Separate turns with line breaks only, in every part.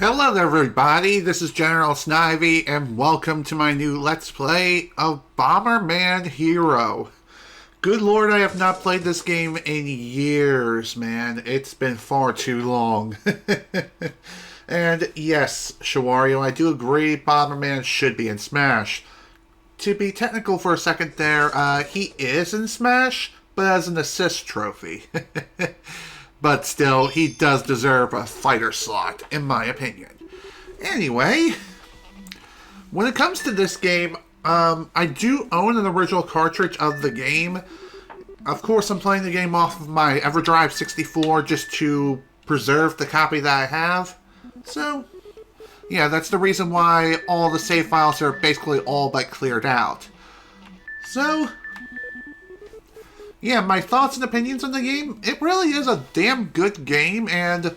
Hello there, everybody, this is General Snivy, and welcome to my new Let's Play of Bomberman Hero. Good lord, I have not played this game in years, man. It's been far too long. And yes, Shawario, I do agree Bomberman should be in Smash. To be technical for a second there, he is in Smash, but as an assist trophy. But still, he does deserve a fighter slot, in my opinion. Anyway, when it comes to this game, I do own an original cartridge of the game. Of course, I'm playing the game off of my EverDrive 64 just to preserve the copy that I have. So, yeah, that's the reason why all the save files are basically all but cleared out. So, yeah, my thoughts and opinions on the game, it really is a damn good game, and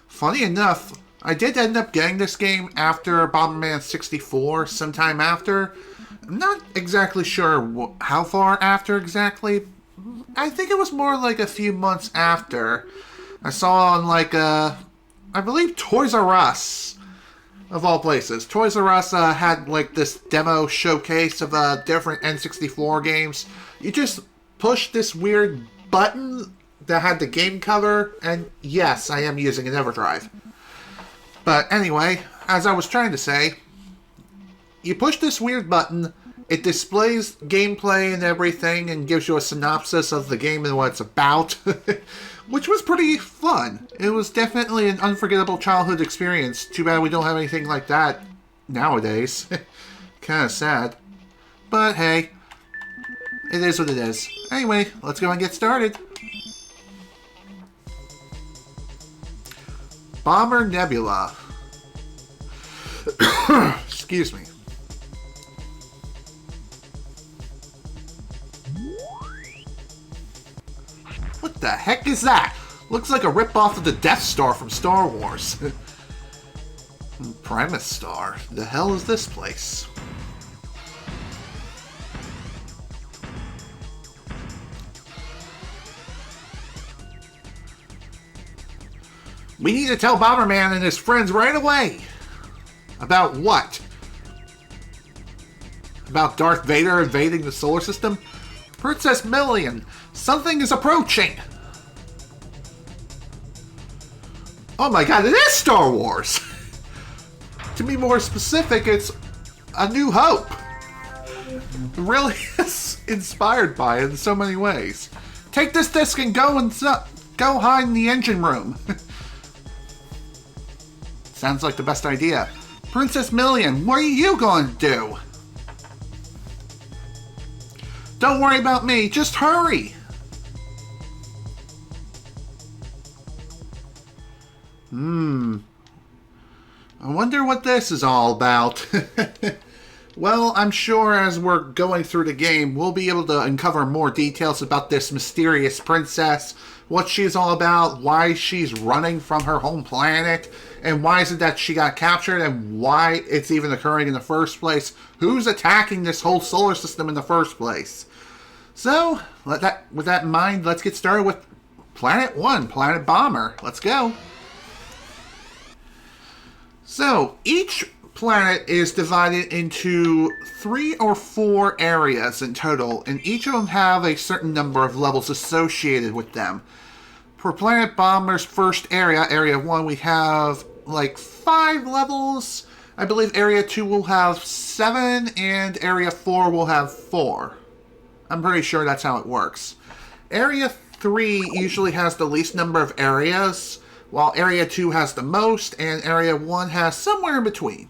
funny enough, I did end up getting this game after Bomberman 64, sometime after. I'm not exactly sure how far after exactly. I think it was more like a few months after. I saw on like, I believe Toys R Us, of all places. Toys R Us had like this demo showcase of different N64 games. You just push this weird button that had the game cover, and yes, I am using an EverDrive. But anyway, as I was trying to say, you push this weird button, it displays gameplay and everything, and gives you a synopsis of the game and what it's about, which was pretty fun. It was definitely an unforgettable childhood experience. Too bad we don't have anything like that nowadays. Kinda sad. But hey, it is what it is. Anyway, let's go and get started. Bomber Nebula. Excuse me. What the heck is that? Looks like a ripoff of the Death Star from Star Wars. Primus Star. The hell is this place? We need to tell Bomberman and his friends right away. About what? About Darth Vader invading the solar system? Princess Million, something is approaching. Oh my god, it is Star Wars. To be more specific, it's A New Hope. It really is inspired by it in so many ways. Take this disc and go hide in the engine room. Sounds like the best idea. Princess Million, what are you going to do? Don't worry about me, just hurry! I wonder what this is all about. Well, I'm sure as we're going through the game, we'll be able to uncover more details about this mysterious princess, what she's all about, why she's running from her home planet, and why is it that she got captured, and why it's even occurring in the first place, who's attacking this whole solar system in the first place. So, with that in mind, let's get started with Planet 1, Planet Bomber. Let's go. So, each planet is divided into 3 or 4 areas in total, and each of them have a certain number of levels associated with them. For Planet Bomber's first area, Area 1, we have like 5 levels. I believe Area 2 will have 7, and Area 4 will have 4. I'm pretty sure that's how it works. Area 3 usually has the least number of areas, while Area 2 has the most, and Area 1 has somewhere in between.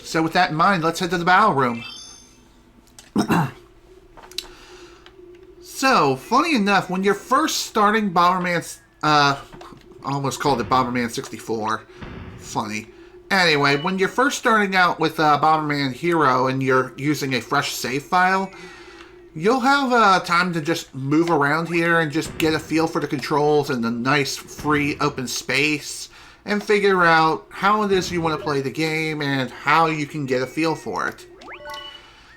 So with that in mind, let's head to the battle room. So, funny enough, when you're first starting Bomberman, I almost called it Bomberman 64. Funny. Anyway, when you're first starting out with Bomberman Hero and you're using a fresh save file, you'll have time to just move around here and just get a feel for the controls and the nice, free, open space, and figure out how it is you want to play the game and how you can get a feel for it.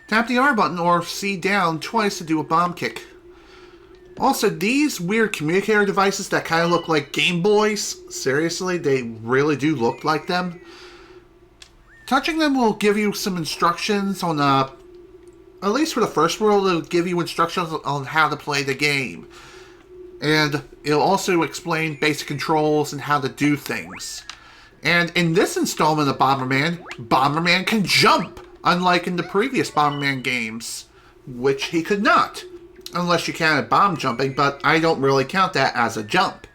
Tap the R button or C down twice to do a bomb kick. Also, these weird communicator devices that kind of look like Game Boys, seriously, they really do look like them. Touching them will give you some instructions on, at least for the first world, it'll give you instructions on how to play the game. And it'll also explain basic controls and how to do things. And in this installment of Bomberman, Bomberman can jump, unlike in the previous Bomberman games, which he could not. Unless you counted bomb jumping, but I don't really count that as a jump.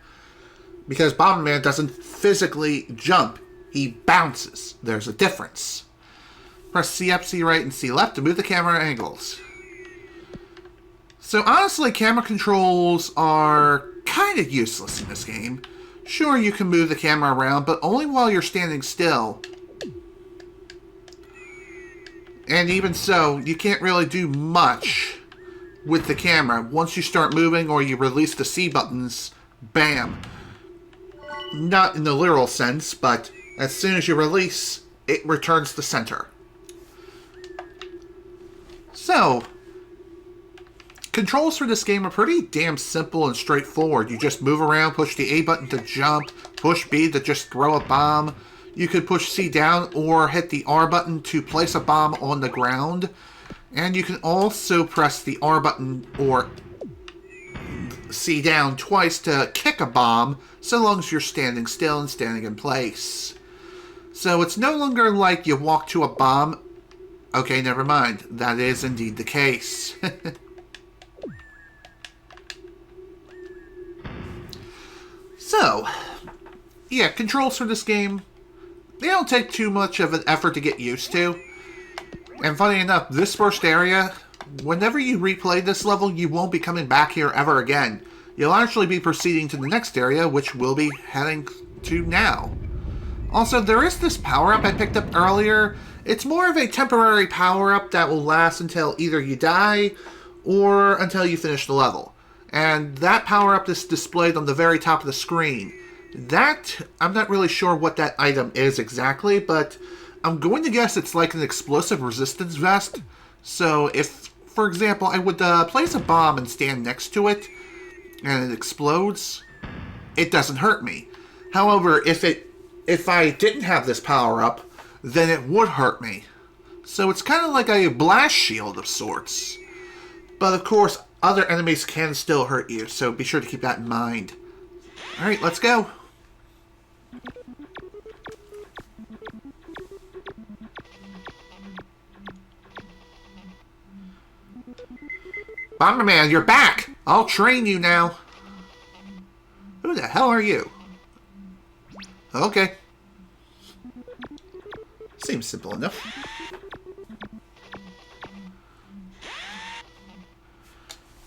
Because Bomberman doesn't physically jump, he bounces. There's a difference. Press C up, C right, and C left to move the camera angles. So honestly, camera controls are kind of useless in this game. Sure, you can move the camera around, but only while you're standing still. And even so, you can't really do much with the camera. Once you start moving or you release the C buttons, bam. Not in the literal sense, but as soon as you release, it returns to center. So, controls for this game are pretty damn simple and straightforward. You just move around, push the A button to jump, push B to just throw a bomb. You could push C down or hit the R button to place a bomb on the ground. And you can also press the R button or C down twice to kick a bomb, so long as you're standing still and standing in place. So it's no longer like you walk to a bomb. Okay, never mind. That is indeed the case. So, yeah, controls for this game, they don't take too much of an effort to get used to. And funny enough, this first area, whenever you replay this level, you won't be coming back here ever again. You'll actually be proceeding to the next area, which we'll be heading to now. Also, there is this power-up I picked up earlier. It's more of a temporary power-up that will last until either you die or until you finish the level. And that power-up is displayed on the very top of the screen. That, I'm not really sure what that item is exactly, but I'm going to guess it's like an explosive resistance vest. So if, for example, I would place a bomb and stand next to it, and it explodes, it doesn't hurt me. However, if I didn't have this power-up, then it would hurt me. So it's kind of like a blast shield of sorts. But of course, other enemies can still hurt you, so be sure to keep that in mind. Alright, let's go. Bomberman, you're back! I'll train you now. Who the hell are you? Okay. Seems simple enough.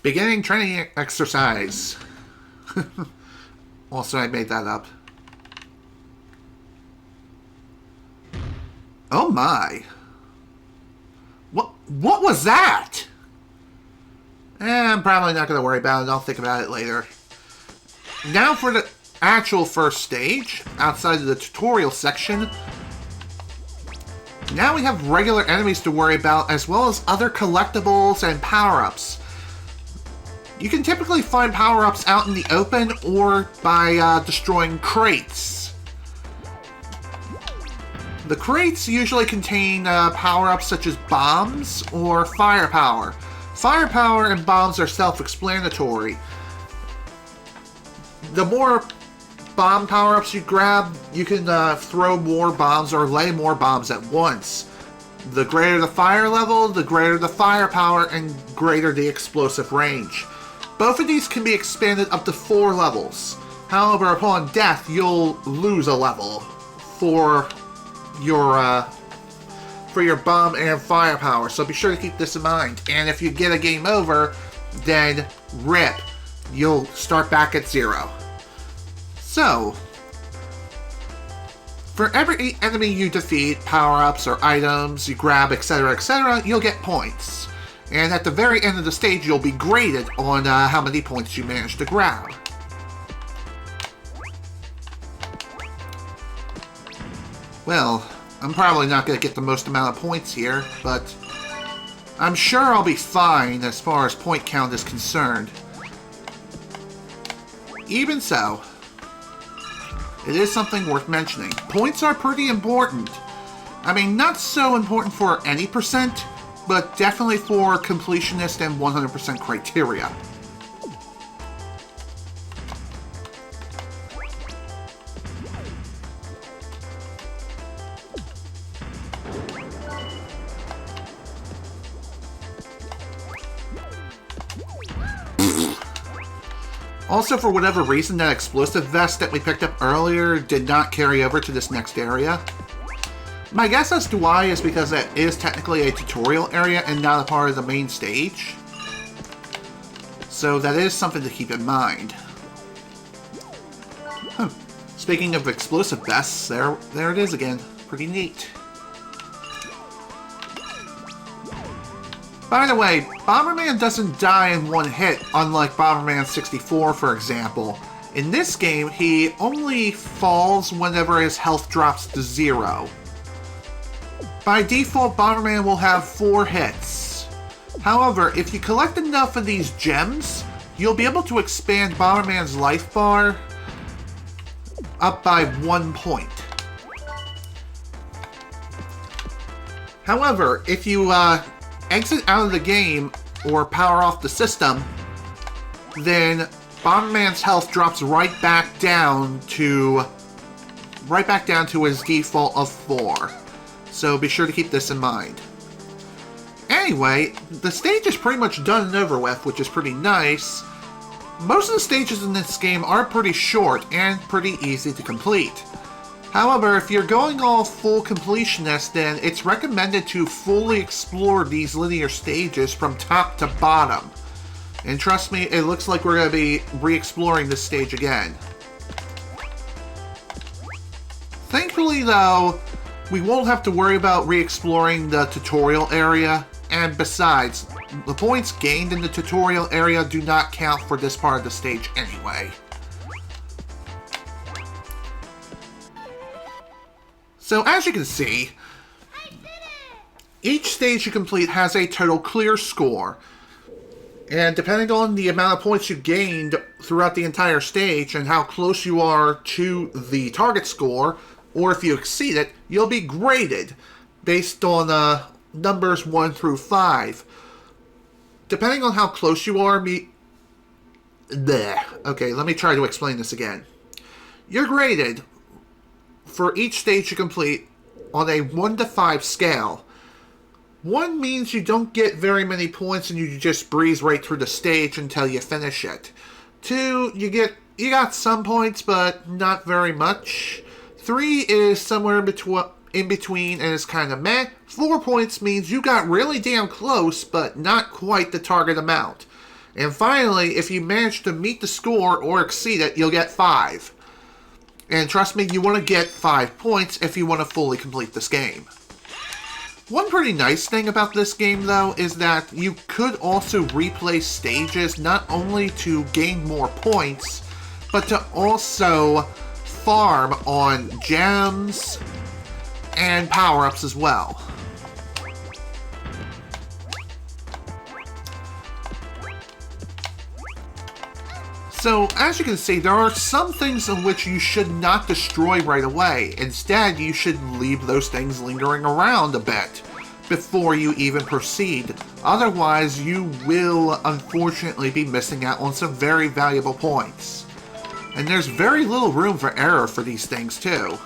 Beginning training exercise. Also, I made that up. Oh my. What was that? I'm probably not going to worry about it. I'll think about it later. Now for the actual first stage, outside of the tutorial section. Now we have regular enemies to worry about, as well as other collectibles and power-ups. You can typically find power-ups out in the open or by destroying crates. The crates usually contain power-ups such as bombs or firepower. Firepower and bombs are self-explanatory. The more bomb power-ups you grab, you can throw more bombs or lay more bombs at once. The greater the fire level, the greater the firepower, and greater the explosive range. Both of these can be expanded up to 4 levels. However, upon death, you'll lose a level for your bomb and firepower, so be sure to keep this in mind. And if you get a game over, then RIP. You'll start back at 0. So, for every enemy you defeat, power-ups or items you grab, etc., you'll get points. And at the very end of the stage, you'll be graded on how many points you managed to grab. Well, I'm probably not going to get the most amount of points here, but I'm sure I'll be fine as far as point count is concerned. even so, it is something worth mentioning. Points are pretty important. I mean, not so important for any percent, but definitely for completionist and 100% criteria. Also, for whatever reason, that explosive vest that we picked up earlier did not carry over to this next area. My guess as to why is because it is technically a tutorial area and not a part of the main stage. So that is something to keep in mind. Speaking of explosive vests, there it is again. Pretty neat. By the way, Bomberman doesn't die in one hit, unlike Bomberman 64, for example. In this game, he only falls whenever his health drops to 0. By default, Bomberman will have 4 hits. However, if you collect enough of these gems, you'll be able to expand Bomberman's life bar up by 1 point. However, if you exit out of the game or power off the system, then Bomberman's health drops right back down to his default of 4. So be sure to keep this in mind. Anyway, the stage is pretty much done and over with, which is pretty nice. Most of the stages in this game are pretty short and pretty easy to complete. However, if you're going all full completionist, then it's recommended to fully explore these linear stages from top to bottom. And trust me, it looks like we're going to be re-exploring this stage again. Thankfully, though, we won't have to worry about re-exploring the tutorial area, and besides, the points gained in the tutorial area do not count for this part of the stage anyway. So as you can see, each stage you complete has a total clear score, and depending on the amount of points you gained throughout the entire stage and how close you are to the target score, or if you exceed it, you'll be graded based on numbers 1 through 5. Depending on how close you are, Okay, let me try to explain this again. You're graded for each stage you complete on a 1 to 5 scale. 1 means you don't get very many points and you just breeze right through the stage until you finish it. 2, you got some points, but not very much. 3 is somewhere in between and is kind of meh. 4 points means you got really damn close, but not quite the target amount. And finally, if you manage to meet the score or exceed it, you'll get 5. And trust me, you want to get 5 points if you want to fully complete this game. One pretty nice thing about this game, though, is that you could also replay stages not only to gain more points, but to also farm on gems and power-ups as well. So, as you can see, there are some things in which you should not destroy right away. Instead, you should leave those things lingering around a bit before you even proceed. Otherwise, you will unfortunately be missing out on some very valuable points. And there's very little room for error for these things, too.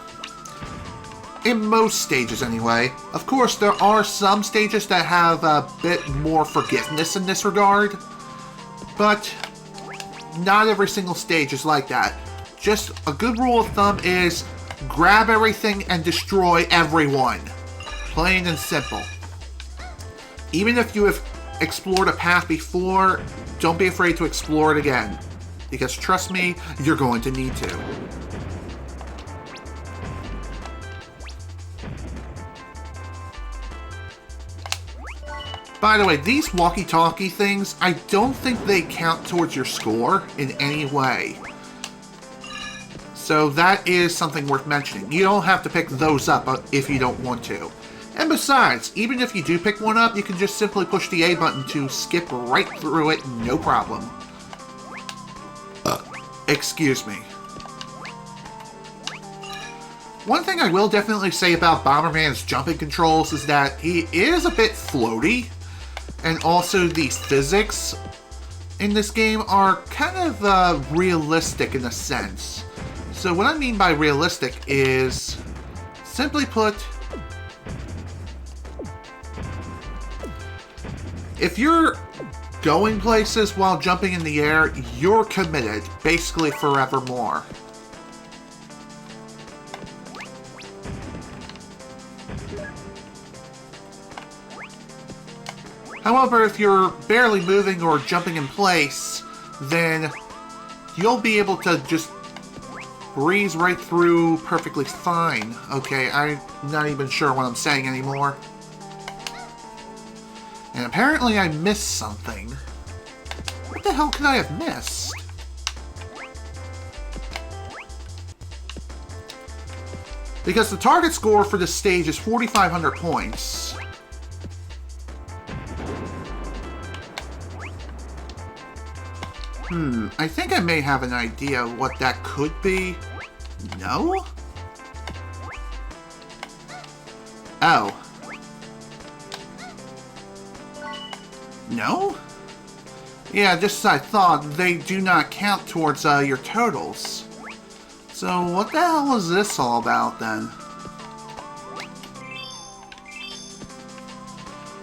In most stages, anyway. Of course, there are some stages that have a bit more forgiveness in this regard, but not every single stage is like that. Just a good rule of thumb is grab everything and destroy everyone. Plain and simple. Even if you have explored a path before, don't be afraid to explore it again. Because trust me, you're going to need to. By the way, these walkie-talkie things, I don't think they count towards your score in any way. So that is something worth mentioning. You don't have to pick those up if you don't want to. And besides, even if you do pick one up, you can just simply push the A button to skip right through it, no problem. Excuse me. One thing I will definitely say about Bomberman's jumping controls is that he is a bit floaty, and also the physics in this game are kind of realistic in a sense. So what I mean by realistic is, simply put, if you're going places while jumping in the air, you're committed, basically forevermore. However, if you're barely moving or jumping in place, then you'll be able to just breeze right through perfectly fine. Okay, I'm not even sure what I'm saying anymore. And apparently I missed something. What the hell could I have missed? Because the target score for this stage is 4,500 points. I think I may have an idea what that could be. No? Oh. No? Yeah, just as I thought, they do not count towards your totals. So what the hell is this all about then?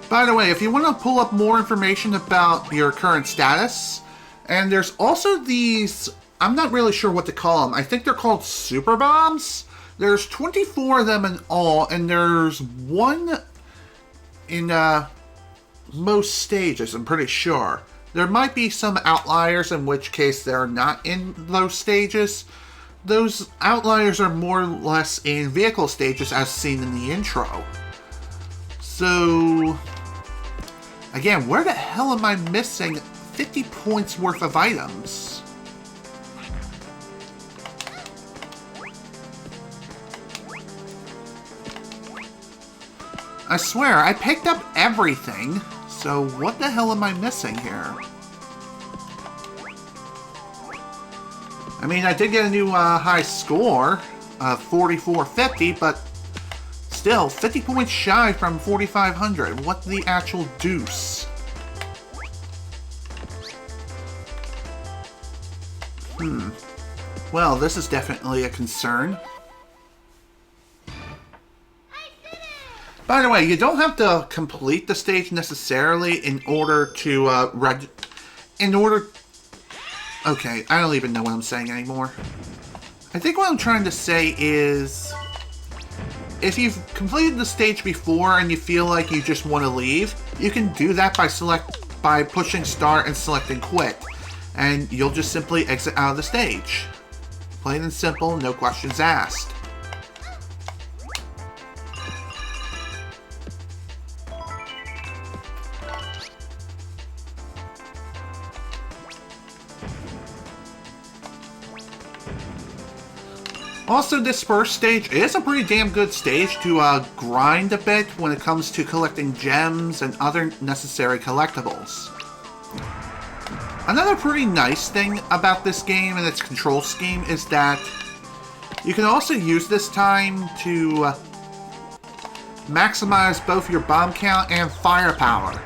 By the way, if you want to pull up more information about your current status, and there's also these, I'm not really sure what to call them. I think they're called super bombs. There's 24 of them in all, and there's one in most stages, I'm pretty sure. There might be some outliers, in which case they're not in those stages. Those outliers are more or less in vehicle stages as seen in the intro. So, again, where the hell am I missing 50 points worth of items? I swear, I picked up everything, so what the hell am I missing here? I mean, I did get a new high score of 4450, but still, 50 points shy from 4,500. What the actual deuce? Well, this is definitely a concern. By the way, you don't have to complete the stage necessarily in order to, Okay, I don't even know what I'm saying anymore. I think what I'm trying to say is, if you've completed the stage before and you feel like you just want to leave, you can do that by pushing start and selecting quit, and you'll just simply exit out of the stage. Plain and simple, no questions asked. Also, this first stage is a pretty damn good stage to grind a bit when it comes to collecting gems and other necessary collectibles. Another pretty nice thing about this game and its control scheme is that you can also use this time to maximize both your bomb count and firepower.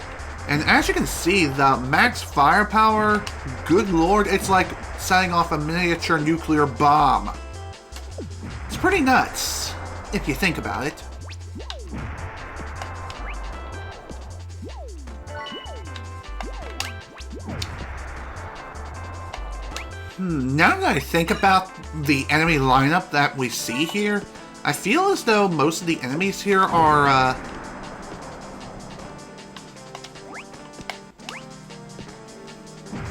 And as you can see, the max firepower, good lord, it's like setting off a miniature nuclear bomb. It's pretty nuts, if you think about it. Now that I think about the enemy lineup that we see here, I feel as though most of the enemies here are,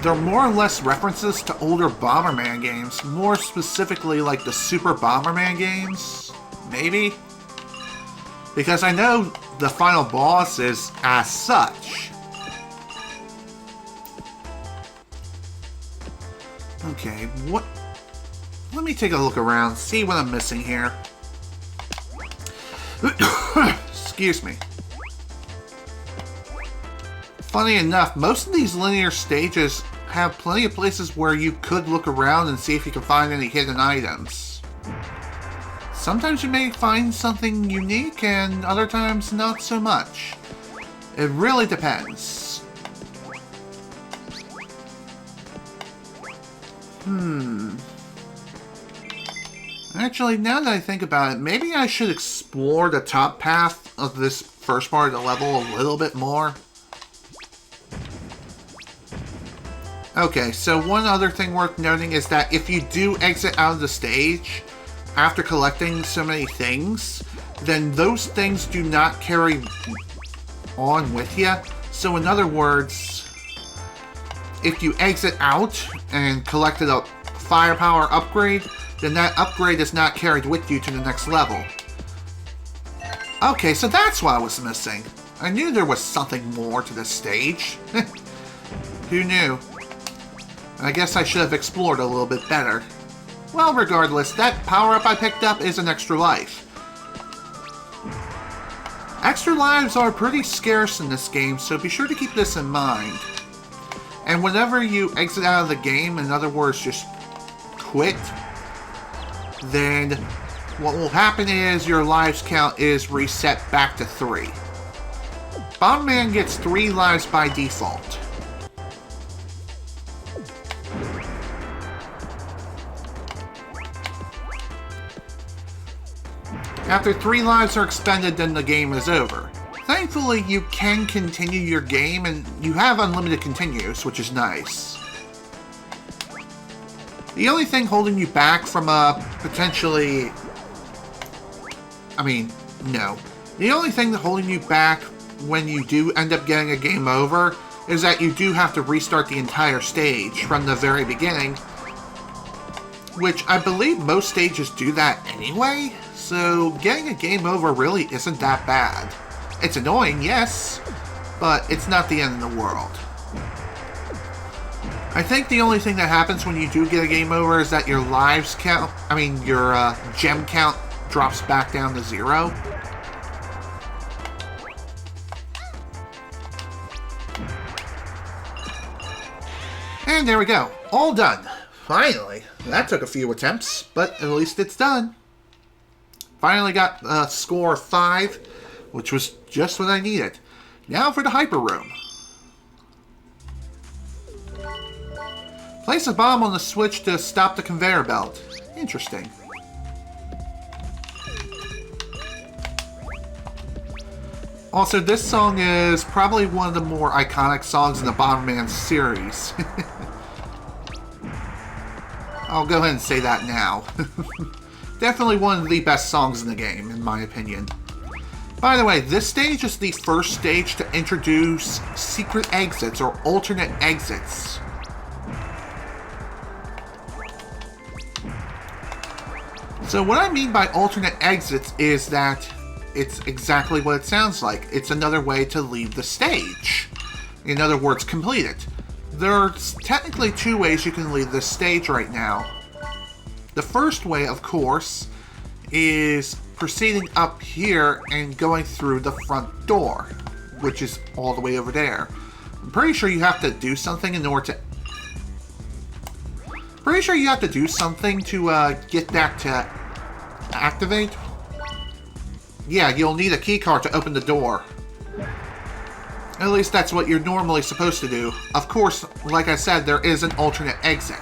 they're more or less references to older Bomberman games, more specifically like the Super Bomberman games, maybe? Because I know the final boss is as such. Okay, what? Let me take a look around, see what I'm missing here. Excuse me. Funny enough, most of these linear stages have plenty of places where you could look around and see if you can find any hidden items. Sometimes you may find something unique, and other times not so much. It really depends. Actually, now that I think about it, maybe I should explore the top path of this first part of the level a little bit more. Okay, so one other thing worth noting is that if you do exit out of the stage after collecting so many things, then those things do not carry on with you. So in other words, if you exit out and collected a firepower upgrade, then that upgrade is not carried with you to the next level. Okay, so that's what I was missing. I knew there was something more to this stage. Who knew? I guess I should have explored a little bit better. Well, regardless, that power-up I picked up is an extra life. Extra lives are pretty scarce in this game, so be sure to keep this in mind. And whenever you exit out of the game, in other words, just quit, then what will happen is your lives count is reset back to 3. Bomberman gets 3 lives by default. After 3 lives are expended, then the game is over. Thankfully, you can continue your game, and you have unlimited continues, which is nice. The only thing holding you back from potentially... The only thing holding you back when you do end up getting a game over is that you do have to restart the entire stage from the very beginning, which I believe most stages do that anyway, so getting a game over really isn't that bad. It's annoying, yes, but it's not the end of the world. I think the only thing that happens when you do get a game over is that your lives count, your gem count drops back down to 0. And there we go. All done. Finally. That took a few attempts, but at least it's done. Finally got a score of 5, which was just what I needed. Now for the hyper room. Place a bomb on the switch to stop the conveyor belt. Interesting. Also, this song is probably one of the more iconic songs in the Bomberman series. I'll go ahead and say that now. Definitely one of the best songs in the game, in my opinion. By the way, this stage is the first stage to introduce secret exits or alternate exits. So what I mean by alternate exits is that it's exactly what it sounds like. It's another way to leave the stage. In other words, complete it. There's technically 2 ways you can leave this stage right now. The first way, of course, is proceeding up here and going through the front door, which is all the way over there. I'm pretty sure you have to do something in order to... Pretty sure you have to do something to get that to activate. Yeah, you'll need a keycard to open the door. At least that's what you're normally supposed to do. Of course, like I said, there is an alternate exit.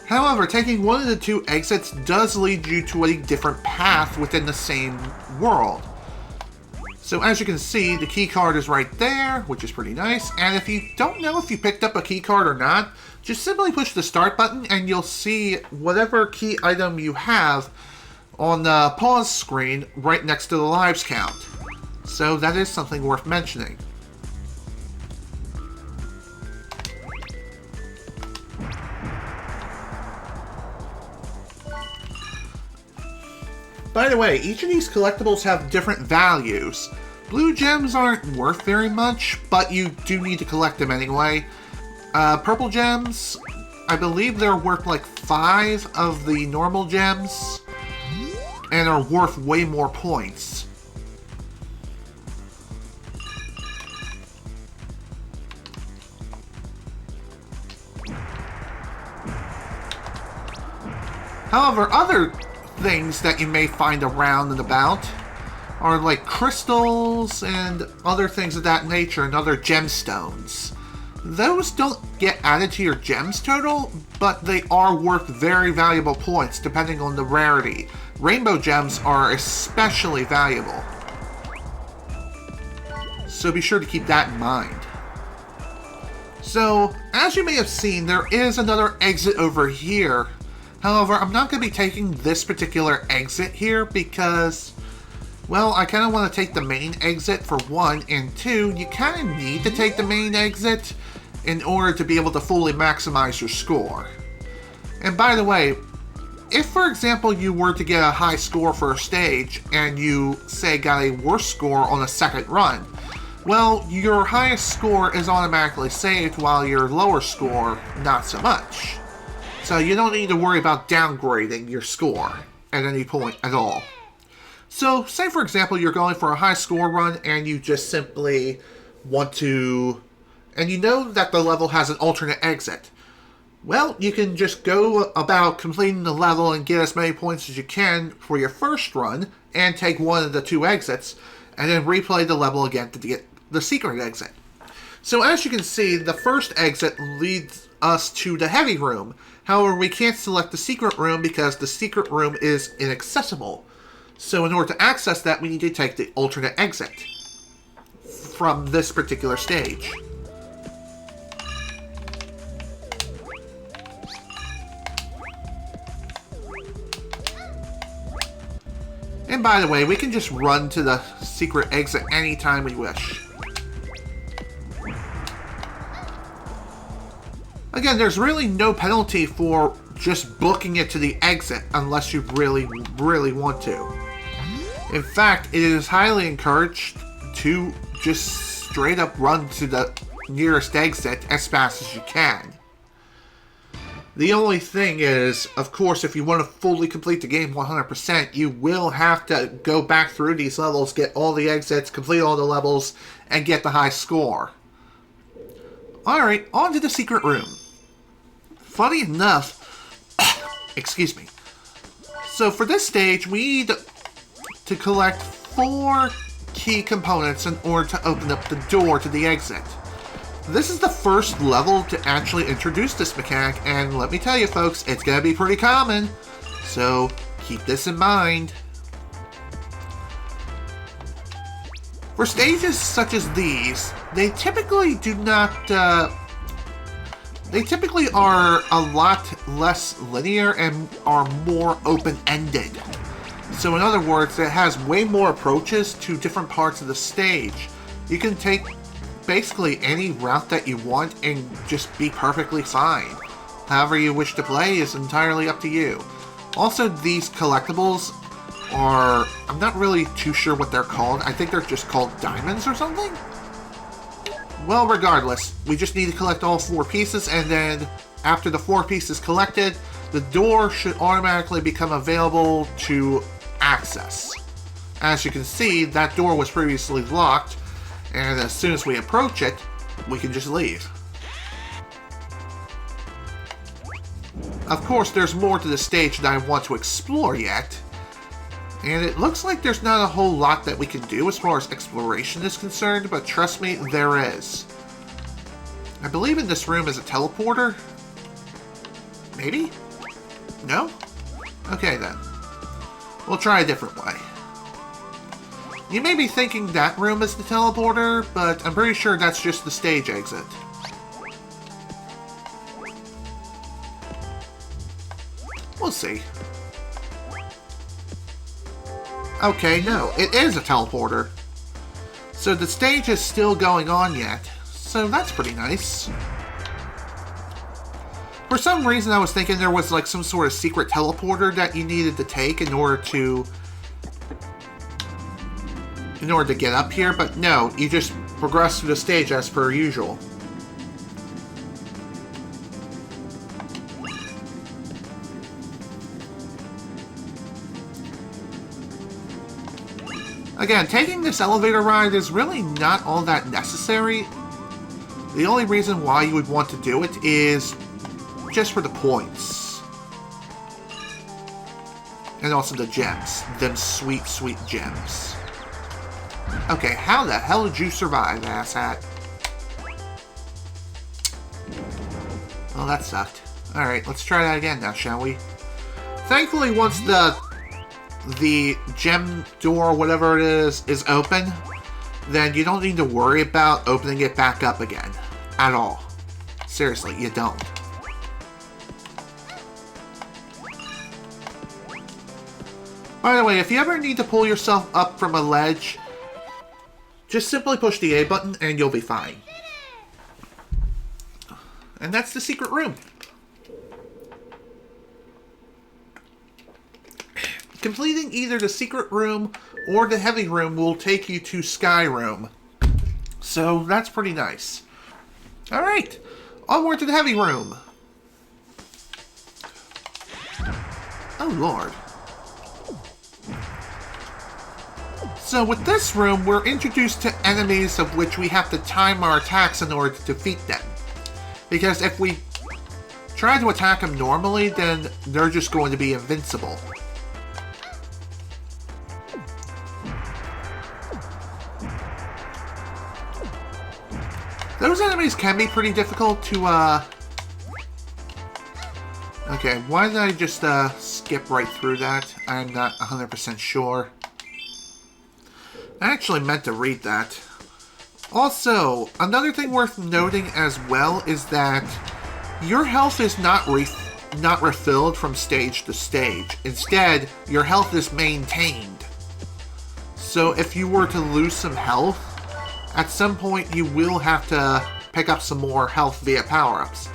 However, taking one of the 2 exits does lead you to a different path within the same world. So as you can see, the keycard is right there, which is pretty nice. And if you don't know if you picked up a keycard or not, just simply push the start button and you'll see whatever key item you have on the pause screen right next to the lives count. So that is something worth mentioning. By the way, each of these collectibles have different values. Blue gems aren't worth very much, but you do need to collect them anyway. Purple gems, I believe they're worth like 5 of the normal gems, and are worth way more points. However, other things that you may find around and about are like crystals and other things of that nature and other gemstones. Those don't get added to your gems total, but they are worth very valuable points depending on the rarity. Rainbow gems are especially valuable, so be sure to keep that in mind. So, as you may have seen, there is another exit over here. However, I'm not going to be taking this particular exit here because, well, I kind of want to take the main exit for one, and two, you kind of need to take the main exit in order to be able to fully maximize your score. And by the way, if for example you were to get a high score for a stage and you, say, got a worse score on a second run, well, your highest score is automatically saved while your lower score, not so much. So you don't need to worry about downgrading your score at any point at all. So, say for example you're going for a high score run and you just simply want to, and you know that the level has an alternate exit. Well, you can just go about completing the level and get as many points as you can for your first run and take one of the two exits and then replay the level again to get the secret exit. So as you can see, the first exit leads us to the heavy room. However, we can't select the secret room because the secret room is inaccessible. So in order to access that, we need to take the alternate exit from this particular stage. And by the way, we can just run to the secret exit anytime we wish. Again, there's really no penalty for just booking it to the exit unless you really want to. In fact, it is highly encouraged to just straight up run to the nearest exit as fast as you can. The only thing is, of course, if you want to fully complete the game 100%, you will have to go back through these levels, get all the exits, complete all the levels, and get the high score. Alright, on to the secret room. Funny enough, excuse me. So for this stage, we need to collect 4 key components in order to open up the door to the exit. This is the first level to actually introduce this mechanic, and let me tell you folks, it's going to be pretty common, so keep this in mind. For stages such as these, they typically do not, they typically are a lot less linear and are more open-ended. So in other words, it has way more approaches to different parts of the stage. You can take basically any route that you want and just be perfectly fine. However you wish to play is entirely up to you. Also, these collectibles are, I'm not really too sure what they're called. I think they're just called diamonds or something? Well, regardless, we just need to collect all 4 pieces, and then after the 4 pieces collected, the door should automatically become available to access. As you can see, that door was previously locked, and as soon as we approach it, we can just leave. Of course, there's more to the stage that I want to explore yet, and it looks like there's not a whole lot that we can do as far as exploration is concerned, but trust me, there is. I believe in this room is a teleporter? Maybe? No? Okay then. We'll try a different way. You may be thinking that room is the teleporter, but I'm pretty sure that's just the stage exit. We'll see. Okay, no, it is a teleporter. So the stage is still going on yet, so that's pretty nice. For some reason I was thinking there was like some sort of secret teleporter that you needed to take in order to get up here, but no, you just progress through the stage as per usual. Again, taking this elevator ride is really not all that necessary. The only reason why you would want to do it is just for the points. And also the gems. Them sweet, sweet gems. Okay, how the hell did you survive, asshat? Well, that sucked. Alright, let's try that again now, shall we? Thankfully, once the gem door, whatever it is open, then you don't need to worry about opening it back up again. At all. Seriously, you don't. By the way, if you ever need to pull yourself up from a ledge, just simply push the A button and you'll be fine. And that's the secret room. Completing either the secret room or the heavy room will take you to Sky Room. So that's pretty nice. Alright, onward to the heavy room. Oh lord. So with this room, we're introduced to enemies of which we have to time our attacks in order to defeat them. Because if we try to attack them normally, then they're just going to be invincible. Those enemies can be pretty difficult to, Okay, why did I just, skip right through that? I'm not 100% sure. I actually meant to read that. Also, another thing worth noting as well is that your health is not refilled from stage to stage. Instead, your health is maintained. So if you were to lose some health, at some point you will have to pick up some more health via power-ups.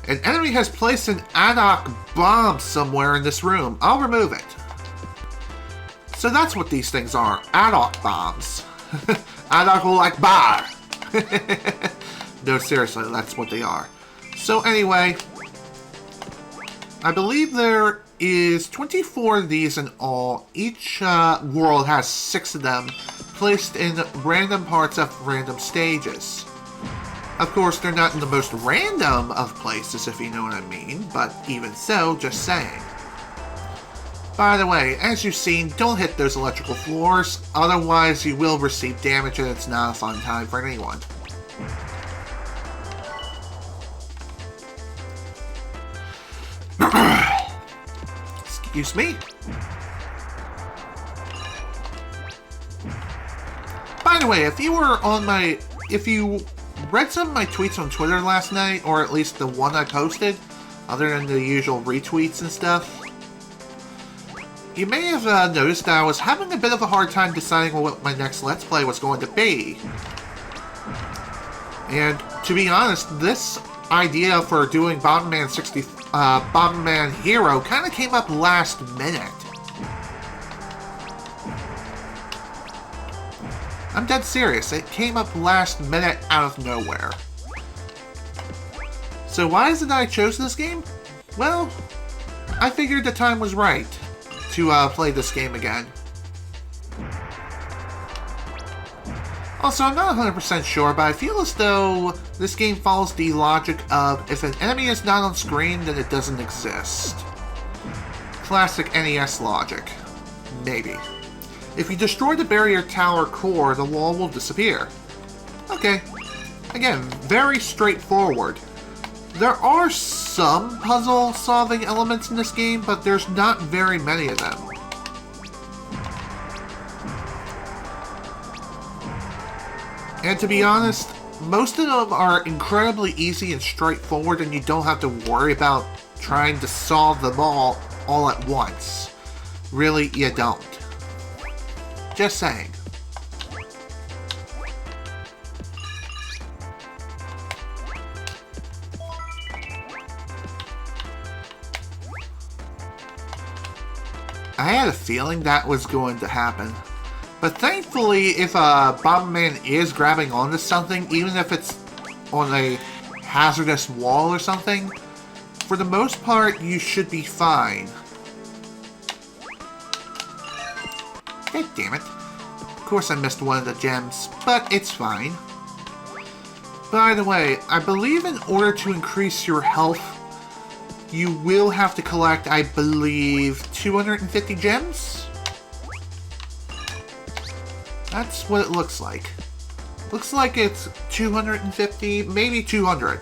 An enemy has placed an ad hoc bomb somewhere in this room. I'll remove it. So that's what these things are. Ad hoc bombs. Ad hoc like bar. No, seriously, that's what they are. So anyway, I believe there is 24 of these in all. Each world has 6 of them, placed in random parts of random stages. Of course, they're not in the most random of places, if you know what I mean, but even so, just saying. By the way, as you've seen, don't hit those electrical floors, otherwise you will receive damage and it's not a fun time for anyone. Excuse me. By the way, if you read some of my tweets on Twitter last night, or at least the one I posted, other than the usual retweets and stuff, you may have noticed that I was having a bit of a hard time deciding what my next Let's Play was going to be. And to be honest, this idea for doing Bomberman Hero kind of came up last minute. I'm dead serious, it came up last minute out of nowhere. So why is it that I chose this game? Well, I figured the time was right to play this game again. Also, I'm not 100% sure, but I feel as though this game follows the logic of if an enemy is not on screen, then it doesn't exist. Classic NES logic. Maybe. If you destroy the barrier tower core, the wall will disappear. Okay. Again, very straightforward. There are some puzzle-solving elements in this game, but there's not very many of them. And to be honest, most of them are incredibly easy and straightforward, and you don't have to worry about trying to solve them all at once. Really, you don't. Just saying. I had a feeling that was going to happen. But thankfully, if Bomberman is grabbing onto something, even if it's on a hazardous wall or something, for the most part, you should be fine. God damn it. Of course I missed one of the gems, but it's fine. By the way, I believe in order to increase your health, you will have to collect, I believe, 250 gems? That's what it looks like. Looks like it's 250, maybe 200.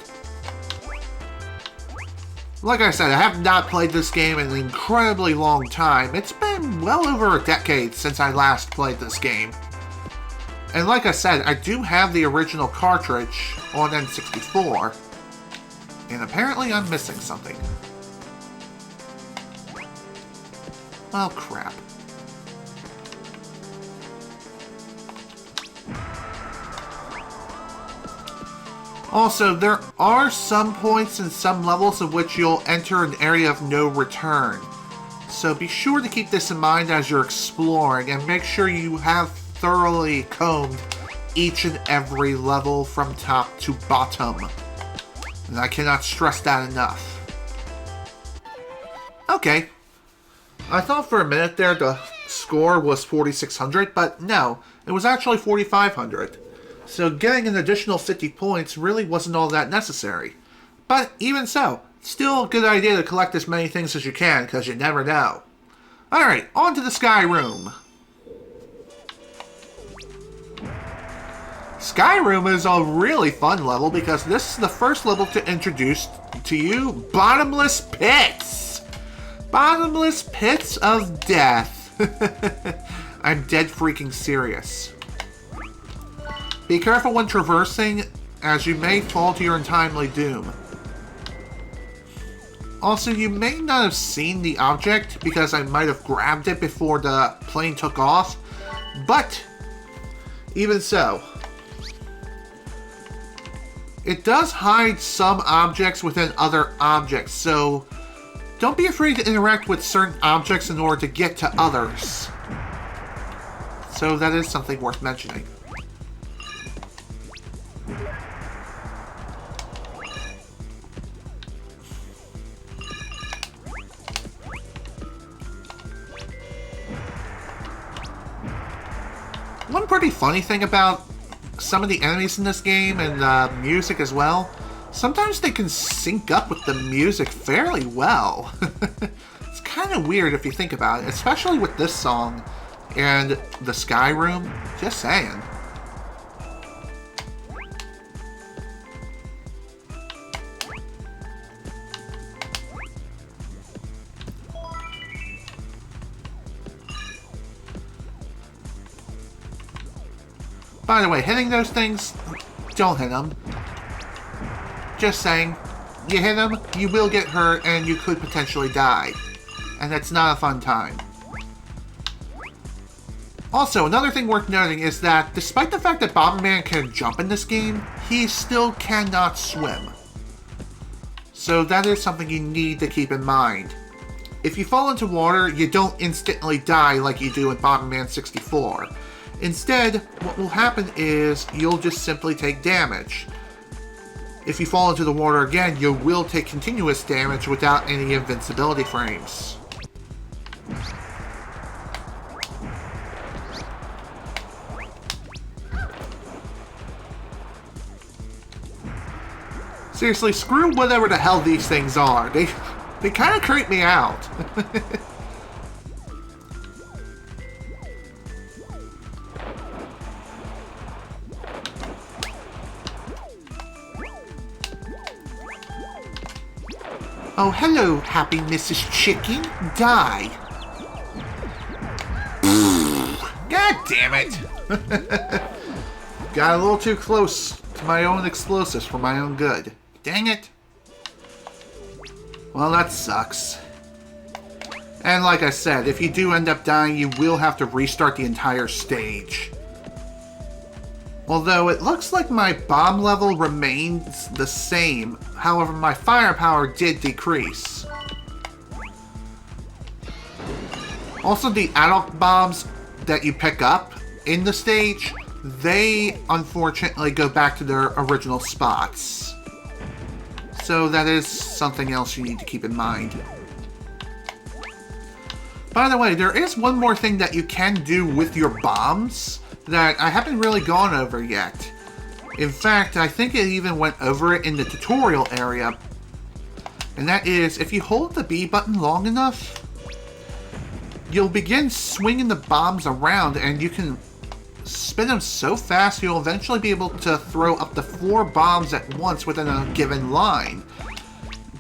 Like I said, I have not played this game in an incredibly long time. It's been well over a decade since I last played this game. And like I said, I do have the original cartridge on N64. And apparently I'm missing something. Well, crap. Also, there are some points in some levels of which you'll enter an area of no return. So be sure to keep this in mind as you're exploring, and make sure you have thoroughly combed each and every level from top to bottom. And I cannot stress that enough. Okay. I thought for a minute there the score was 4,600, but no, it was actually 4,500. So getting an additional 50 points really wasn't all that necessary. But even so, still a good idea to collect as many things as you can, because you never know. Alright, on to the Sky Room. Sky Room is a really fun level because this is the first level to introduce to you bottomless pits. Bottomless pits of death. I'm dead freaking serious. Be careful when traversing, as you may fall to your untimely doom. Also, you may not have seen the object because I might have grabbed it before the plane took off, but even so, it does hide some objects within other objects, so don't be afraid to interact with certain objects in order to get to others. So that is something worth mentioning. One pretty funny thing about some of the enemies in this game, and music as well, sometimes they can sync up with the music fairly well. It's kind of weird if you think about it, especially with this song and the Sky Room. Just saying. By the way, hitting those things, don't hit them. Just saying, you hit them, you will get hurt, and you could potentially die. And that's not a fun time. Also, another thing worth noting is that, despite the fact that Bomberman can jump in this game, he still cannot swim. So that is something you need to keep in mind. If you fall into water, you don't instantly die like you do in Bomberman 64. Instead, what will happen is you'll just simply take damage. If you fall into the water again, you will take continuous damage without any invincibility frames. Seriously, screw whatever the hell these things are. They kind of creep me out. Oh, hello, happy Mrs. Chicken. Die. God damn it. Got a little too close to my own explosives for my own good. Dang it. Well, that sucks. And like I said, if you do end up dying, you will have to restart the entire stage. Although it looks like my bomb level remains the same, however my firepower did decrease. Also, the adult bombs that you pick up in the stage, they unfortunately go back to their original spots. So that is something else you need to keep in mind. By the way, there is one more thing that you can do with your bombs that I haven't really gone over yet. In fact, I think it even went over it in the tutorial area. And that is, if you hold the B button long enough, you'll begin swinging the bombs around, and you can spin them so fast you'll eventually be able to throw up to 4 bombs at once within a given line,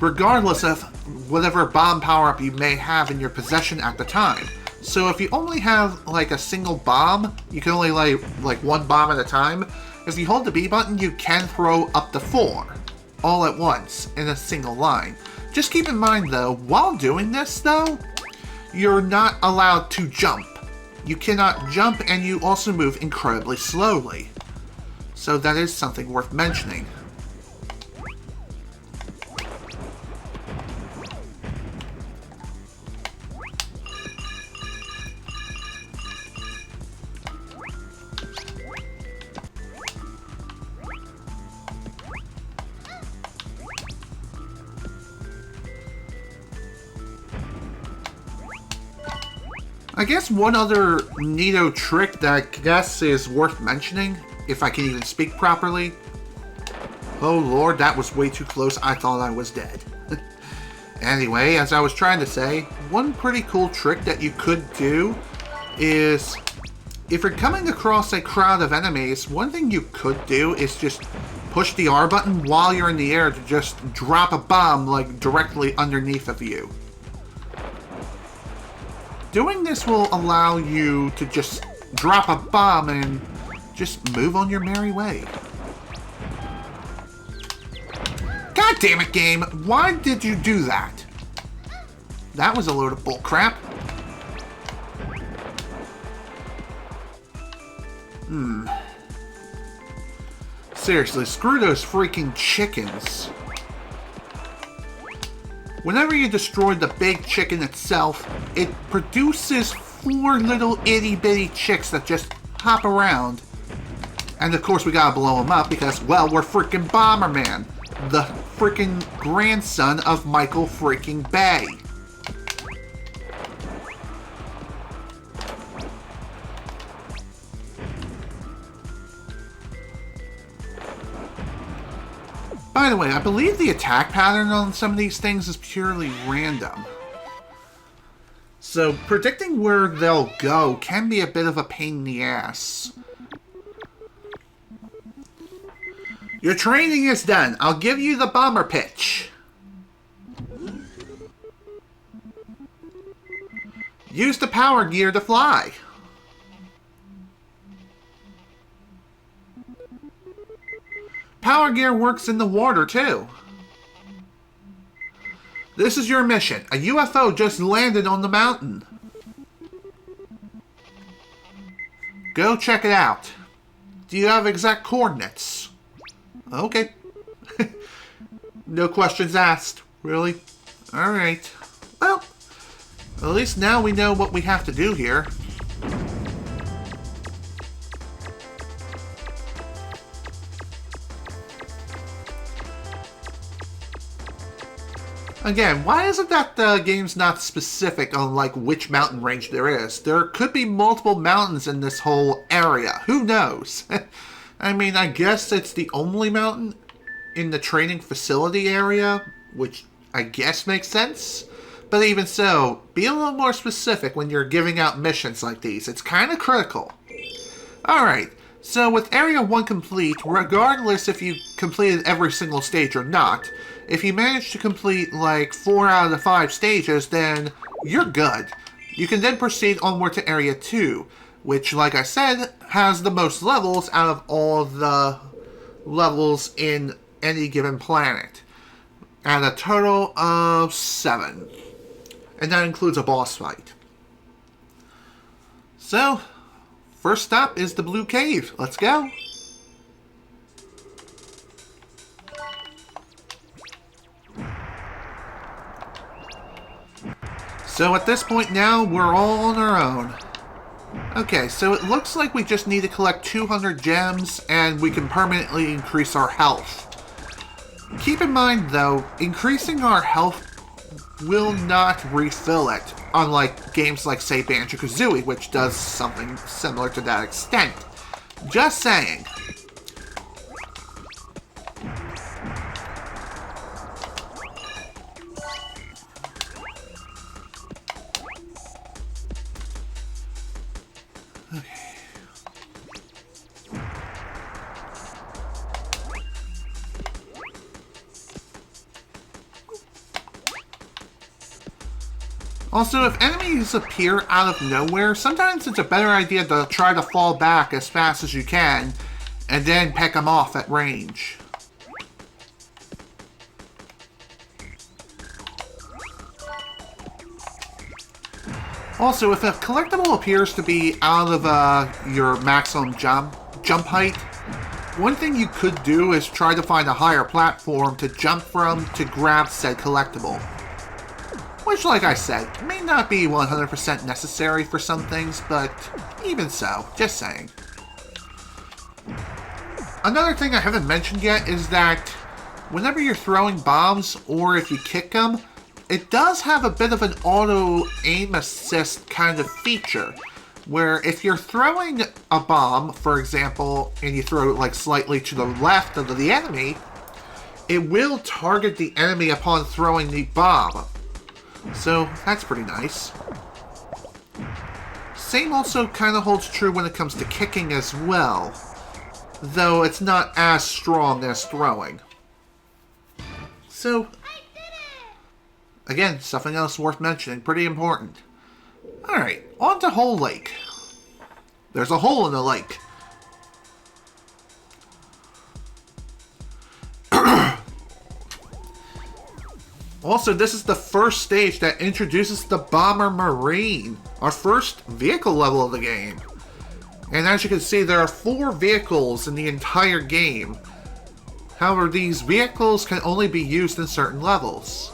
regardless of whatever bomb power-up you may have in your possession at the time. So if you only have like a single bomb, you can only lay like 1 bomb at a time. If you hold the B button, you can throw up to 4 all at once in a single line. Just keep in mind though, while doing this though, you're not allowed to jump. You cannot jump, and you also move incredibly slowly. So that is something worth mentioning. I guess one other neato trick that I guess is worth mentioning, if I can even speak properly. Oh lord, that was way too close. I thought I was dead. Anyway, as I was trying to say, one pretty cool trick that you could do is, if you're coming across a crowd of enemies, one thing you could do is just push the R button while you're in the air to just drop a bomb like directly underneath of you. Doing this will allow you to just drop a bomb and just move on your merry way. God damn it, game! Why did you do that? That was a load of bullcrap. Seriously, screw those freaking chickens. Whenever you destroy the big chicken itself, it produces 4 little itty-bitty chicks that just hop around. And of course we gotta blow them up because, well, we're freaking Bomberman, the freaking grandson of Michael freaking Bay. By the way, I believe the attack pattern on some of these things is purely random. So, predicting where they'll go can be a bit of a pain in the ass. Your training is done. I'll give you the bomber pitch. Use the power gear to fly. Power gear works in the water, too. This is your mission. A UFO just landed on the mountain. Go check it out. Do you have exact coordinates? Okay. No questions asked. Really? Alright. Well, at least now we know what we have to do here. Again, why is it that the game's not specific on, like, which mountain range there is? There could be multiple mountains in this whole area. Who knows? I mean, I guess it's the only mountain in the training facility area, which I guess makes sense. But even so, be a little more specific when you're giving out missions like these. It's kind of critical. Alright, so with Area 1 complete, regardless if you completed every single stage or not, if you manage to complete like 4 out of the 5 stages, then you're good. You can then proceed onward to Area 2, which, like I said, has the most levels out of all the levels in any given planet. At a total of 7. And that includes a boss fight. So, first stop is the Blue Cave. Let's go. So at this point now, we're all on our own. Okay, so it looks like we just need to collect 200 gems and we can permanently increase our health. Keep in mind though, increasing our health will not refill it, unlike games like, say, Banjo-Kazooie, which does something similar to that extent. Just saying. Also, if enemies appear out of nowhere, sometimes it's a better idea to try to fall back as fast as you can, and then pick them off at range. Also, if a collectible appears to be out of your maximum jump height, one thing you could do is try to find a higher platform to jump from to grab said collectible. Which, like I said, may not be 100% necessary for some things, but even so, just saying. Another thing I haven't mentioned yet is that whenever you're throwing bombs, or if you kick them, it does have a bit of an auto aim assist kind of feature, where if you're throwing a bomb, for example, and you throw it like slightly to the left of the enemy, it will target the enemy upon throwing the bomb. So that's pretty nice. Same also kind of holds true when it comes to kicking as well, though it's not as strong as throwing. So, again, something else worth mentioning, pretty important. Alright, on to Hole Lake. There's a hole in the lake. Also, this is the first stage that introduces the Bomberman, our first vehicle level of the game. And as you can see, there are 4 vehicles in the entire game. However, these vehicles can only be used in certain levels.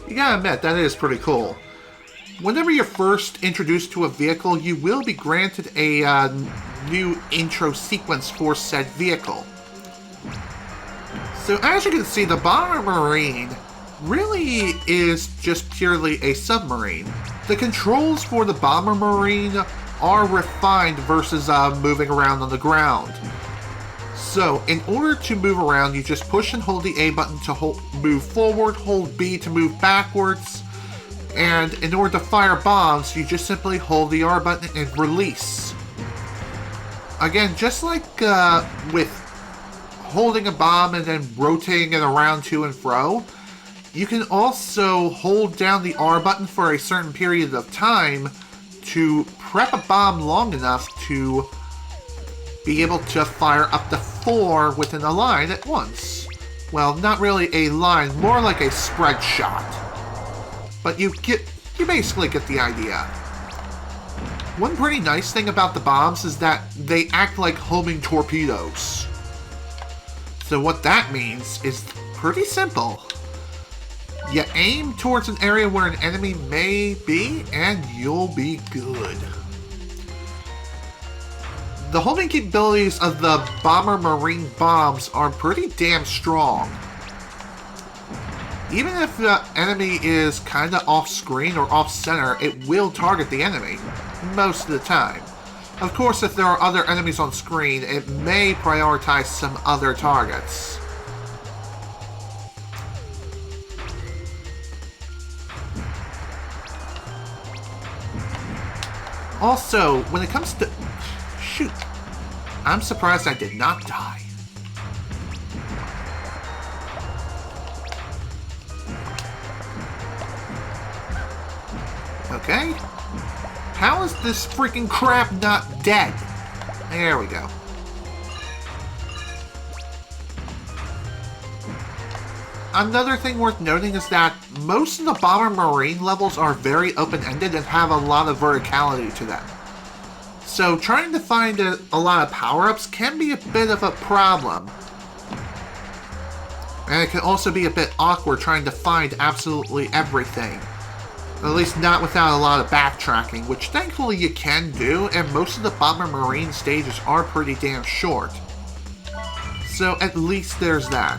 You gotta admit, that is pretty cool. Whenever you're first introduced to a vehicle, you will be granted a new intro sequence for said vehicle. So as you can see, the Bomberman really is just purely a submarine. The controls for the Bomberman are refined versus moving around on the ground. So, in order to move around, you just push and hold the A button to move forward, hold B to move backwards, and in order to fire bombs, you just simply hold the R button and release. Again, just like with holding a bomb and then rotating it around to and fro, you can also hold down the R button for a certain period of time to prep a bomb long enough to be able to fire up to 4 within a line at once. Well, not really a line, more like a spread shot. But you basically get the idea. One pretty nice thing about the bombs is that they act like homing torpedoes. So what that means is pretty simple. You aim towards an area where an enemy may be, and you'll be good. The homing capabilities of the Bomberman bombs are pretty damn strong. Even if the enemy is kinda off-screen or off-center, it will target the enemy, most of the time. Of course, if there are other enemies on screen, it may prioritize some other targets. Also, when it comes to... Shoot. I'm surprised I did not die. Okay. How is this freaking crap not dead? There we go. Another thing worth noting is that most of the Bomberman levels are very open-ended and have a lot of verticality to them. So trying to find a lot of power-ups can be a bit of a problem. And it can also be a bit awkward trying to find absolutely everything. At least not without a lot of backtracking, which thankfully you can do, and most of the Bomberman stages are pretty damn short. So at least there's that.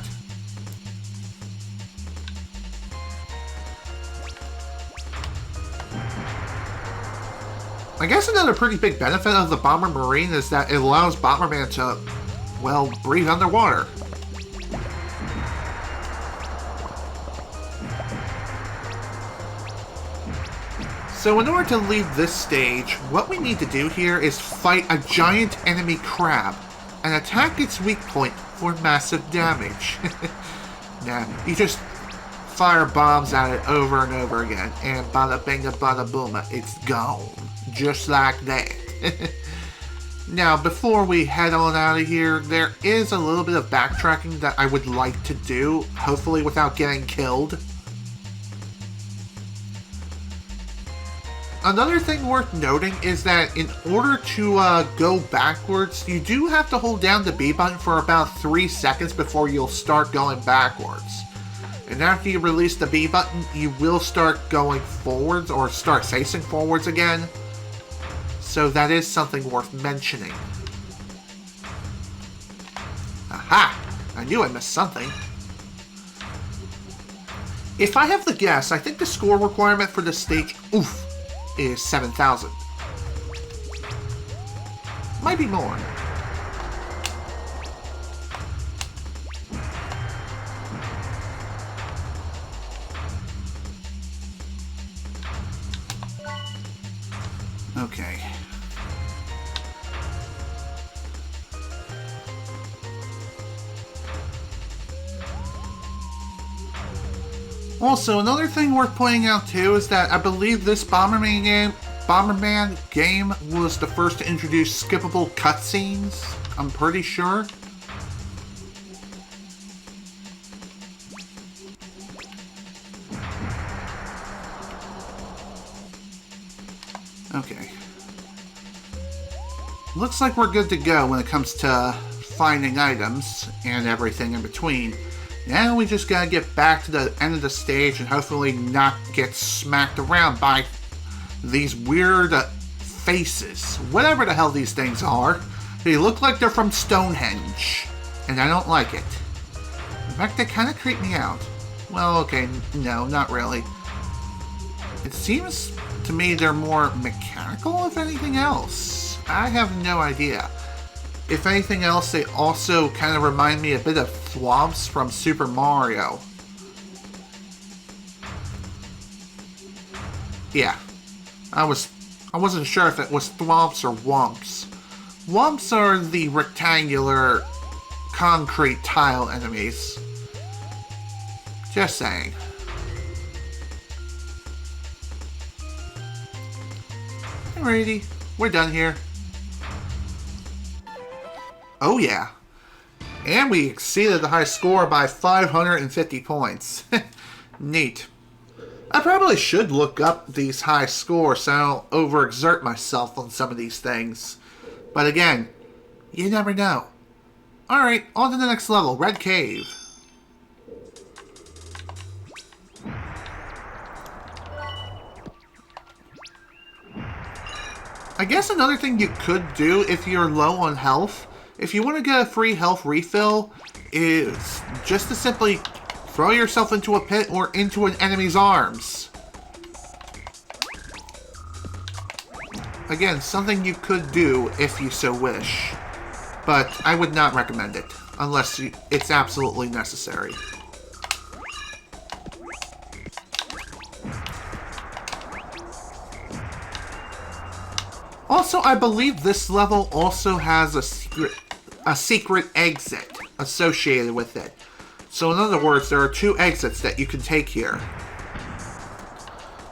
I guess another pretty big benefit of the Bomberman is that it allows Bomberman to, well, breathe underwater. So in order to leave this stage, what we need to do here is fight a giant enemy crab and attack its weak point for massive damage. Nah, you just fire bombs at it over and over again, and bada binga bada booma, it's gone. Just like that. Now, before we head on out of here, there is a little bit of backtracking that I would like to do, hopefully without getting killed. Another thing worth noting is that in order to go backwards, you do have to hold down the B button for about 3 seconds before you'll start going backwards. And after you release the B button, you will start going forwards, or start facing forwards again. So that is something worth mentioning. Aha! I knew I missed something. If I have to guess, I think the score requirement for this stage, is 7,000. Might be more. Okay. Also, another thing worth pointing out too is that I believe this Bomberman game was the first to introduce skippable cutscenes. I'm pretty sure. Okay. Looks like we're good to go when it comes to finding items and everything in between. Now we just gotta get back to the end of the stage and hopefully not get smacked around by these weird faces. Whatever the hell these things are. They look like they're from Stonehenge. And I don't like it. In fact, they kind of creep me out. Well, okay, no, not really. It seems to me they're more mechanical, if anything else. I have no idea. If anything else, they also kind of remind me a bit of Thwomps from Super Mario. Yeah. I wasn't sure if it was Thwomps or Wumps. Wumps are the rectangular concrete tile enemies. Just saying. Alrighty, we're done here. Oh yeah. And we exceeded the high score by 550 points. Neat. I probably should look up these high scores so I don't overexert myself on some of these things. But again, you never know. Alright, on to the next level, Red Cave. I guess another thing you could do if you're low on health, if you want to get a free health refill, is just to simply throw yourself into a pit or into an enemy's arms. Again, something you could do if you so wish. But I would not recommend it, unless it's absolutely necessary. Also, I believe this level also has a secret exit associated with it. So in other words, there are 2 exits that you can take here.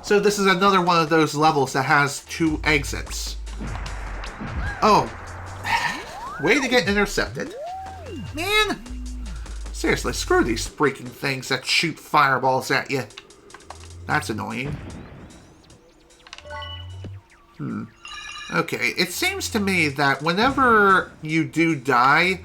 So this is another one of those levels that has 2 exits. Oh. Way to get intercepted. Man! Seriously, screw these freaking things that shoot fireballs at you. That's annoying. Okay, it seems to me that whenever you do die...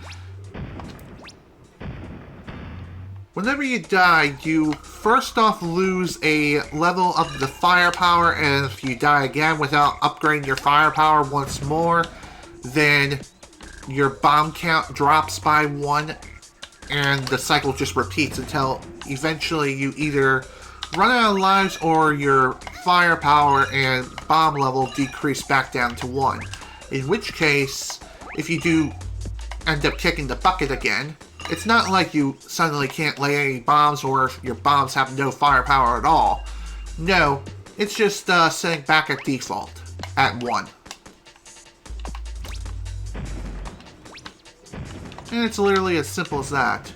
Whenever you die, you first off lose a level of the firepower, and if you die again without upgrading your firepower once more, then your bomb count drops by 1, and the cycle just repeats until eventually you either run out of lives or your firepower and bomb level decrease back down to 1. In which case, if you do end up kicking the bucket again, it's not like you suddenly can't lay any bombs or your bombs have no firepower at all. No, It's just setting back at default at 1. And it's literally as simple as that.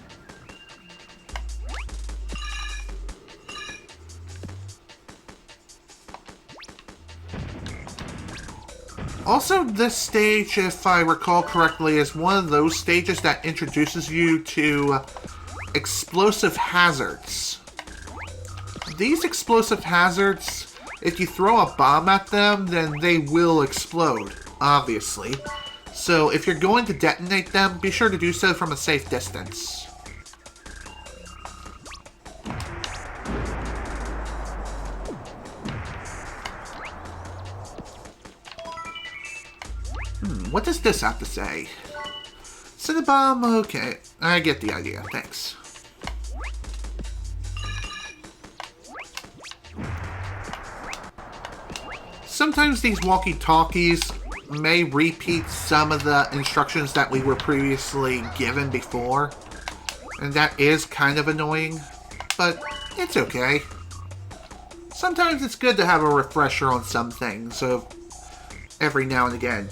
Also, this stage, if I recall correctly, is one of those stages that introduces you to explosive hazards. These explosive hazards, if you throw a bomb at them, then they will explode, obviously. So if you're going to detonate them, be sure to do so from a safe distance. What does this have to say? Cinnabomb, okay. I get the idea, thanks. Sometimes these walkie-talkies may repeat some of the instructions that we were previously given before. And that is kind of annoying, but it's okay. Sometimes it's good to have a refresher on some things, so every now and again.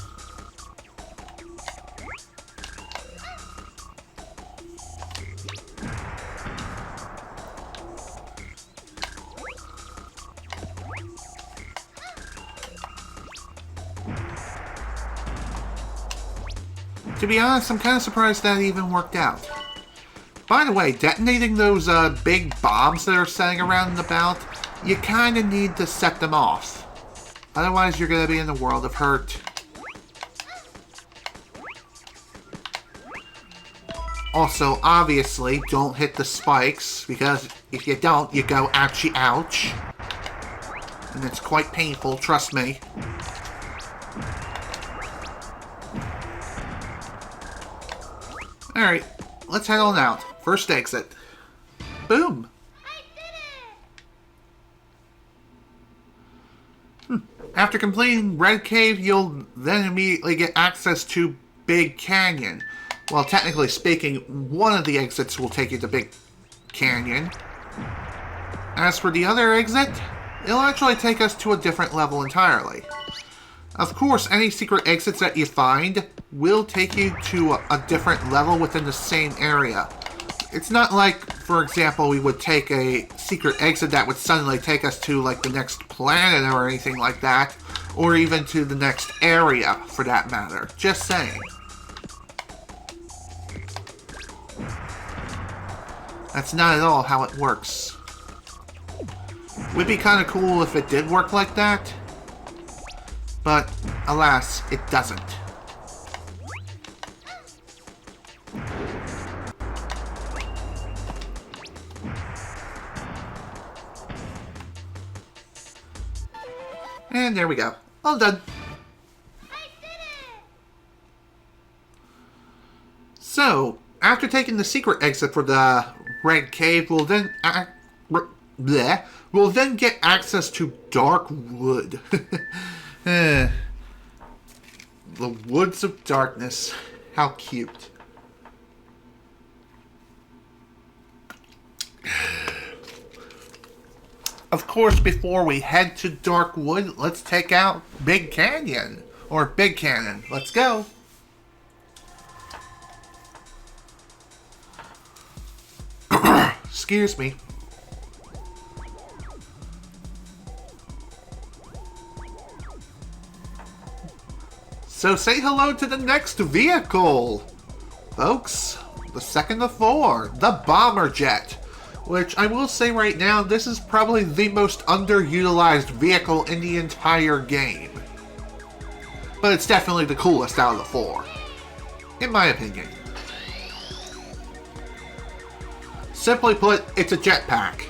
To be honest, I'm kind of surprised that even worked out. By the way, detonating those big bombs that are setting around and about, you kind of need to set them off. Otherwise, you're going to be in a world of hurt. Also, obviously, don't hit the spikes, because if you don't, you go ouchie ouch. And it's quite painful, trust me. Alright, let's head on out. First exit. Boom! After completing Red Cave, you'll then immediately get access to Big Canyon. Well, technically speaking, one of the exits will take you to Big Canyon. As for the other exit, it'll actually take us to a different level entirely. Of course, any secret exits that you find will take you to a different level within the same area. It's not like, for example, we would take a secret exit that would suddenly take us to, like, the next planet or anything like that, or even to the next area, for that matter. Just saying. That's not at all how it works. Would be kind of cool if it did work like that, but alas, it doesn't. And there we go. All done. I did it! So, after taking the secret exit for the Red Cave, we'll then get access to Dark Wood. The Woods of Darkness. How cute. Of course, before we head to Darkwood, let's take out Big Canyon. Or Big Cannon. Let's go. Excuse me. So say hello to the next vehicle, folks. The second of 4, the Bomber Jet. Which I will say right now, this is probably the most underutilized vehicle in the entire game. But it's definitely the coolest out of the 4, in my opinion. Simply put, it's a jetpack.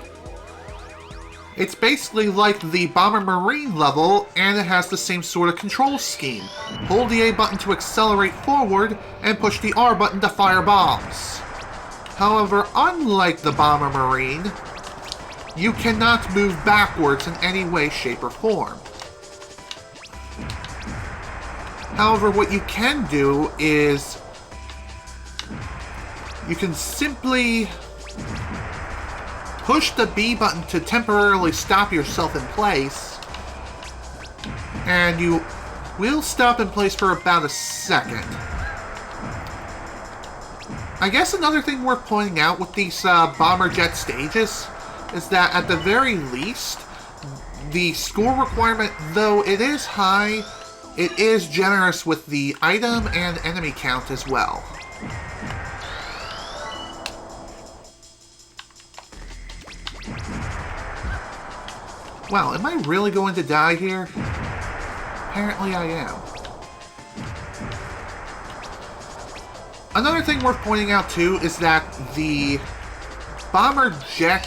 It's basically like the Bomberman level, and it has the same sort of control scheme. Hold the A button to accelerate forward, and push the R button to fire bombs. However, unlike the Bomberman, you cannot move backwards in any way, shape, or form. However, what you can do is you can simply push the B button to temporarily stop yourself in place, and you will stop in place for about a second. I guess another thing worth pointing out with these bomber jet stages is that at the very least, the score requirement, though it is high, it is generous with the item and enemy count as well. Wow, am I really going to die here? Apparently I am. Another thing worth pointing out too is that the bomber jet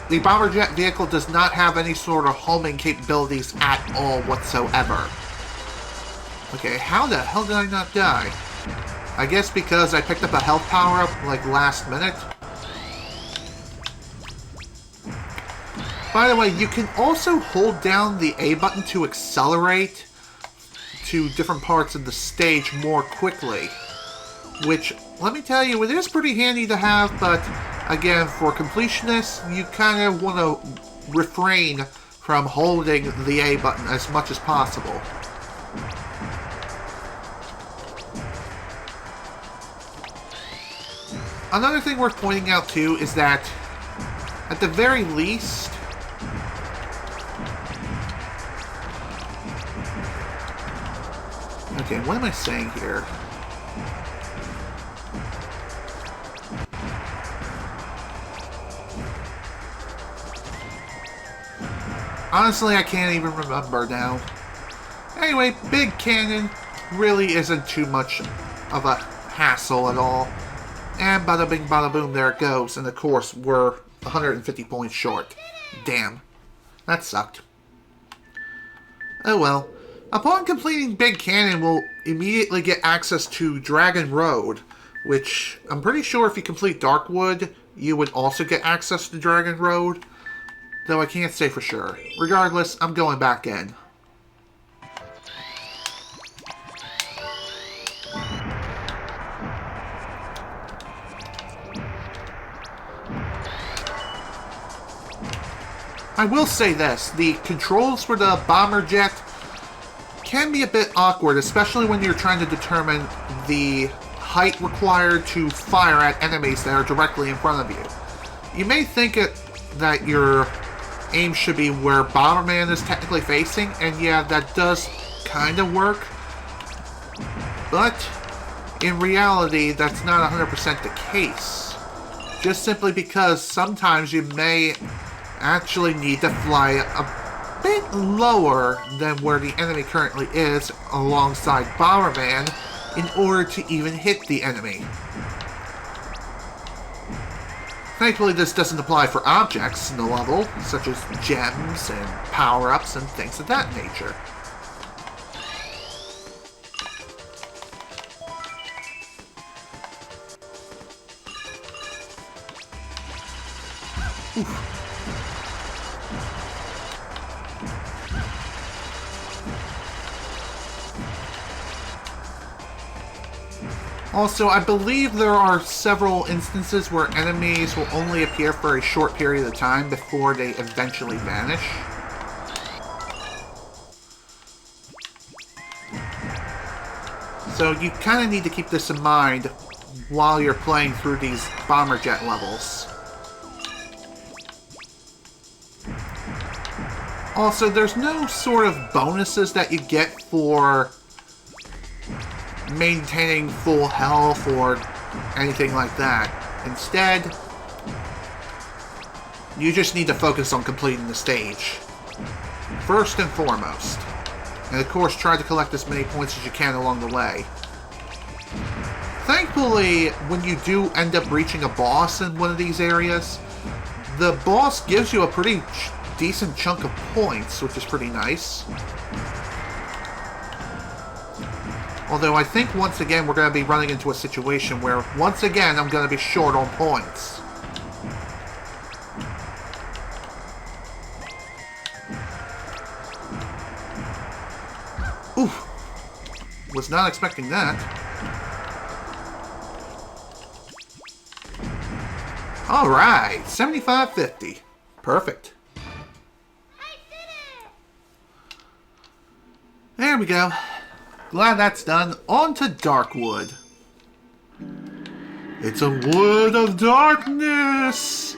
vehicle does not have any sort of homing capabilities at all whatsoever. Okay, how the hell did I not die? I guess because I picked up a health power-up like last minute. By the way, you can also hold down the A button to accelerate to different parts of the stage more quickly. Which, let me tell you, it is pretty handy to have, but again, for completionists, you kind of want to refrain from holding the A button as much as possible. Another thing worth pointing out too is that, at the very least, okay, what am I saying here? Honestly, I can't even remember now. Anyway, Big Cannon really isn't too much of a hassle at all. And bada bing bada boom, there it goes. And of course, we're 150 points short. Damn. That sucked. Oh well. Upon completing Big Cannon, we'll immediately get access to Dragon Road, which I'm pretty sure if you complete Darkwood, you would also get access to Dragon Road, though I can't say for sure. Regardless, I'm going back in. I will say this, the controls for the bomber jet can be a bit awkward, especially when you're trying to determine the height required to fire at enemies that are directly in front of you. You may think that your aim should be where Bomberman is technically facing, and yeah, that does kind of work, but in reality, that's not 100% the case. Just simply because sometimes you may actually need to fly a bit lower than where the enemy currently is alongside Bomberman in order to even hit the enemy. Thankfully, this doesn't apply for objects in the level, such as gems and power-ups and things of that nature. Oof. Also, I believe there are several instances where enemies will only appear for a short period of time before they eventually vanish. So you kind of need to keep this in mind while you're playing through these bomber jet levels. Also, there's no sort of bonuses that you get for maintaining full health or anything like that. Instead, you just need to focus on completing the stage, first and foremost. And of course, try to collect as many points as you can along the way. Thankfully, when you do end up reaching a boss in one of these areas, the boss gives you a pretty decent chunk of points, which is pretty nice. Although I think once again we're going to be running into a situation where once again I'm going to be short on points. Oof. Was not expecting that. Alright, 7550. Perfect. There we go. Glad that's done. On to Darkwood. It's a wood of darkness.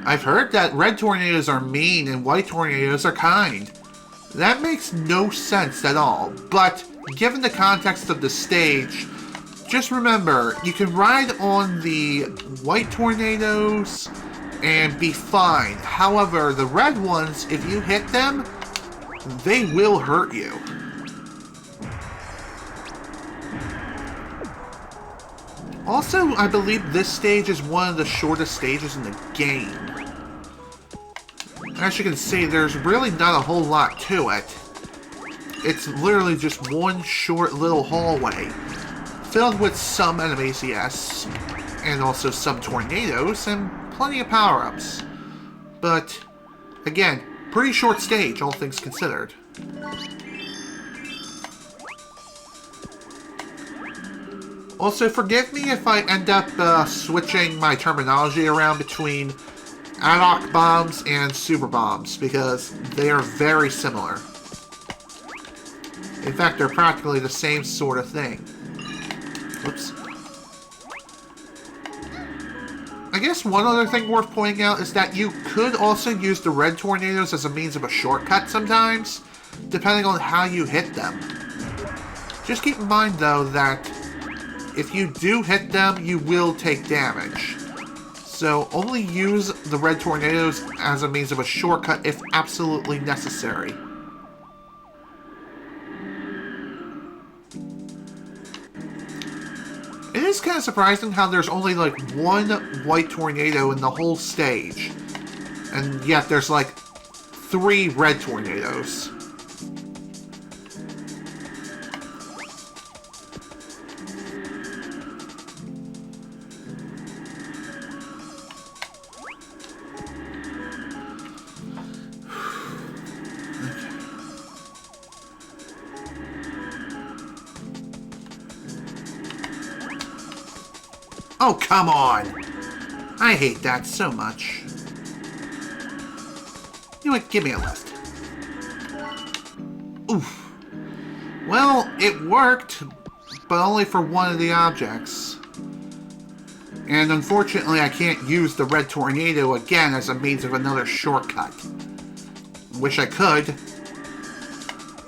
I've heard that red tornadoes are mean and white tornadoes are kind. That makes no sense at all, but given the context of the stage, just remember, you can ride on the white tornadoes and be fine. However, the red ones, if you hit them, they will hurt you. Also, I believe this stage is one of the shortest stages in the game. As you can see, there's really not a whole lot to it. It's literally just one short little hallway, filled with some enemies, yes, and also some tornadoes, and plenty of power-ups. But, again, pretty short stage, all things considered. Also, forgive me if I end up switching my terminology around between Atomic bombs and super bombs, because they are very similar. In fact, they're practically the same sort of thing. Whoops. I guess one other thing worth pointing out is that you could also use the red tornadoes as a means of a shortcut sometimes, depending on how you hit them. Just keep in mind, though, that if you do hit them, you will take damage. So only use the red tornadoes as a means of a shortcut if absolutely necessary. It is kind of surprising how there's only like one white tornado in the whole stage, and yet there's like 3 red tornadoes. Oh, come on! I hate that so much. You know what? Give me a lift. Oof. Well, it worked, but only for one of the objects. And unfortunately, I can't use the red tornado again as a means of another shortcut. Wish I could,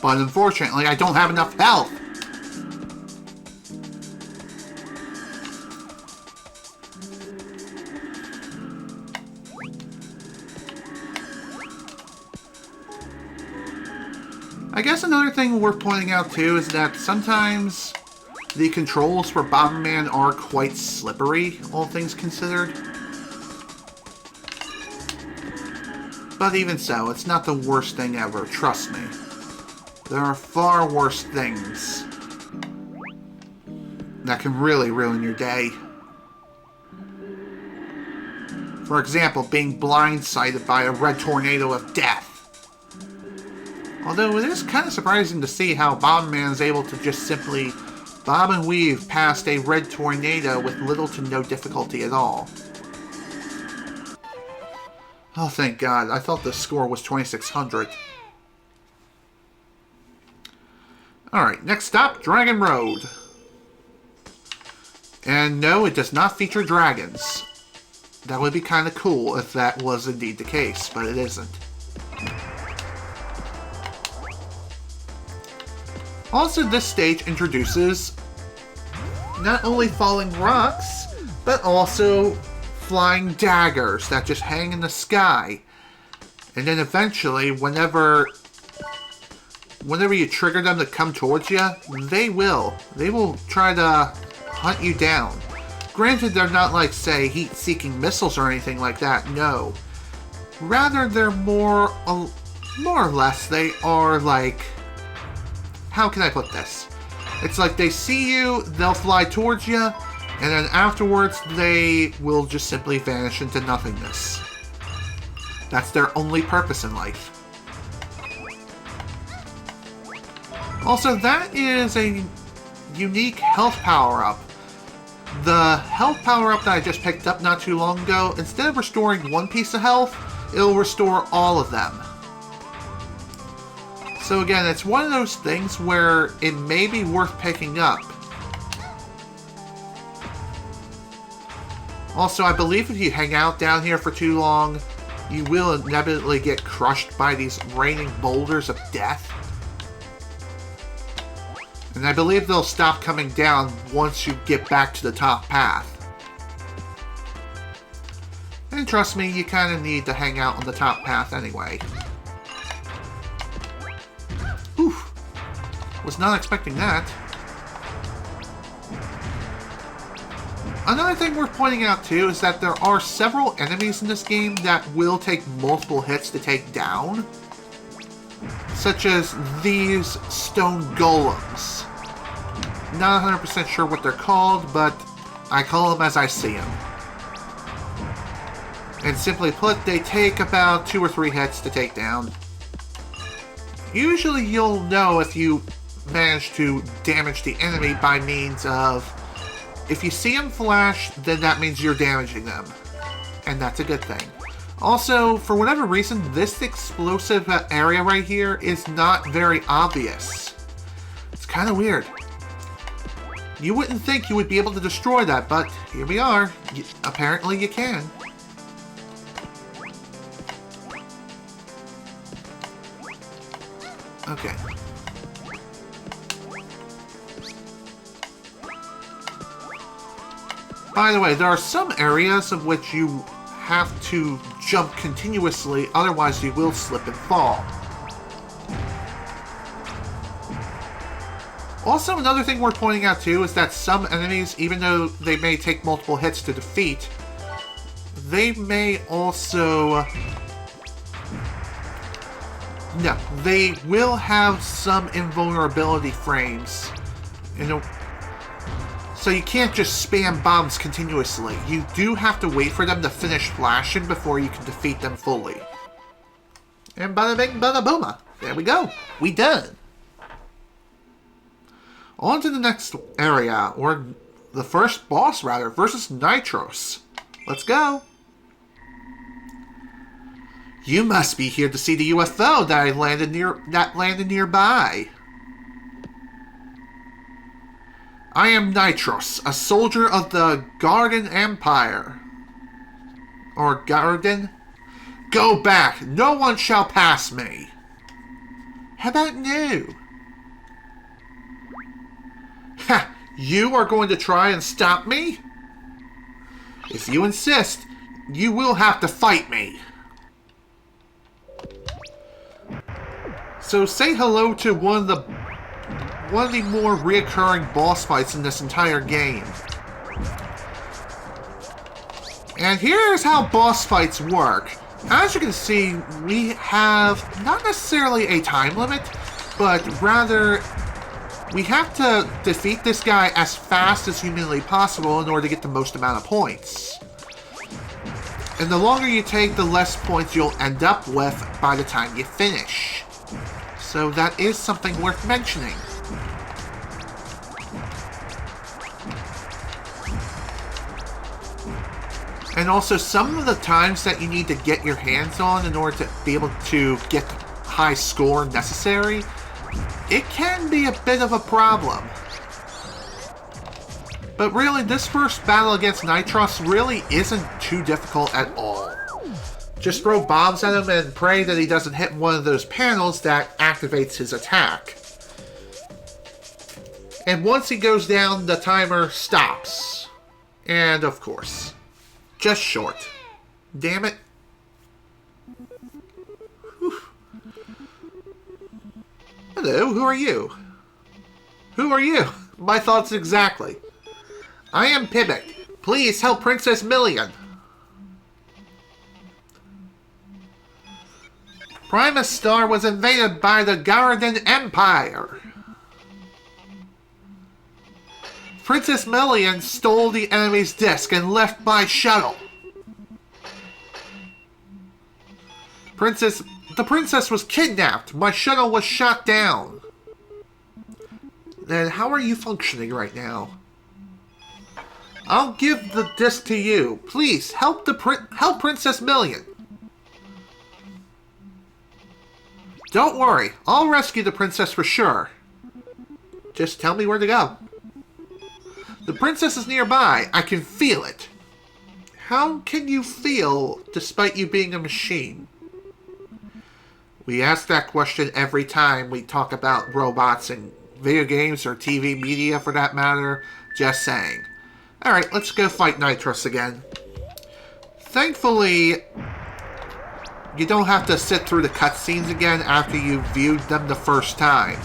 but unfortunately, I don't have enough health. I guess another thing worth pointing out too is that sometimes the controls for Bomberman are quite slippery, all things considered. But even so, it's not the worst thing ever, trust me. There are far worse things that can really ruin your day. For example, being blindsided by a red tornado of death. Although it is kind of surprising to see how Bomberman is able to just simply bob and weave past a red tornado with little to no difficulty at all. Oh, thank God. I thought the score was 2600. Alright, next stop, Dragon Road. And no, it does not feature dragons. That would be kind of cool if that was indeed the case, but it isn't. Also, this stage introduces not only falling rocks, but also flying daggers that just hang in the sky. And then eventually, whenever you trigger them to come towards you, they will try to hunt you down. Granted, they're not like, say, heat-seeking missiles or anything like that, no. Rather, they're more or less, they are like... How can I put this? It's like they see you, they'll fly towards you, and then afterwards they will just simply vanish into nothingness. That's their only purpose in life. Also, that is a unique health power-up. The health power-up that I just picked up not too long ago, instead of restoring one piece of health, it'll restore all of them. So again, it's one of those things where it may be worth picking up. Also, I believe if you hang out down here for too long, you will inevitably get crushed by these raining boulders of death. And I believe they'll stop coming down once you get back to the top path. And trust me, you kind of need to hang out on the top path anyway. Oof. Was not expecting that. Another thing worth pointing out too is that there are several enemies in this game that will take multiple hits to take down. Such as these stone golems. Not 100% sure what they're called, but I call them as I see them. And simply put, they take about 2 or 3 hits to take down. Usually you'll know if you manage to damage the enemy by means of, if you see them flash, then that means you're damaging them. And that's a good thing. Also, for whatever reason, this explosive area right here is not very obvious. It's kind of weird. You wouldn't think you would be able to destroy that, but here we are. Apparently you can. Okay. By the way, there are some areas of which you have to jump continuously, otherwise you will slip and fall. Also, another thing worth pointing out too is that some enemies, even though they may take multiple hits to defeat, they may also... No, they will have some invulnerability frames. So you can't just spam bombs continuously. You do have to wait for them to finish flashing before you can defeat them fully. And bada bing, bada booma. There we go. We done. On to the next area, or the first boss rather, versus Nitros. Let's go. You must be here to see the UFO that landed nearby. I am Nitros, a soldier of the Garden Empire. Or Garden? Go back! No one shall pass me! How about no? Ha! You are going to try and stop me? If you insist, you will have to fight me. So say hello to one of the more reoccurring boss fights in this entire game. And here's how boss fights work. As you can see, we have not necessarily a time limit, but rather we have to defeat this guy as fast as humanly possible in order to get the most amount of points. And the longer you take, the less points you'll end up with by the time you finish. So that is something worth mentioning. And also, some of the times that you need to get your hands on in order to be able to get the high score necessary, it can be a bit of a problem. But really, this first battle against Nitros really isn't too difficult at all. Just throw bombs at him and pray that he doesn't hit one of those panels that activates his attack. And once he goes down, the timer stops. And of course, just short. Damn it. Whew. Hello, who are you? Who are you? My thoughts exactly. I am Pibik. Please help Princess Million. Primus Star was invaded by the Garden Empire. Princess Million stole the enemy's disc and left my shuttle. The princess was kidnapped. My shuttle was shot down. Then how are you functioning right now? I'll give the disc to you. Please, help help Princess Million. Don't worry, I'll rescue the princess for sure. Just tell me where to go. The princess is nearby. I can feel it. How can you feel despite you being a machine? We ask that question every time we talk about robots in video games or TV media for that matter. Just saying. Alright, let's go fight Nitros again. Thankfully, you don't have to sit through the cutscenes again after you viewed them the first time.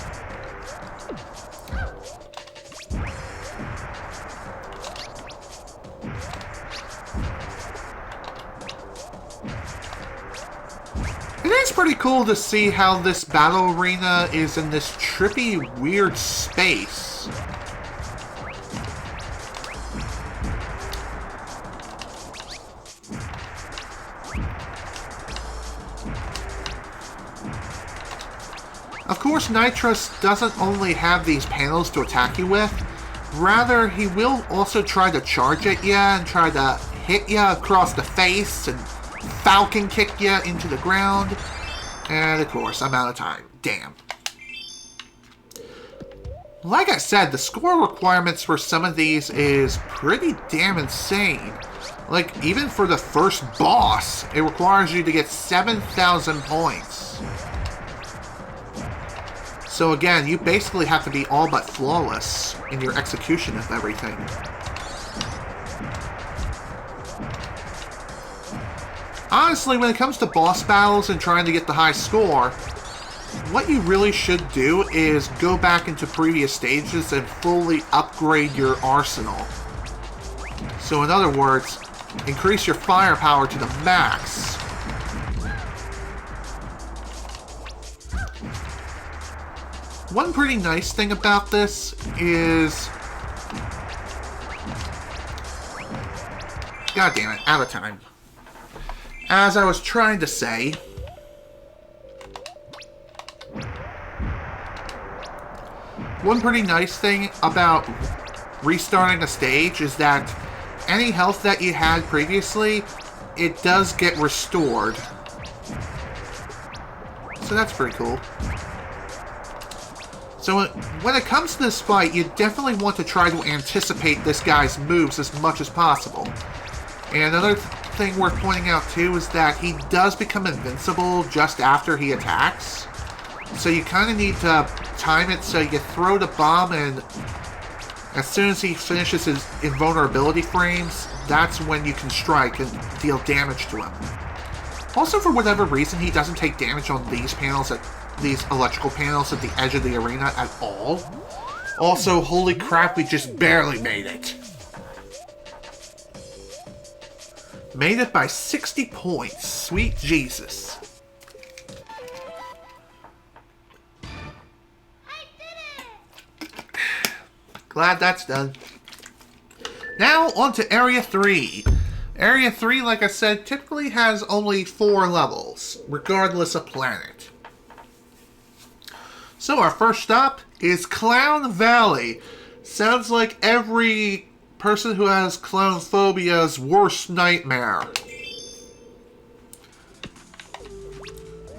It is pretty cool to see how this battle arena is in this trippy, weird space. Of course, Nitros doesn't only have these panels to attack you with, rather he will also try to charge at you and try to hit you across the face and falcon kick you into the ground. And of course, I'm out of time. Damn. Like I said, the score requirements for some of these is pretty damn insane. Like, even for the first boss, it requires you to get 7,000 points. So again, you basically have to be all but flawless in your execution of everything. Honestly, when it comes to boss battles and trying to get the high score, what you really should do is go back into previous stages and fully upgrade your arsenal. So in other words, increase your firepower to the max. One pretty nice thing about this is... God damn it, out of time. As I was trying to say... One pretty nice thing about restarting a stage is that any health that you had previously, it does get restored. So that's pretty cool. So when it comes to this fight, you definitely want to try to anticipate this guy's moves as much as possible. And another thing worth pointing out too is that he does become invincible just after he attacks. So you kind of need to time it so you throw the bomb, and as soon as he finishes his invulnerability frames, that's when you can strike and deal damage to him. Also, for whatever reason, he doesn't take damage on these panels, these electrical panels at the edge of the arena at all. Also, holy crap, we just barely made it. Made it by 60 points. Sweet Jesus. Glad that's done. Now, on to Area 3. Area 3, like I said, typically has only 4 levels, regardless of planet. So our first stop is Clown Valley. Sounds like every person who has clown phobia's worst nightmare.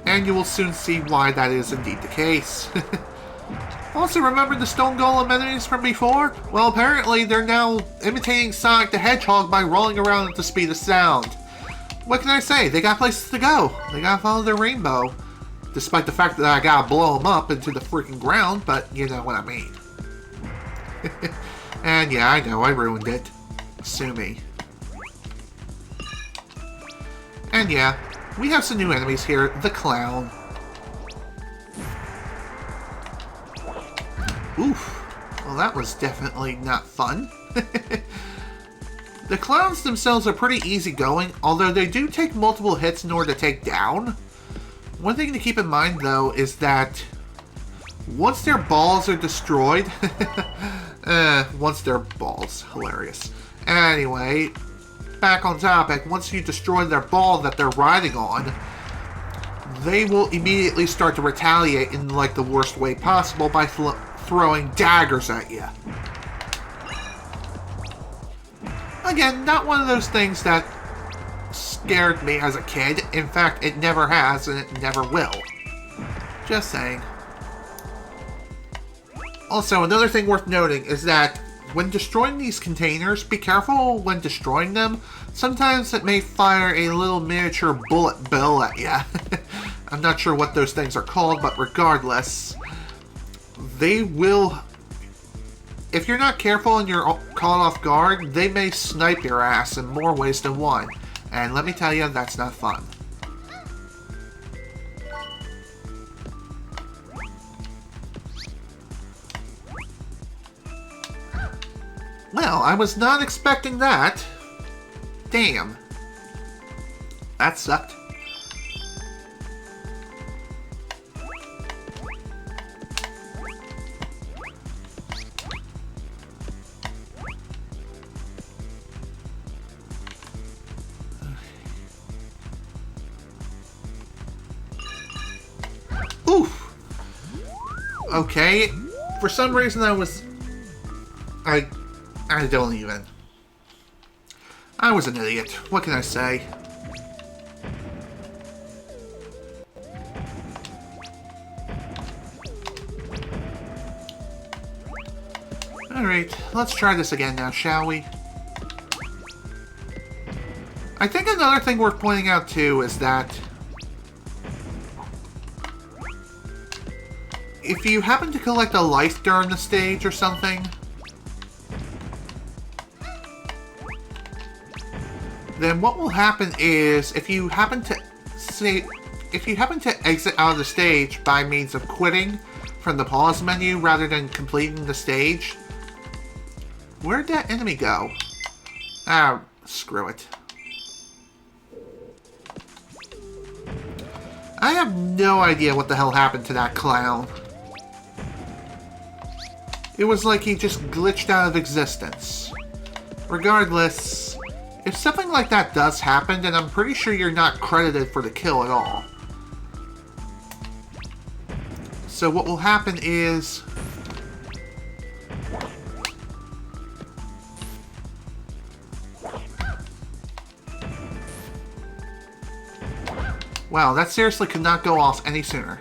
And you will soon see why that is indeed the case. Also, remember the Stone Golem enemies from before? Well, apparently they're now imitating Sonic the Hedgehog by rolling around at the speed of sound. What can I say? They got places to go. They gotta follow their rainbow. Despite the fact that I gotta blow them up into the freaking ground, but you know what I mean. And yeah, I know, I ruined it. Sue me. And yeah, we have some new enemies here. The Clown. Oof. Well, that was definitely not fun. The clowns themselves are pretty easygoing, although they do take multiple hits in order to take down. One thing to keep in mind, though, is that once their balls are destroyed... once their balls. Hilarious. Anyway, back on topic. Once you destroy their ball that they're riding on, they will immediately start to retaliate in, like, the worst way possible by throwing daggers at you. Again, not one of those things that scared me as a kid. In fact, it never has, and it never will. Just saying. Also, another thing worth noting is that when destroying these containers, be careful when destroying them. Sometimes it may fire a little miniature bullet bill at you. I'm not sure what those things are called, but regardless, they will... If you're not careful and you're caught off guard, they may snipe your ass in more ways than one. And let me tell you, that's not fun. Well, I was not expecting that. Damn. That sucked. Oof. Okay. For some reason I don't even. I was an idiot. What can I say? Alright, let's try this again now, shall we? I think another thing worth pointing out too is that if you happen to collect a life during the stage or something, then what will happen is if you happen to exit out of the stage by means of quitting from the pause menu rather than completing the stage, where'd that enemy go? Ah, screw it. I have no idea what the hell happened to that clown. It was like he just glitched out of existence. Regardless, if something like that does happen, then I'm pretty sure you're not credited for the kill at all. So what will happen is... Wow, that seriously could not go off any sooner.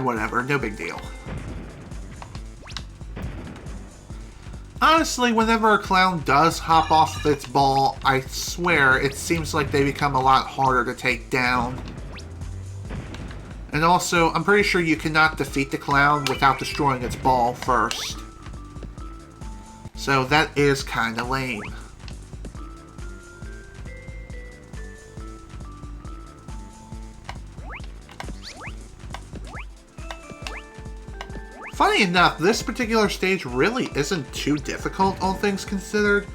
Whatever, no big deal. Honestly, whenever a clown does hop off of its ball, I swear it seems like they become a lot harder to take down. And also, I'm pretty sure you cannot defeat the clown without destroying its ball first. So that is kinda lame. Funny enough, this particular stage really isn't too difficult, all things considered.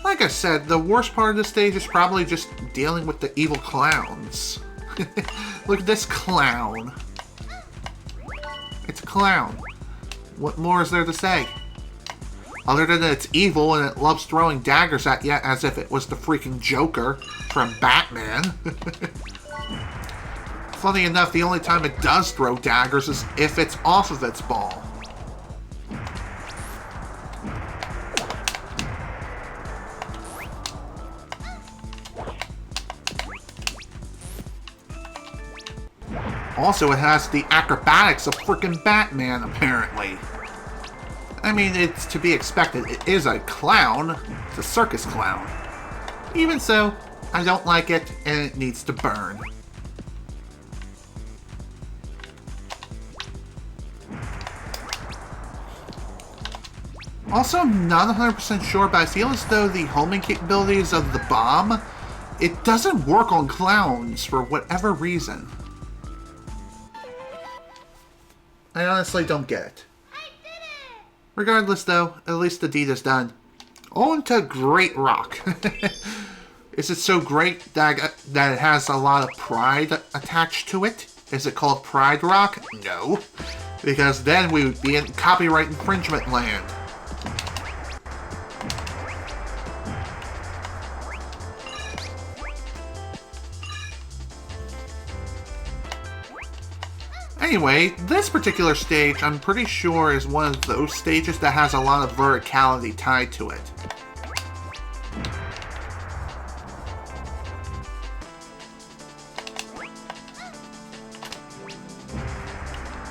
Like I said, the worst part of the stage is probably just dealing with the evil clowns. Look at this clown. It's a clown. What more is there to say? Other than that it's evil and it loves throwing daggers at you as if it was the freaking Joker from Batman. Funny enough, the only time it does throw daggers is if it's off of its ball. Also, it has the acrobatics of frickin' Batman, apparently. I mean, it's to be expected. It is a clown. It's a circus clown. Even so, I don't like it, and it needs to burn. Also, I'm not 100% sure, but I feel as though the homing capabilities of the bomb, it doesn't work on clowns for whatever reason. I honestly don't get it. Regardless, though, at least the deed is done. On to Great Rock. Is it so great that it has a lot of pride attached to it? Is it called Pride Rock? No. Because then we would be in copyright infringement land. Anyway, this particular stage, I'm pretty sure, is one of those stages that has a lot of verticality tied to it.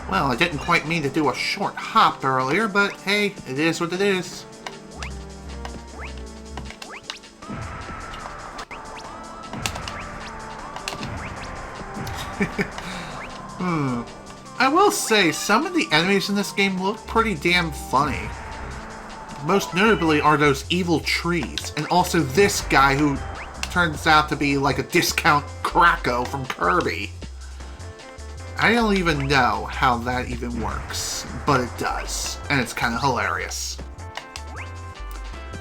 Well, I didn't quite mean to do a short hop earlier, but hey, it is what it is. I will say, some of the enemies in this game look pretty damn funny. Most notably are those evil trees, and also this guy who turns out to be like a discount Kracko from Kirby. I don't even know how that even works, but it does, and it's kind of hilarious.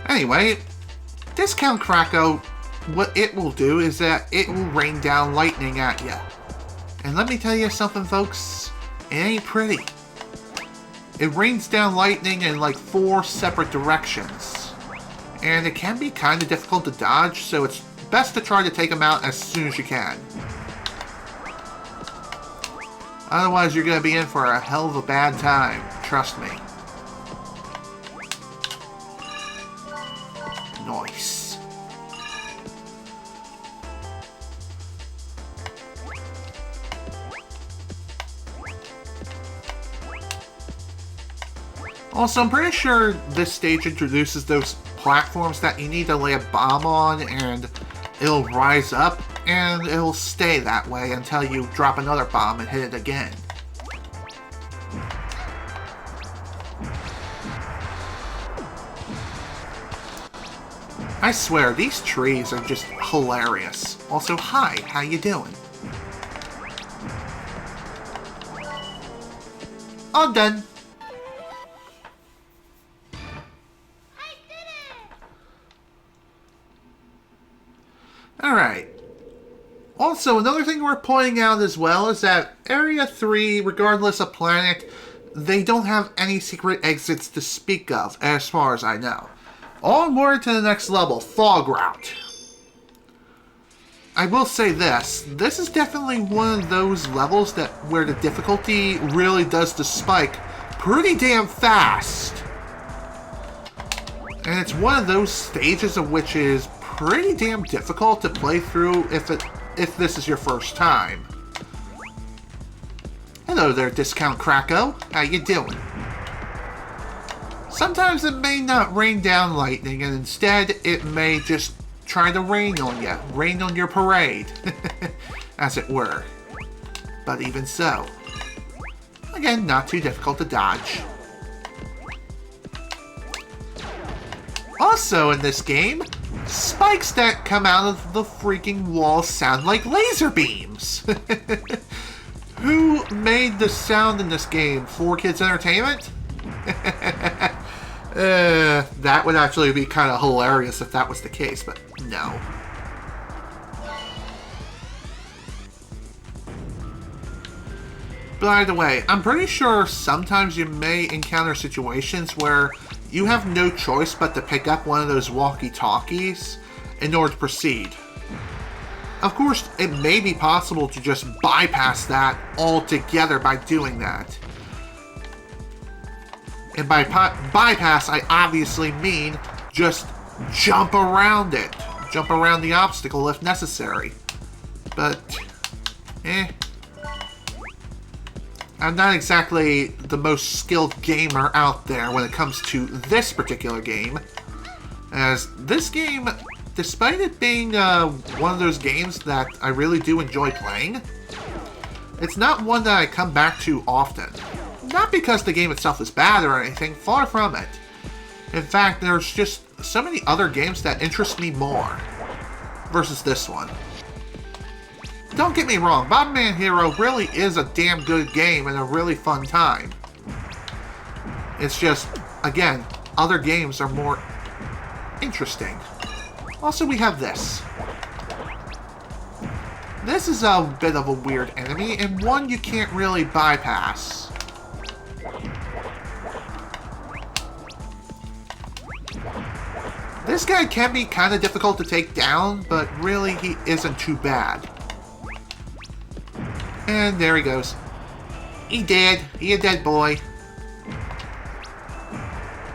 Anyway, discount Kracko, what it will do is that it will rain down lightning at you. And let me tell you something, folks, it ain't pretty. It rains down lightning in like 4 separate directions. And it can be kind of difficult to dodge, so it's best to try to take them out as soon as you can. Otherwise, you're going to be in for a hell of a bad time, trust me. Nice. Also, I'm pretty sure this stage introduces those platforms that you need to lay a bomb on, and it'll rise up, and it'll stay that way until you drop another bomb and hit it again. I swear, these trees are just hilarious. Also, hi, how you doing? All done. Alright. Also, another thing worth pointing out as well is that Area 3, regardless of planet, they don't have any secret exits to speak of, as far as I know. Onward to the next level, Fog Route. I will say this is definitely one of those levels that where the difficulty really does the spike pretty damn fast. And it's one of those stages of which is pretty damn difficult to play through if this is your first time. Hello there, Discount Kracko. How you doing? Sometimes it may not rain down lightning, and instead it may just try to rain on you. Rain on your parade, as it were. But even so, again, not too difficult to dodge. Also in this game, spikes that come out of the freaking wall sound like laser beams. Who made the sound in this game? 4Kids Entertainment? That would actually be kind of hilarious if that was the case, but no. By the way, I'm pretty sure sometimes you may encounter situations where you have no choice but to pick up one of those walkie-talkies in order to proceed. Of course, it may be possible to just bypass that altogether by doing that. And by bypass, I obviously mean just jump around it. Jump around the obstacle if necessary. But, I'm not exactly the most skilled gamer out there when it comes to this particular game. As this game, despite it being one of those games that I really do enjoy playing, it's not one that I come back to often. Not because the game itself is bad or anything, far from it. In fact, there's just so many other games that interest me more versus this one. Don't get me wrong, Bomberman Hero really is a damn good game and a really fun time. It's just, again, other games are more interesting. Also, we have this. This is a bit of a weird enemy, and one you can't really bypass. This guy can be kind of difficult to take down, but really he isn't too bad. And there he goes. He dead. He a dead boy.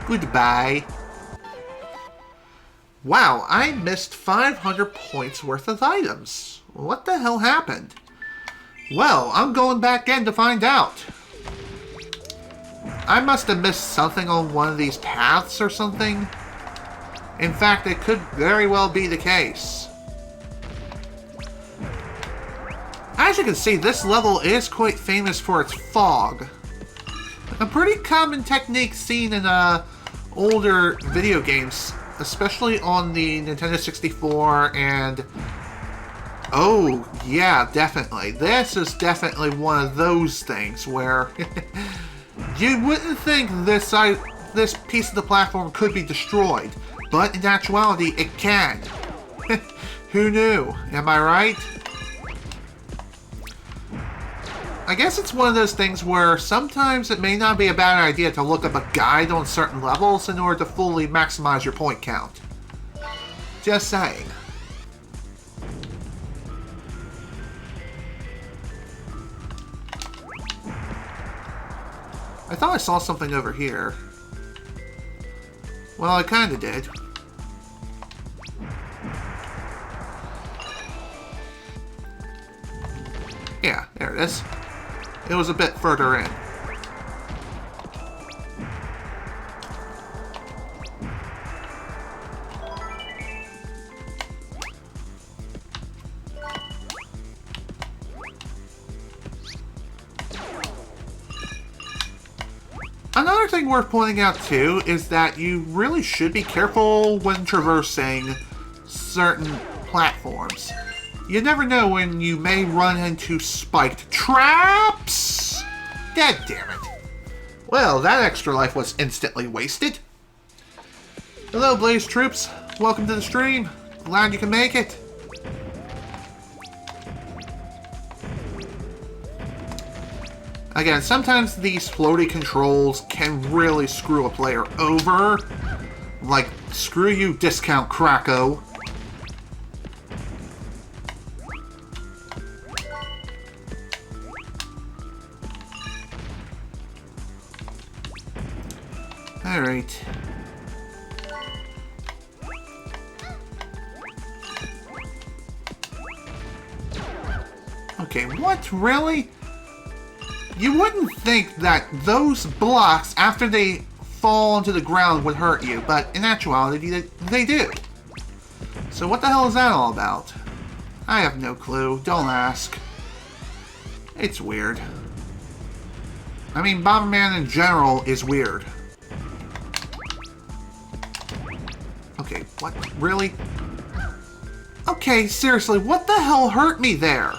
Goodbye. Wow, I missed 500 points worth of items. What the hell happened? Well, I'm going back in to find out. I must have missed something on one of these paths or something. In fact, it could very well be the case. As you can see, this level is quite famous for its fog. A pretty common technique seen in older video games, especially on the Nintendo 64 and... Oh, yeah, definitely. This is definitely one of those things where you wouldn't think this piece of the platform could be destroyed, but in actuality, it can. Who knew? Am I right? I guess it's one of those things where sometimes it may not be a bad idea to look up a guide on certain levels in order to fully maximize your point count. Just saying. I thought I saw something over here. Well, I kinda did. Yeah, there it is. It was a bit further in. Another thing worth pointing out too is that you really should be careful when traversing certain platforms. You never know when you may run into spiked traps! God damn it. Well, that extra life was instantly wasted. Hello, Blaze Troops. Welcome to the stream. Glad you can make it. Again, sometimes these floaty controls can really screw a player over. Like, screw you, Discount Krakow. Alright. Okay, what? Really? You wouldn't think that those blocks, after they fall onto the ground, would hurt you, but in actuality, they do. So what the hell is that all about? I have no clue. Don't ask. It's weird. I mean, Bomberman in general is weird. Okay, what? Really? Okay, seriously, what the hell hurt me there?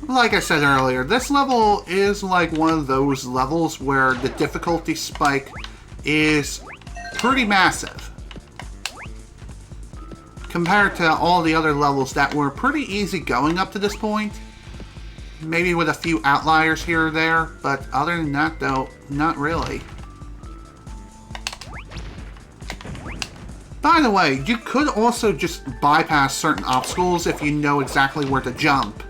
Like I said earlier, this level is like one of those levels where the difficulty spike is pretty massive compared to all the other levels that were pretty easy going up to this point. Maybe with a few outliers here or there, but other than that though, not really. By the way, you could also just bypass certain obstacles if you know exactly where to jump.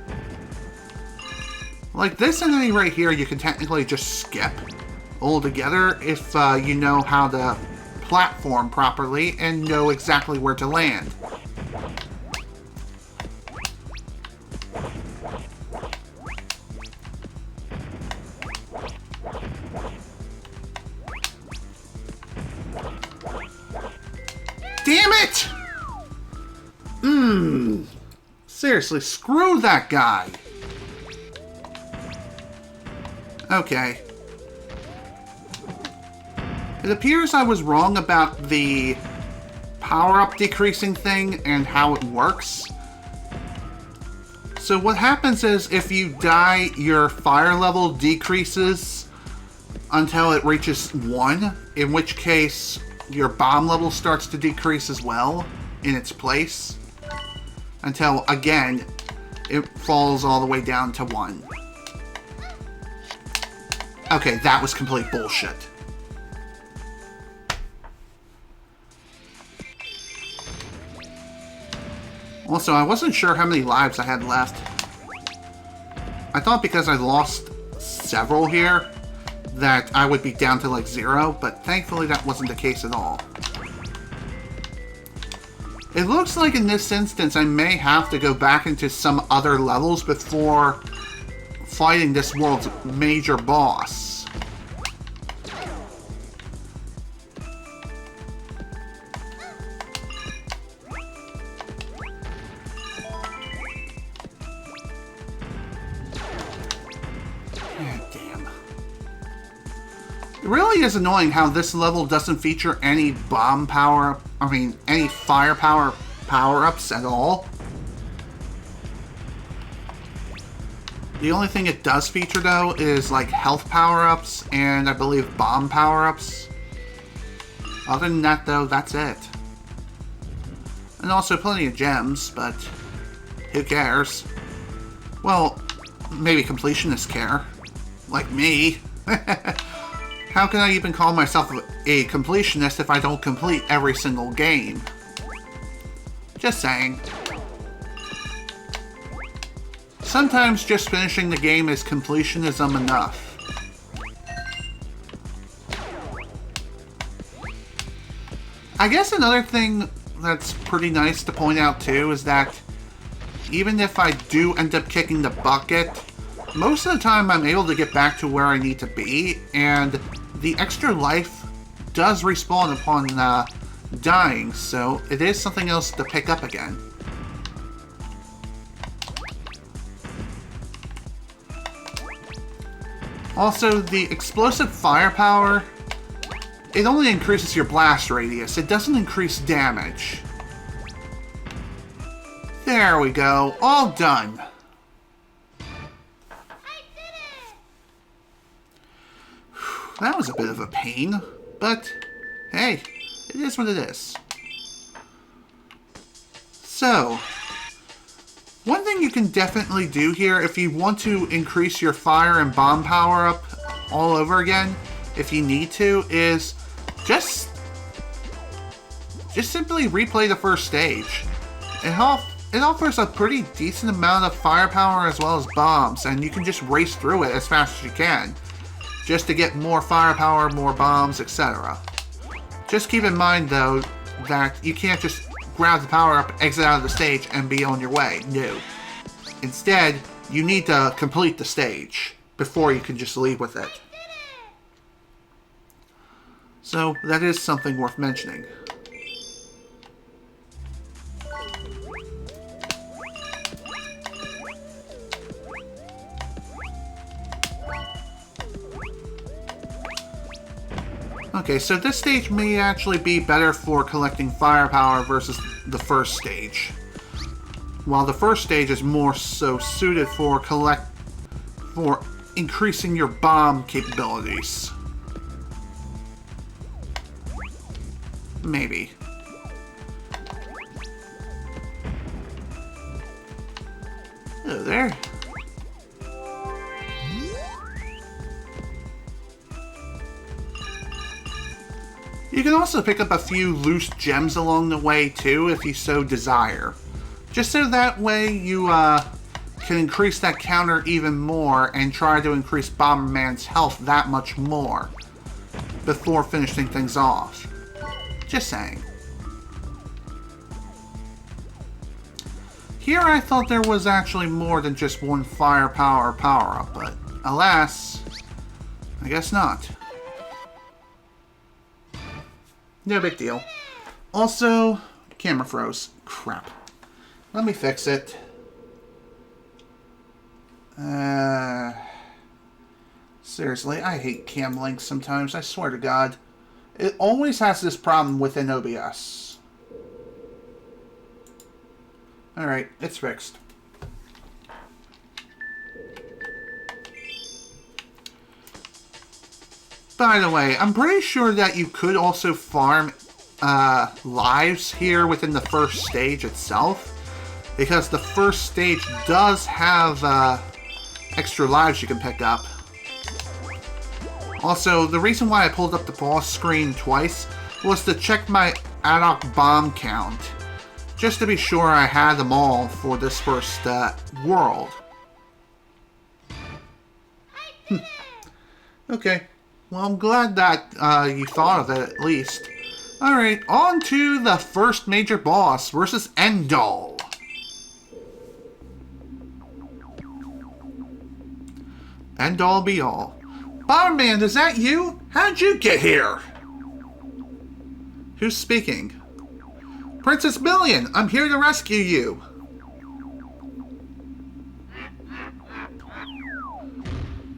Like this enemy right here, you can technically just skip altogether if you know how to platform properly and know exactly where to land. Damn it! Seriously, screw that guy. Okay. It appears I was wrong about the power-up decreasing thing and how it works. So what happens is if you die, your fire level decreases until it reaches 1, in which case your bomb level starts to decrease as well in its place. until, again, it falls all the way down to 1. Okay, that was complete bullshit. Also, I wasn't sure how many lives I had left. I thought because I lost several here that I would be down to like 0, but thankfully that wasn't the case at all. It looks like in this instance I may have to go back into some other levels before fighting this world's major boss. It really is annoying how this level doesn't feature any any firepower power-ups at all. The only thing it does feature, though, is like health power-ups and I believe bomb power-ups. Other than that, though, that's it. And also plenty of gems, but who cares? Well, maybe completionists care. Like me. How can I even call myself a completionist if I don't complete every single game? Just saying. Sometimes just finishing the game is completionism enough. I guess another thing that's pretty nice to point out too is that even if I do end up kicking the bucket, most of the time I'm able to get back to where I need to be, and the extra life does respawn upon dying, so it is something else to pick up again. Also, the explosive firepower, it only increases your blast radius. It doesn't increase damage. There we go. All done. That was a bit of a pain, but hey, it is what it is. So, one thing you can definitely do here if you want to increase your fire and bomb power up all over again, if you need to, is just simply replay the first stage. It offers a pretty decent amount of firepower as well as bombs, and you can just race through it as fast as you can, just to get more firepower, more bombs, etc. Just keep in mind, though, that you can't just grab the power-up, exit out of the stage, and be on your way. No. Instead, you need to complete the stage before you can just leave with it. So, that is something worth mentioning. Okay, so this stage may actually be better for collecting firepower versus the first stage. While the first stage is more so suited for increasing your bomb capabilities. Maybe. Hello there. You can also pick up a few loose gems along the way too, if you so desire. Just so that way you can increase that counter even more and try to increase Bomberman's health that much more before finishing things off. Just saying. Here I thought there was actually more than just one firepower power-up, but alas, I guess not. No big deal. Also, camera froze. Crap. Let me fix it. Seriously, I hate cam links sometimes, I swear to God. It always has this problem within OBS. Alright, it's fixed. By the way, I'm pretty sure that you could also farm lives here within the first stage itself. because the first stage does have extra lives you can pick up. Also, the reason why I pulled up the boss screen twice was to check my ad hoc bomb count, just to be sure I had them all for this first world. Okay, well, I'm glad that you thought of it at least. Alright, on to the first major boss versus Endall. Endall be all. Bomberman, is that you? How'd you get here? Who's speaking? Princess Million, I'm here to rescue you.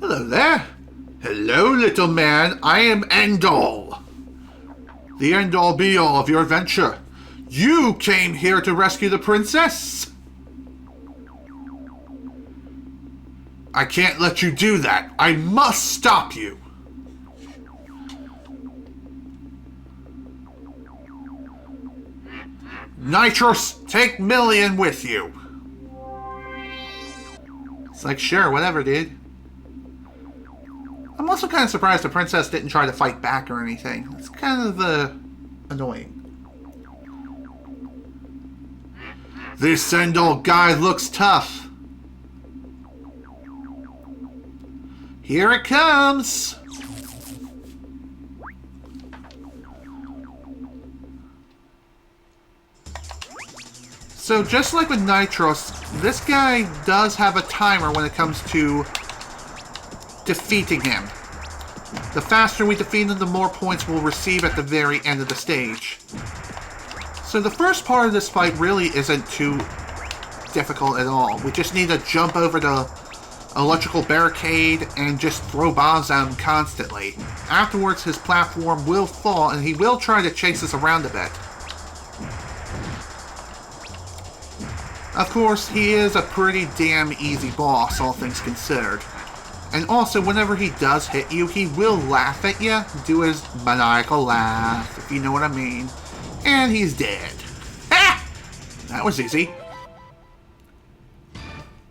Hello there. Hello, little man. I am Endall. The end-all be-all of your adventure. You came here to rescue the princess? I can't let you do that. I must stop you. Nitros, take Million with you. It's like, sure, whatever, dude. I'm also kind of surprised the princess didn't try to fight back or anything. It's kind of annoying. This end-all guy looks tough. Here it comes! So just like with Nitros, this guy does have a timer when it comes to defeating him. The faster we defeat him, the more points we'll receive at the very end of the stage. So the first part of this fight really isn't too difficult at all. We just need to jump over the electrical barricade and just throw bombs at him constantly. Afterwards, his platform will fall and he will try to chase us around a bit. Of course, he is a pretty damn easy boss, all things considered. And also, whenever he does hit you, he will laugh at you, do his maniacal laugh, if you know what I mean. And he's dead. Ha! That was easy.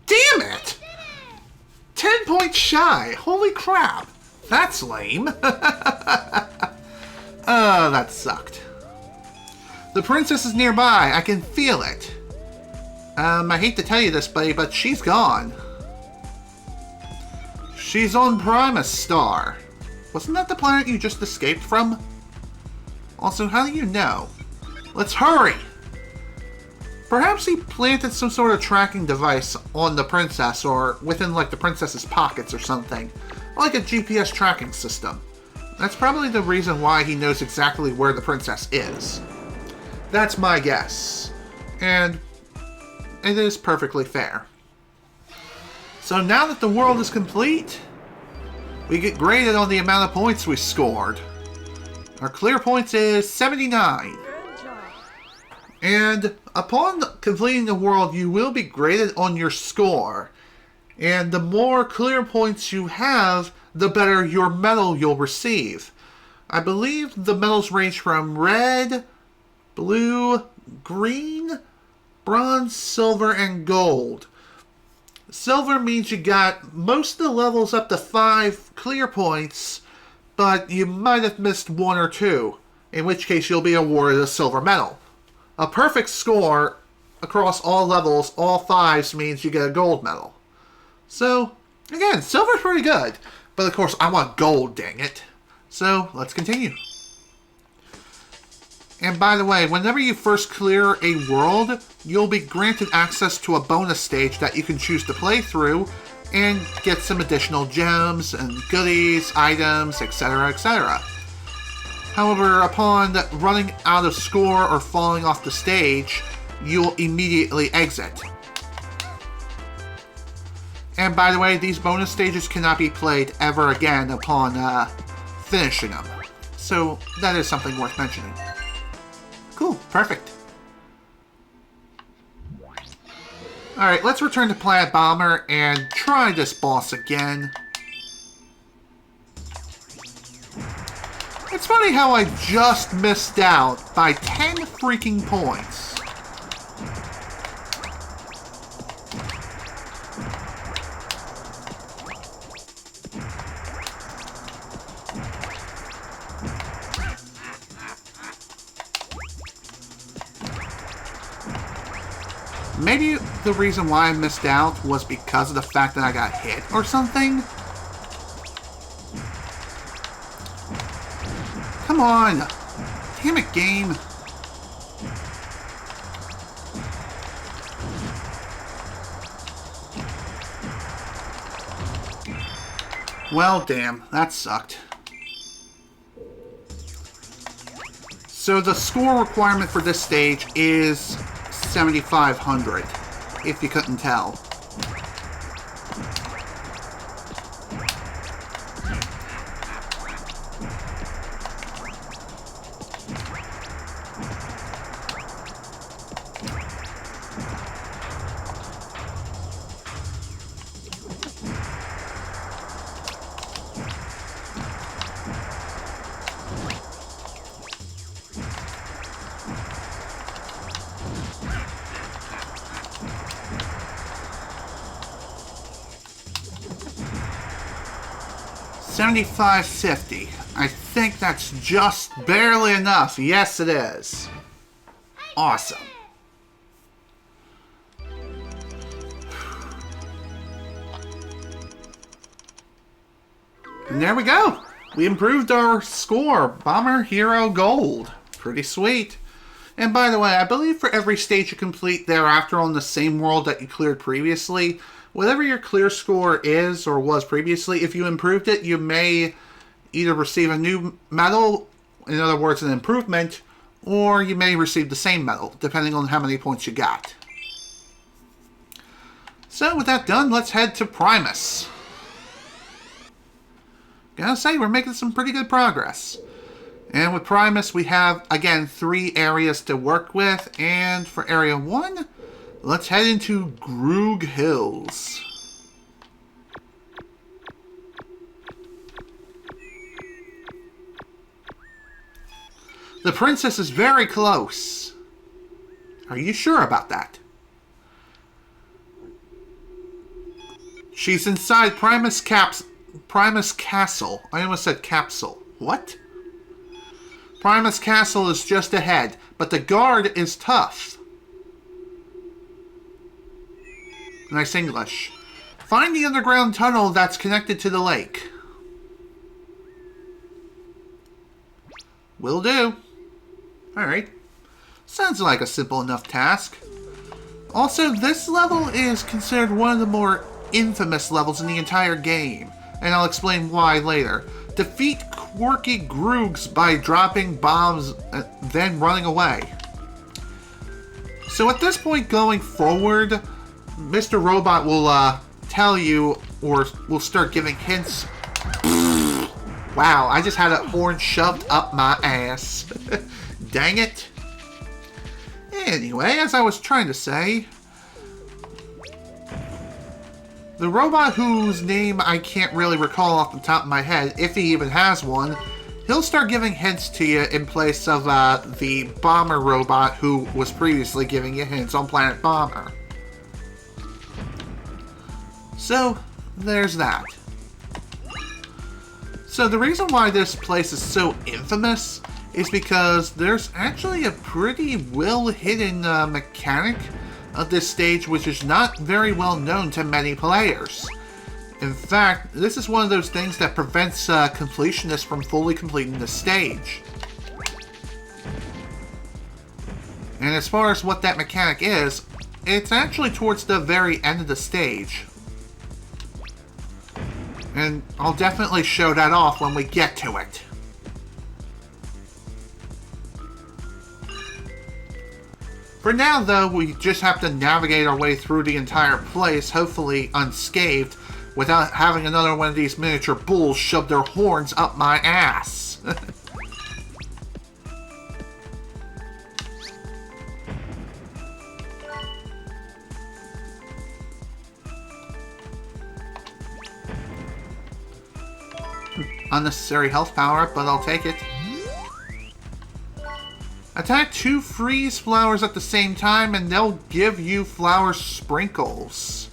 Damn it! 10 points shy. Holy crap. That's lame. Oh, that sucked. The princess is nearby. I can feel it. I hate to tell you this, buddy, but she's gone. She's on Primus Star. Wasn't that the planet you just escaped from? Also, how do you know? Let's hurry! Perhaps he planted some sort of tracking device on the princess, or within, like, the princess's pockets or something. Like a GPS tracking system. That's probably the reason why he knows exactly where the princess is. That's my guess. And it is perfectly fair. So now that the world is complete, we get graded on the amount of points we scored. Our clear points is 79. And upon completing the world, you will be graded on your score. And the more clear points you have, the better your medal you'll receive. I believe the medals range from red, blue, green, bronze, silver, and gold. Silver means you got most of the levels up to 5 clear points, but you might have missed 1 or 2, in which case you'll be awarded a silver medal. A perfect score across all levels, all 5s, means you get a gold medal. So, again, silver's pretty good, but of course I want gold, dang it. So, let's continue. And by the way, whenever you first clear a world, you'll be granted access to a bonus stage that you can choose to play through and get some additional gems and goodies, items, etc., etc. However, upon running out of score or falling off the stage, you'll immediately exit. And by the way, these bonus stages cannot be played ever again upon finishing them. So that is something worth mentioning. Cool, perfect. Alright, let's return to Planet Bomber and try this boss again. It's funny how I just missed out by 10 freaking points. Maybe the reason why I missed out was because of the fact that I got hit or something? Come on! Damn it, game! Well, damn. That sucked. So the score requirement for this stage is 7,500, if you couldn't tell. $75.50. I think that's just barely enough. Yes, it is. Awesome. And there we go. We improved our score. Bomber Hero Gold. Pretty sweet. And by the way, I believe for every stage you complete thereafter on the same world that you cleared previously, whatever your clear score is or was previously, if you improved it, you may either receive a new medal, in other words, an improvement, or you may receive the same medal, depending on how many points you got. So with that done, let's head to Primus. Gotta say, we're making some pretty good progress. And with Primus, we have, again, 3 areas to work with, and for Area 1, let's head into Groog Hills. The princess is very close. Are you sure about that? She's inside Primus Castle. I almost said capsule. What? Primus Castle is just ahead, but the guard is tough. Nice English. Find the underground tunnel that's connected to the lake. Will do. Alright. Sounds like a simple enough task. Also, this level is considered one of the more infamous levels in the entire game, and I'll explain why later. Defeat quirky Groogs by dropping bombs, then running away. So at this point going forward, Mr. Robot will tell you, or will start giving hints. Wow, I just had a horn shoved up my ass. Dang it. Anyway, as I was trying to say, the robot whose name I can't really recall off the top of my head, if he even has one, he'll start giving hints to you in place of the bomber robot who was previously giving you hints on Planet Bomber. So, there's that. So the reason why this place is so infamous is because there's actually a pretty well-hidden mechanic of this stage which is not very well known to many players. In fact, this is one of those things that prevents completionists from fully completing the stage. And as far as what that mechanic is, it's actually towards the very end of the stage. And I'll definitely show that off when we get to it. For now, though, we just have to navigate our way through the entire place, hopefully unscathed, without having another one of these miniature bulls shove their horns up my ass. Unnecessary health power, but I'll take it. Attack 2 freeze flowers at the same time and they'll give you flower sprinkles.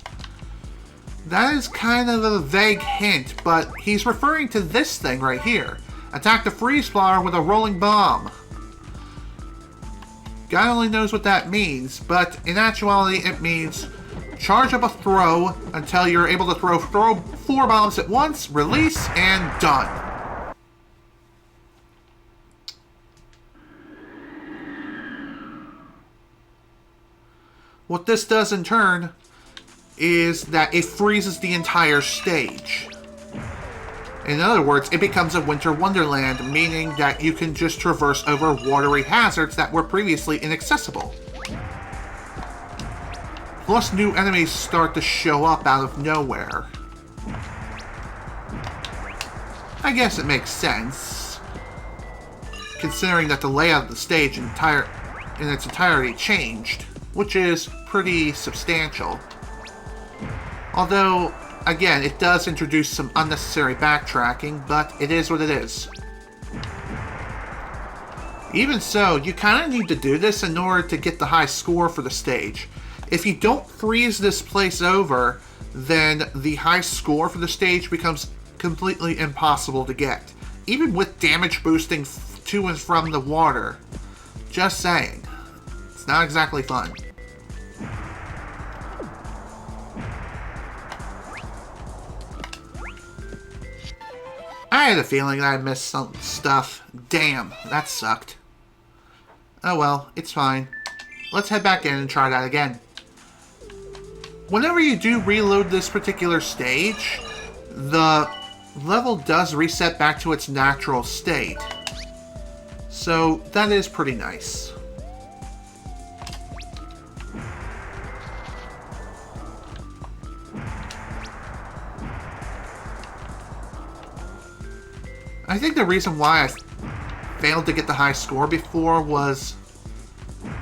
That is kind of a vague hint, but he's referring to this thing right here. Attack the freeze flower with a rolling bomb. God only knows what that means, but in actuality it means charge up a throw until you're able to throw 4 bombs at once, release, and done. What this does in turn is that it freezes the entire stage. In other words, it becomes a winter wonderland, meaning that you can just traverse over watery hazards that were previously inaccessible. Plus, new enemies start to show up out of nowhere. I guess it makes sense, considering that the layout of the stage in its entirety changed, which is pretty substantial. Although, again, it does introduce some unnecessary backtracking, but it is what it is. Even so, you kind of need to do this in order to get the high score for the stage. If you don't freeze this place over, then the high score for the stage becomes completely impossible to get, even with damage boosting to and from the water. Just saying. It's not exactly fun. I had a feeling that I missed some stuff. Damn, that sucked. Oh well, it's fine. Let's head back in and try that again. Whenever you do reload this particular stage, the level does reset back to its natural state. So that is pretty nice. I think the reason why I failed to get the high score before was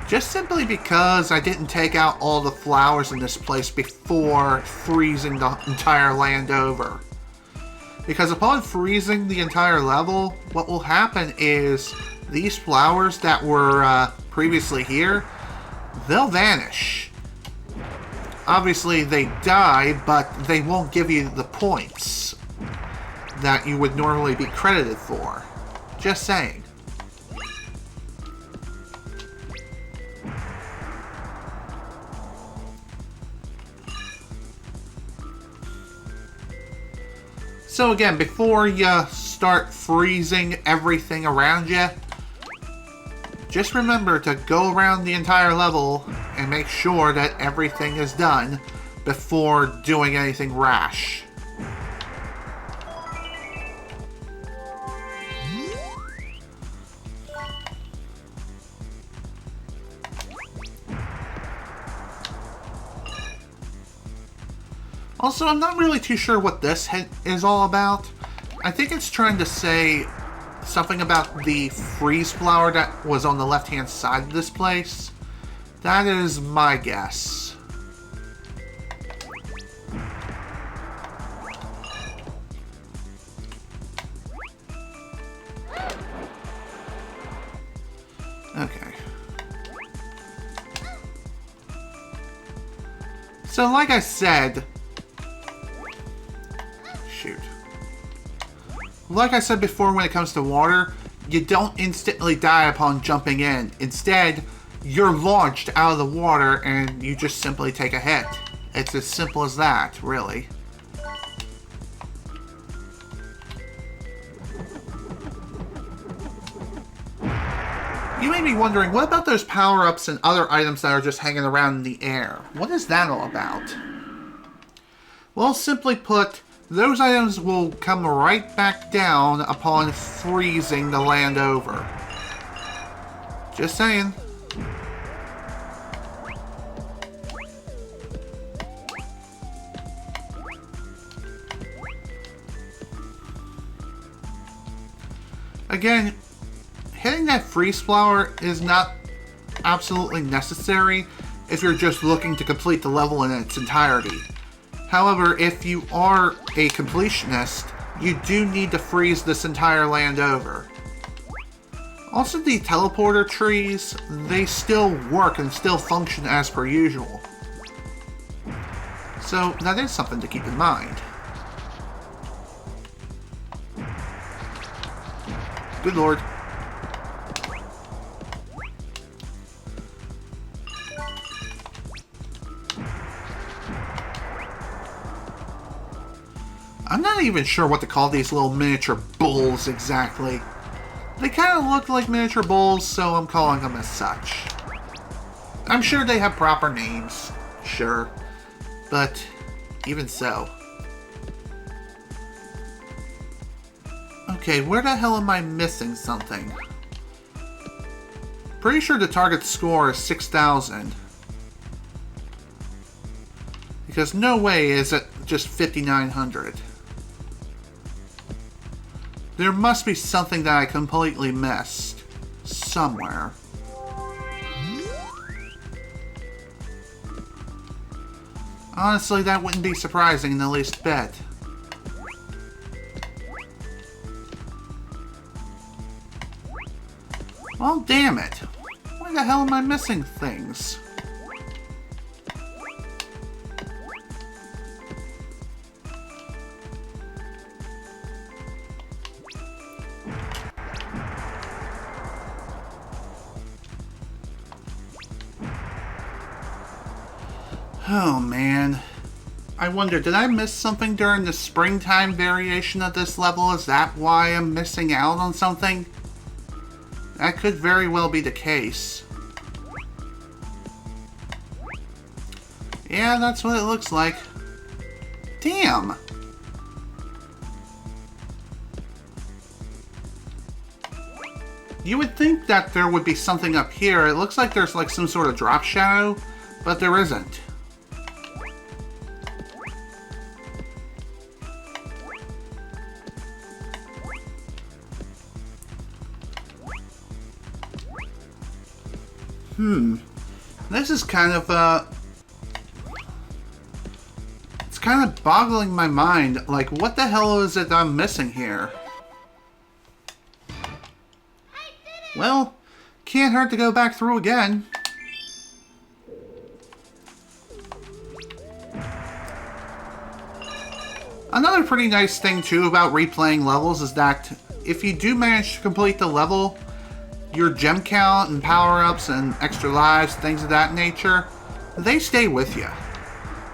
just simply because I didn't take out all the flowers in this place before freezing the entire land over. Because upon freezing the entire level, what will happen is these flowers that were previously here, they'll vanish. Obviously they die, but they won't give you the points that you would normally be credited for. Just saying. So again, before you start freezing everything around you, just remember to go around the entire level and make sure that everything is done before doing anything rash. Also, I'm not really too sure what this is all about. I think it's trying to say something about the freeze flower that was on the left-hand side of this place. That is my guess. Okay. So, like I said... Like I said before, when it comes to water, you don't instantly die upon jumping in. Instead, you're launched out of the water and you just simply take a hit. It's as simple as that, really. You may be wondering, what about those power-ups and other items that are just hanging around in the air? What is that all about? Well, simply put, those items will come right back down upon freezing the land over. Just saying. Again, hitting that freeze flower is not absolutely necessary if you're just looking to complete the level in its entirety. However, if you are a completionist, you do need to freeze this entire land over. Also, the teleporter trees, they still work and still function as per usual. So, that is something to keep in mind. Good lord. even sure what to call these little miniature bulls exactly. They kind of look like miniature bulls, so I'm calling them as such. I'm sure they have proper names, sure, but even so. Okay, where the hell am I missing something? Pretty sure the target score is 6,000. Because no way is it just 5,900. There must be something that I completely missed. Somewhere. Honestly, that wouldn't be surprising in the least bit. Well, damn it. Why the hell am I missing things? Oh, man. I wonder, did I miss something during the springtime variation of this level? Is that why I'm missing out on something? That could very well be the case. Yeah, that's what it looks like. Damn! You would think that there would be something up here. It looks like there's like some sort of drop shadow, but there isn't. This is kind of, it's kind of boggling my mind. Like, what the hell is it I'm missing here? Well, can't hurt to go back through again. Another pretty nice thing, too, about replaying levels is that if you do manage to complete the level, your gem count and power-ups and extra lives, things of that nature, they stay with you.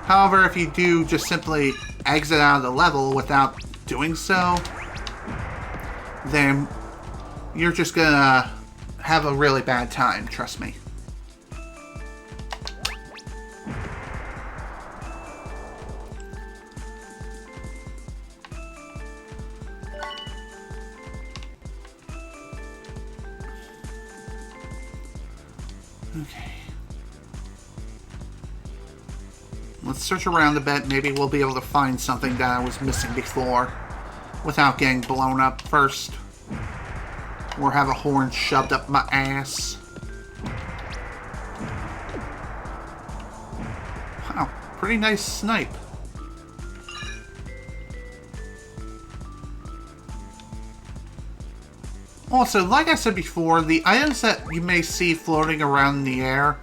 However, if you do just simply exit out of the level without doing so, then you're just gonna have a really bad time, trust me. Okay. Let's search around a bit. Maybe we'll be able to find something that I was missing before without getting blown up first. Or have a horn shoved up my ass. Wow, pretty nice snipe. Also, like I said before, the items that you may see floating around in the air,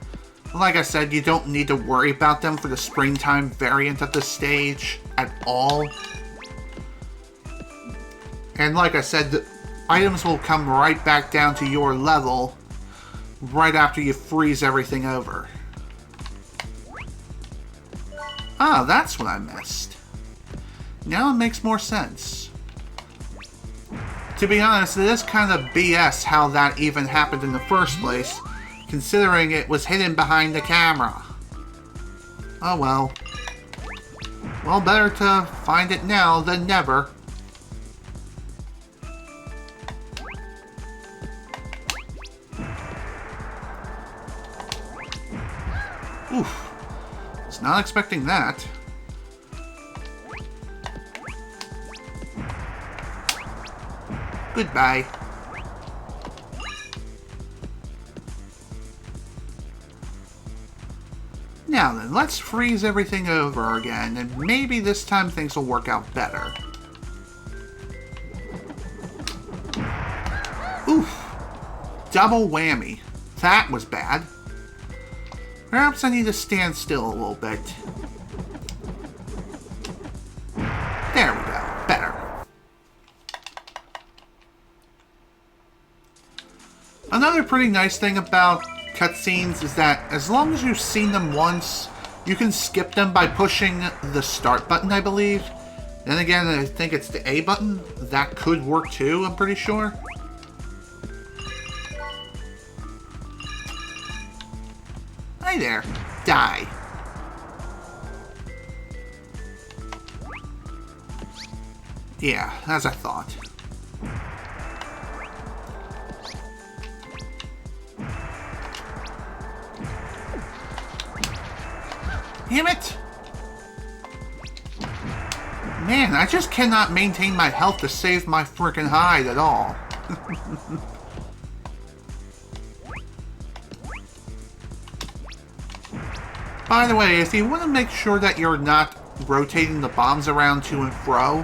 like I said, you don't need to worry about them for the springtime variant of this stage at all. And like I said, the items will come right back down to your level right after you freeze everything over. Ah, that's what I missed. Now it makes more sense. To be honest, it is kind of BS how that even happened in the first place, considering it was hidden behind the camera. Oh well. Well, better to find it now than never. Oof. Was not expecting that. Goodbye. Now then, let's freeze everything over again, and maybe this time things will work out better. Oof. Double whammy. That was bad. Perhaps I need to stand still a little bit. There we go. Better. Another pretty nice thing about cutscenes is that as long as you've seen them once, you can skip them by pushing the start button, I believe. Then again, I think it's the A button. That could work too, I'm pretty sure. Hi there. Die. Yeah, as I thought. Damn it! Man, I just cannot maintain my health to save my frickin' hide at all. By the way, if you want to make sure that you're not rotating the bombs around to and fro,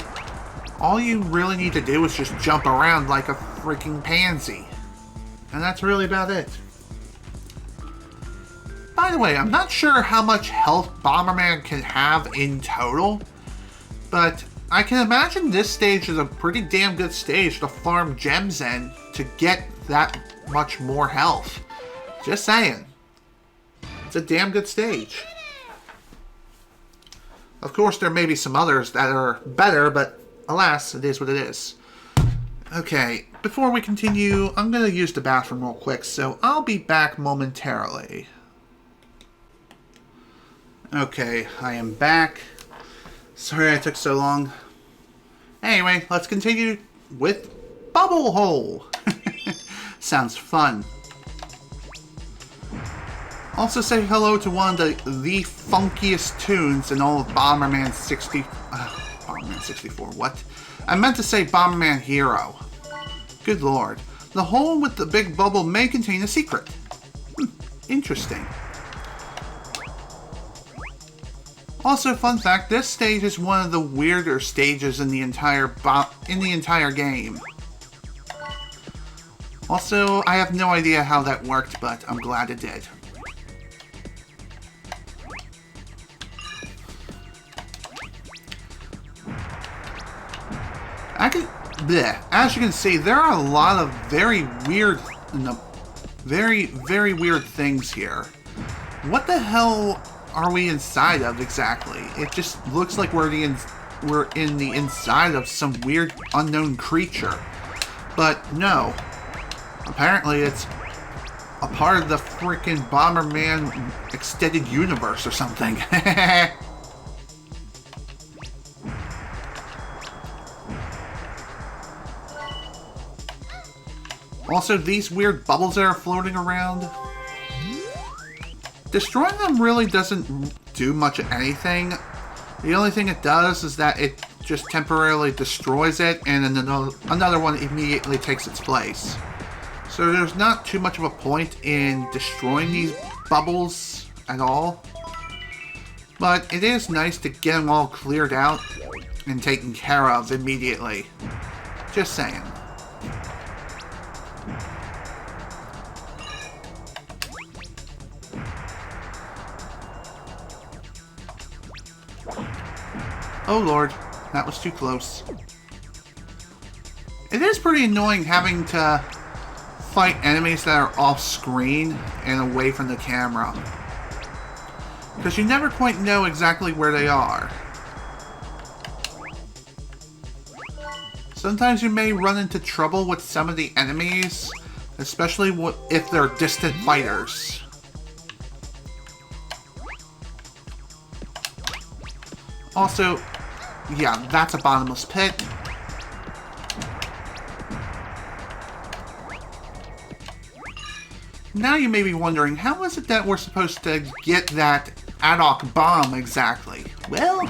all you really need to do is just jump around like a freaking pansy. And that's really about it. By the way, I'm not sure how much health Bomberman can have in total, but I can imagine this stage is a pretty damn good stage to farm gems in to get that much more health. Just saying. It's a damn good stage. Of course, there may be some others that are better, but alas, it is what it is. Okay, before we continue, I'm going to use the bathroom real quick, so I'll be back momentarily. Okay, I am back. Sorry I took so long. Anyway, let's continue with Bubble Hole. Sounds fun. Also say hello to one of the funkiest tunes in all of Bomberman 64, what? I meant to say Bomberman Hero. Good lord. The hole with the big bubble may contain a secret. Interesting. Also, fun fact, this stage is one of the weirder stages in the entire game. Also, I have no idea how that worked, but I'm glad it did. As you can see, there are a lot of very weird, very weird things here. What the hell are we inside of exactly? It just looks like we're in the inside of some weird unknown creature. But no. Apparently it's a part of the freaking Bomberman extended universe or something. Also, these weird bubbles that are floating around. Destroying them really doesn't do much of anything. The only thing it does is that it just temporarily destroys it and then another one immediately takes its place. So there's not too much of a point in destroying these bubbles at all. But it is nice to get them all cleared out and taken care of immediately. Just saying. Oh lord, that was too close. It is pretty annoying having to fight enemies that are off screen and away from the camera, because you never quite know exactly where they are. Sometimes you may run into trouble with some of the enemies, especially if they're distant fighters. Also, yeah, that's a bottomless pit. Now you may be wondering, how is it that we're supposed to get that ad hoc bomb exactly? Well,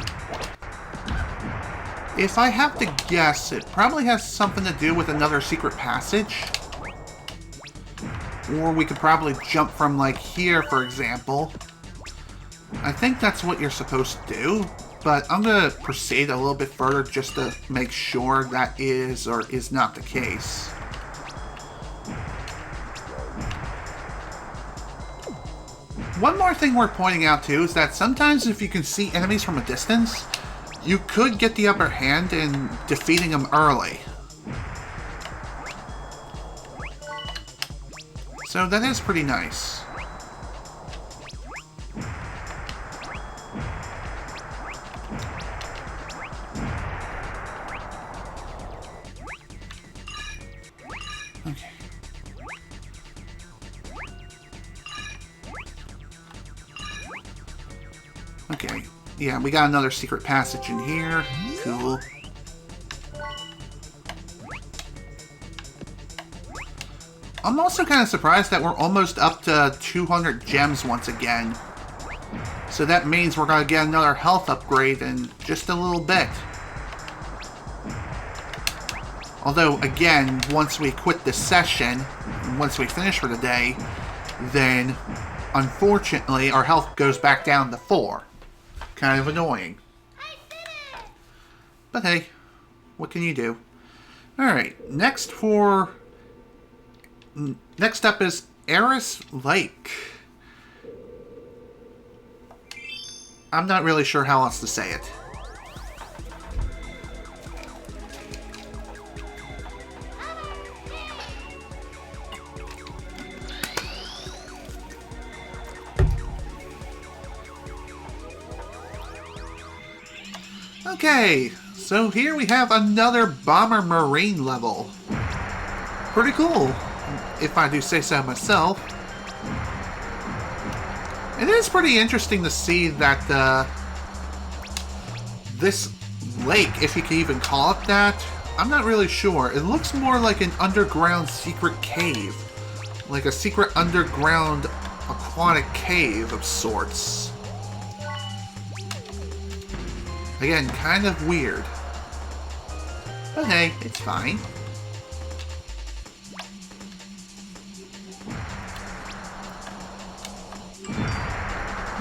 if I have to guess, it probably has something to do with another secret passage. Or we could probably jump from, like, here, for example. I think that's what you're supposed to do. But I'm going to proceed a little bit further just to make sure that is or is not the case. One more thing worth pointing out too is that sometimes if you can see enemies from a distance, you could get the upper hand in defeating them early. So that is pretty nice. Okay. Okay. Yeah, we got another secret passage in here. Cool. I'm also kind of surprised that we're almost up to 200 gems once again. So that means we're going to get another health upgrade in just a little bit. Although, again, once we quit this session, once we finish for the day, then, unfortunately, our health goes back down to 4. Kind of annoying. But hey, what can you do? Alright, next up is Eris Lake. I'm not really sure how else to say it. Okay, so here we have another Bomberman level. Pretty cool, if I do say so myself. It is pretty interesting to see that this lake, if you can even call it that, I'm not really sure. It looks more like an underground secret cave. Like a secret underground aquatic cave of sorts. Again, kind of weird. But hey, it's fine.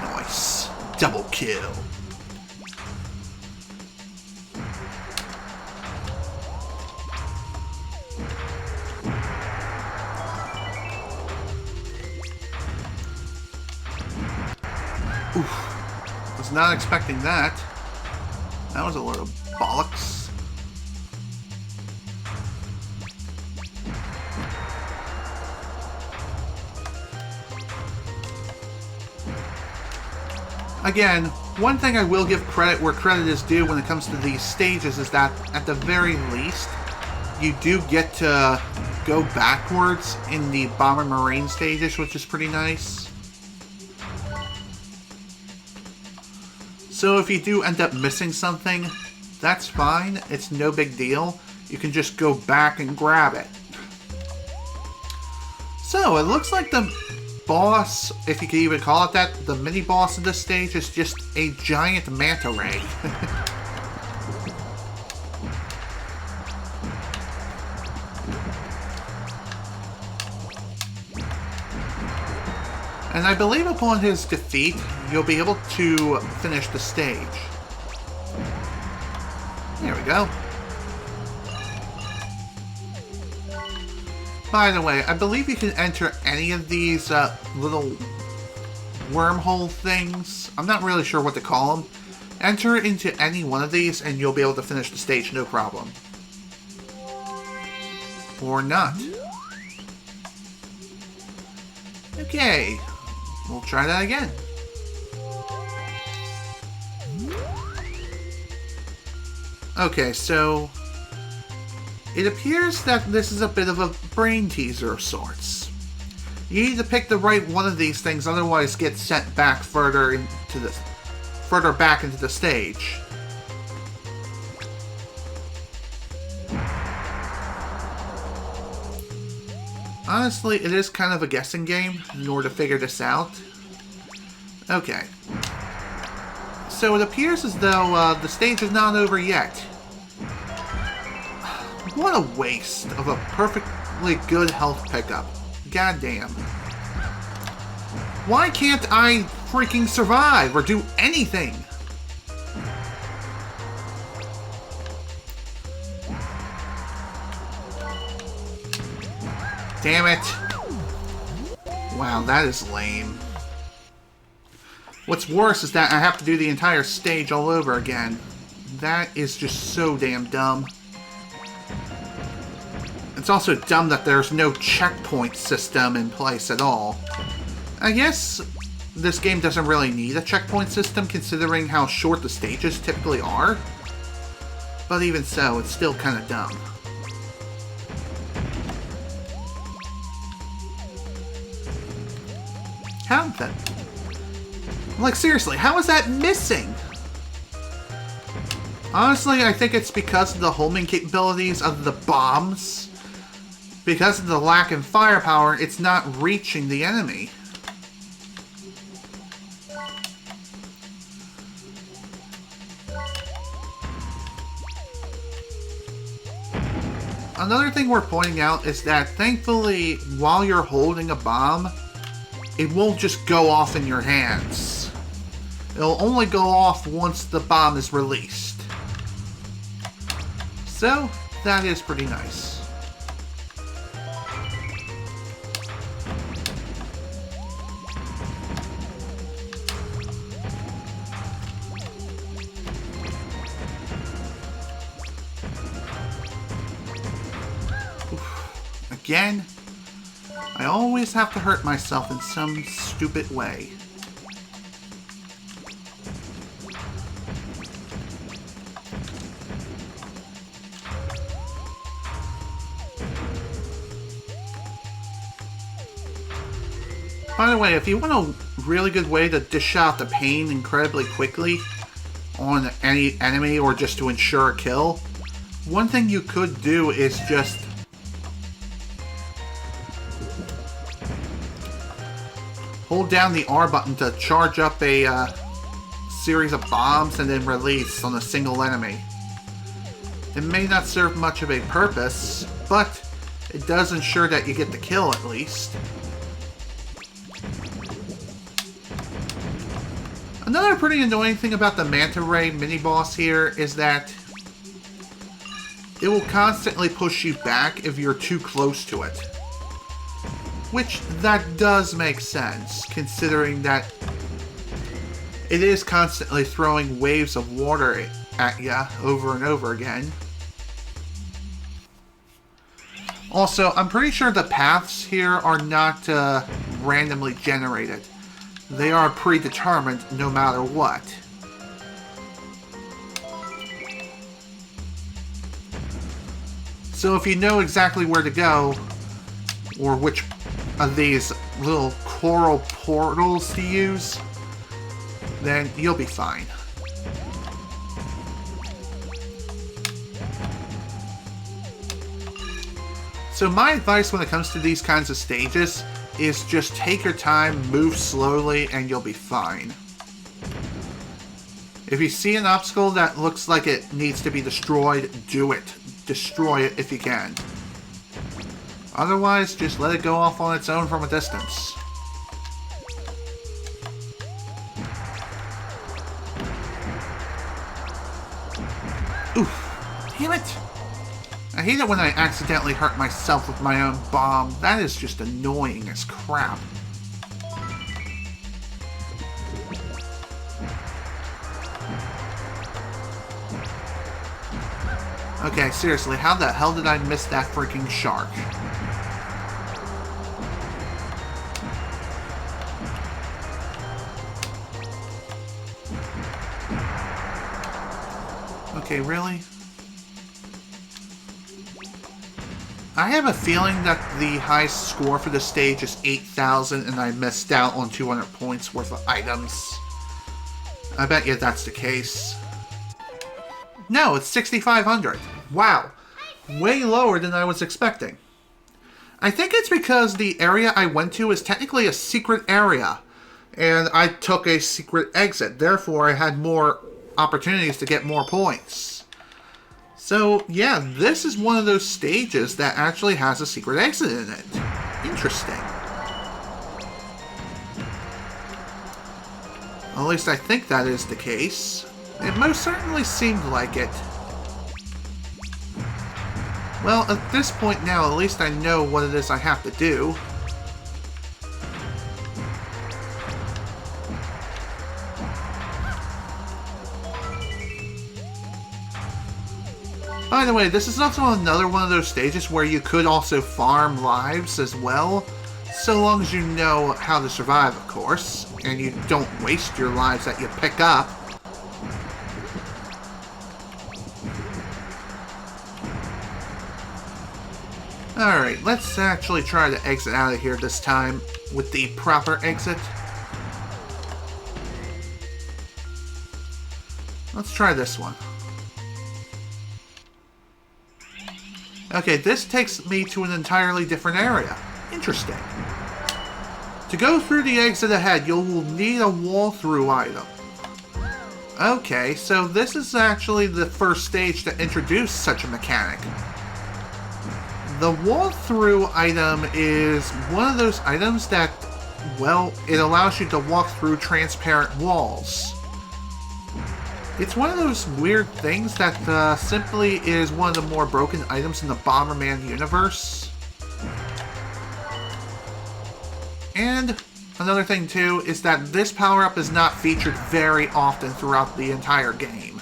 Nice. Double kill. Oof. Was not expecting that. That was a lot of bollocks. Again, one thing I will give credit where credit is due when it comes to these stages is that, at the very least, you do get to go backwards in the Bomberman stages, which is pretty nice. So if you do end up missing something, that's fine. It's no big deal. You can just go back and grab it. So it looks like the boss, if you can even call it that, the mini boss of this stage is just a giant manta ray. And I believe upon his defeat, you'll be able to finish the stage. There we go. By the way, I believe you can enter any of these little wormhole things. I'm not really sure what to call them. Enter into any one of these and you'll be able to finish the stage, no problem. Or not. Okay. We'll try that again. Okay, so it appears that this is a bit of a brain teaser of sorts. You need to pick the right one of these things, otherwise get sent back further back into the stage. Honestly, it is kind of a guessing game in order to figure this out. Okay. So it appears as though the stage is not over yet. What a waste of a perfectly good health pickup. Goddamn. Why can't I freaking survive or do anything? Damn it. Wow, that is lame. What's worse is that I have to do the entire stage all over again. That is just so damn dumb. It's also dumb that there's no checkpoint system in place at all. I guess this game doesn't really need a checkpoint system considering how short the stages typically are. But even so, it's still kind of dumb. How then? Like, seriously, how is that missing? Honestly, I think it's because of the homing capabilities of the bombs. Because of the lack in firepower, it's not reaching the enemy. Another thing we're pointing out is that, thankfully, while you're holding a bomb, it won't just go off in your hands. It'll only go off once the bomb is released. So, that is pretty nice. Again, I always have to hurt myself in some stupid way. By the way, if you want a really good way to dish out the pain incredibly quickly on any enemy or just to ensure a kill, one thing you could do is just hold down the R button to charge up a series of bombs and then release on a single enemy. It may not serve much of a purpose, but it does ensure that you get the kill at least. Another pretty annoying thing about the Manta Ray mini-boss here is that it will constantly push you back if you're too close to it. Which, that does make sense, considering that it is constantly throwing waves of water at you over and over again. Also, I'm pretty sure the paths here are not randomly generated. They are predetermined no matter what. So if you know exactly where to go, or which of these little coral portals to use, then you'll be fine. So my advice when it comes to these kinds of stages is just take your time, move slowly, and you'll be fine. If you see an obstacle that looks like it needs to be destroyed, do it. Destroy it if you can. Otherwise, just let it go off on its own from a distance. Oof. Damn it! I hate it when I accidentally hurt myself with my own bomb. That is just annoying as crap. Okay, seriously, how the hell did I miss that freaking shark? Okay, really? I have a feeling that the highest score for this stage is 8,000 and I missed out on 200 points worth of items. I bet you that's the case. No, it's 6,500. Wow. Way lower than I was expecting. I think it's because the area I went to is technically a secret area. And I took a secret exit. Therefore, I had more opportunities to get more points. So, yeah, this is one of those stages that actually has a secret exit in it. Interesting. At least I think that is the case. It most certainly seemed like it. Well, at this point now, at least I know what it is I have to do. By the way, this is also another one of those stages where you could also farm lives as well, so long as you know how to survive, of course, and you don't waste your lives that you pick up. Alright, let's actually try to exit out of here this time with the proper exit. Let's try this one. Okay, this takes me to an entirely different area. Interesting. To go through the exit ahead, you'll need a wall-through item. Okay, so this is actually the first stage to introduce such a mechanic. The wall-through item is one of those items that, well, it allows you to walk through transparent walls. It's one of those weird things that simply is one of the more broken items in the Bomberman universe. And another thing too is that this power-up is not featured very often throughout the entire game.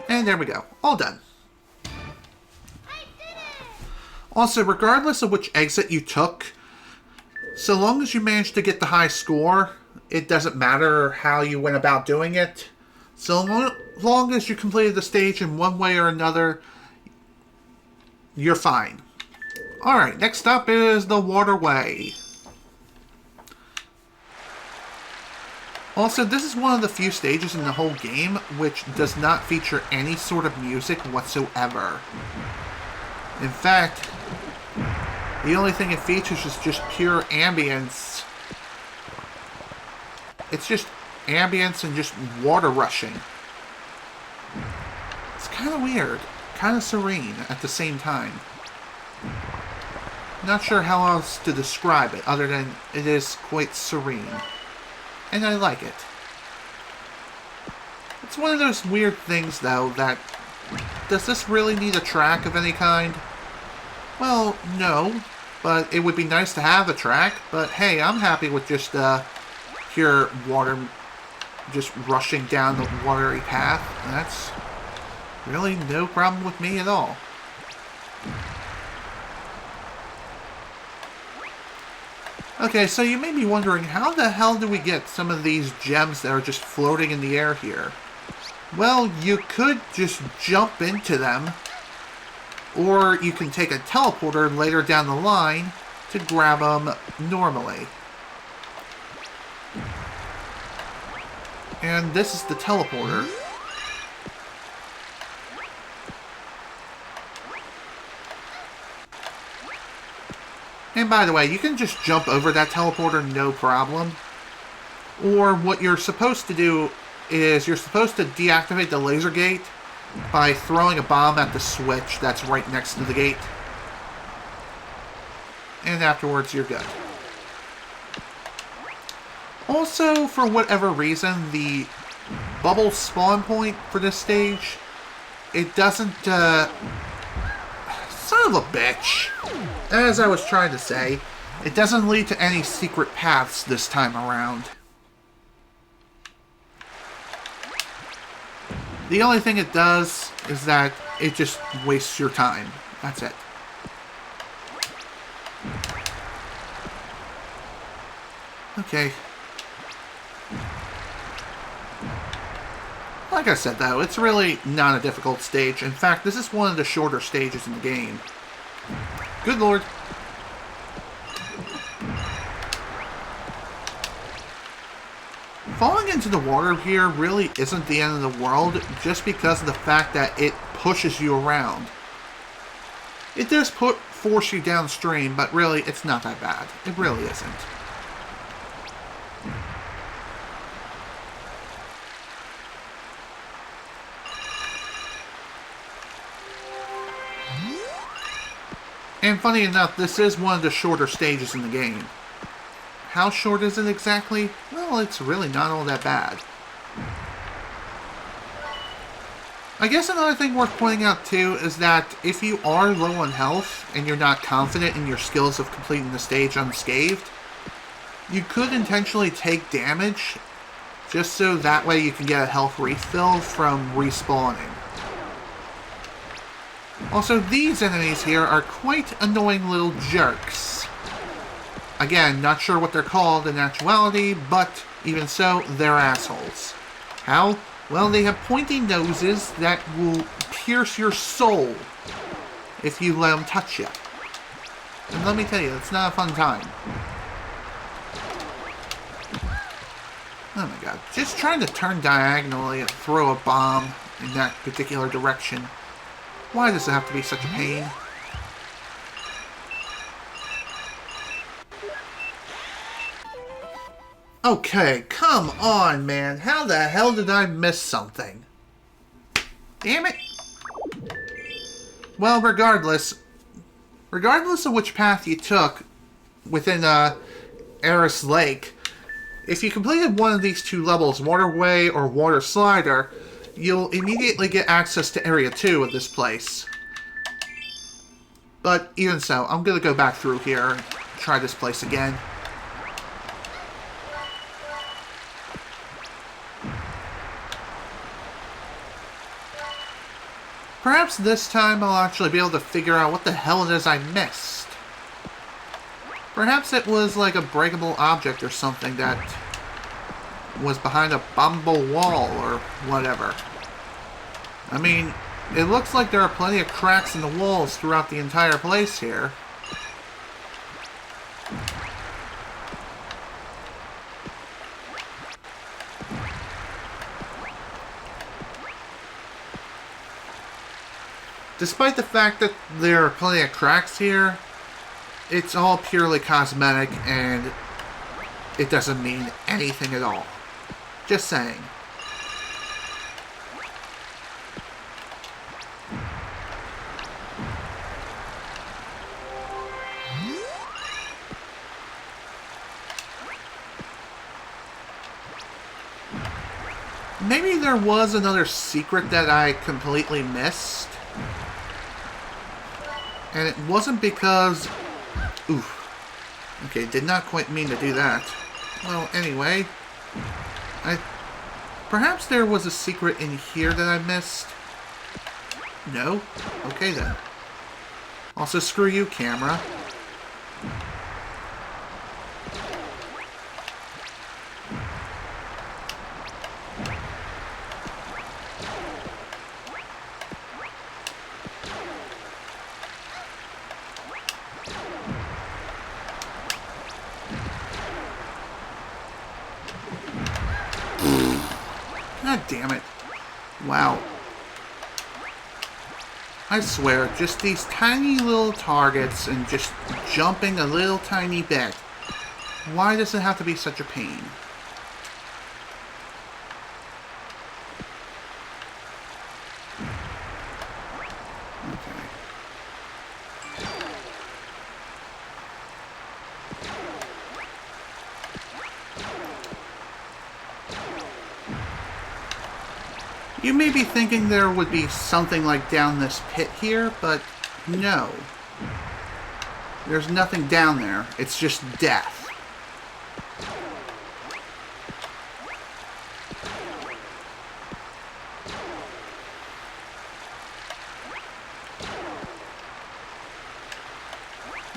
And there we go. All done. Also, regardless of which exit you took, so long as you managed to get the high score, it doesn't matter how you went about doing it. So long as you completed the stage in one way or another, you're fine. Alright, next up is the waterway. Also, this is one of the few stages in the whole game which does not feature any sort of music whatsoever. In fact, the only thing it features is just pure ambience. It's just ambience and just water rushing. It's kind of weird. Kind of serene at the same time. Not sure how else to describe it other than it is quite serene. And I like it. It's one of those weird things though that... Does this really need a track of any kind? Well, no. But it would be nice to have a track. But hey, I'm happy with just pure water just rushing down the watery path. And that's really no problem with me at all. Okay, so you may be wondering, how the hell do we get some of these gems that are just floating in the air here? Well, you could just jump into them, or you can take a teleporter later down the line to grab them normally. And this is the teleporter. And by the way, you can just jump over that teleporter, no problem. Or what you're supposed to do is you're supposed to deactivate the laser gate by throwing a bomb at the switch that's right next to the gate. And afterwards, you're good. Also, for whatever reason, the bubble spawn point for this stage, it doesn't, son of a bitch. As I was trying to say, it doesn't lead to any secret paths this time around. The only thing it does is that it just wastes your time. That's it. Okay. Like I said though, it's really not a difficult stage. In fact, this is one of the shorter stages in the game. Good lord. Falling into the water here really isn't the end of the world, just because of the fact that it pushes you around. It does force you downstream, but really, it's not that bad. It really isn't. And funny enough, this is one of the shorter stages in the game. How short is it exactly? Well, it's really not all that bad. I guess another thing worth pointing out too is that if you are low on health and you're not confident in your skills of completing the stage unscathed, you could intentionally take damage just so that way you can get a health refill from respawning. Also, these enemies here are quite annoying little jerks. Again, not sure what they're called in actuality, but even so, they're assholes. How? Well, they have pointy noses that will pierce your soul if you let them touch you. And let me tell you, it's not a fun time. Oh my god. Just trying to turn diagonally and throw a bomb in that particular direction. Why does it have to be such a pain? Okay, come on, man. How the hell did I miss something? Damn it. Well, regardless of which path you took within Eris Lake, if you completed one of these two levels, Waterway or Water Slider, you'll immediately get access to Area 2 of this place. But even so, I'm going to go back through here and try this place again. Perhaps this time I'll actually be able to figure out what the hell it is I missed. Perhaps it was like a breakable object or something that was behind a bumble wall or whatever. I mean, it looks like there are plenty of cracks in the walls throughout the entire place here. Despite the fact that there are plenty of cracks here, it's all purely cosmetic and it doesn't mean anything at all. Just saying. Maybe there was another secret that I completely missed. And it wasn't because... Oof. Okay, did not quite mean to do that. Well, anyway... Perhaps there was a secret in here that I missed? No? Okay then. Also, screw you, camera. God damn it. Wow. I swear, just these tiny little targets and just jumping a little tiny bit. Why does it have to be such a pain? You may be thinking there would be something like down this pit here, but no. There's nothing down there. It's just death.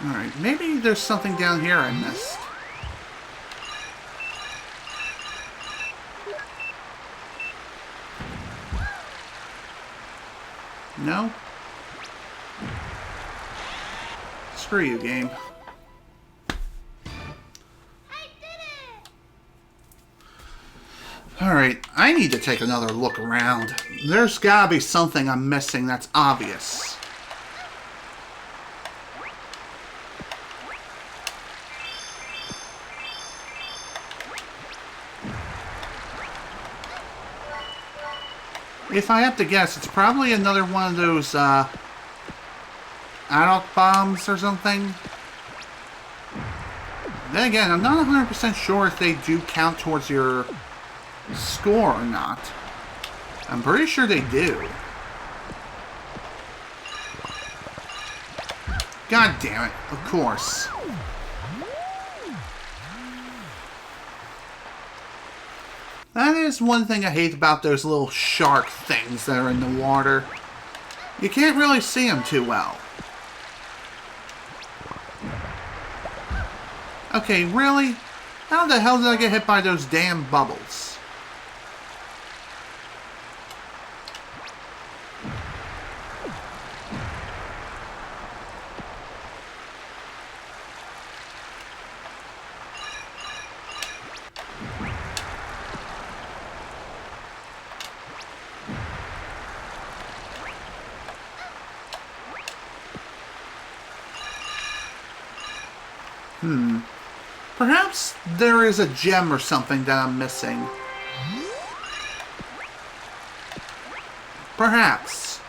Alright, maybe there's something down here I missed. No? Screw you, game. Alright, I need to take another look around. There's gotta be something I'm missing that's obvious. If I have to guess, it's probably another one of those, adult bombs or something. Then again, I'm not 100% sure if they do count towards your score or not. I'm pretty sure they do. God damn it, of course. That is one thing I hate about those little shark things that are in the water. You can't really see them too well. Okay, really? How the hell did I get hit by those damn bubbles? Perhaps there is a gem or something that I'm missing. Perhaps.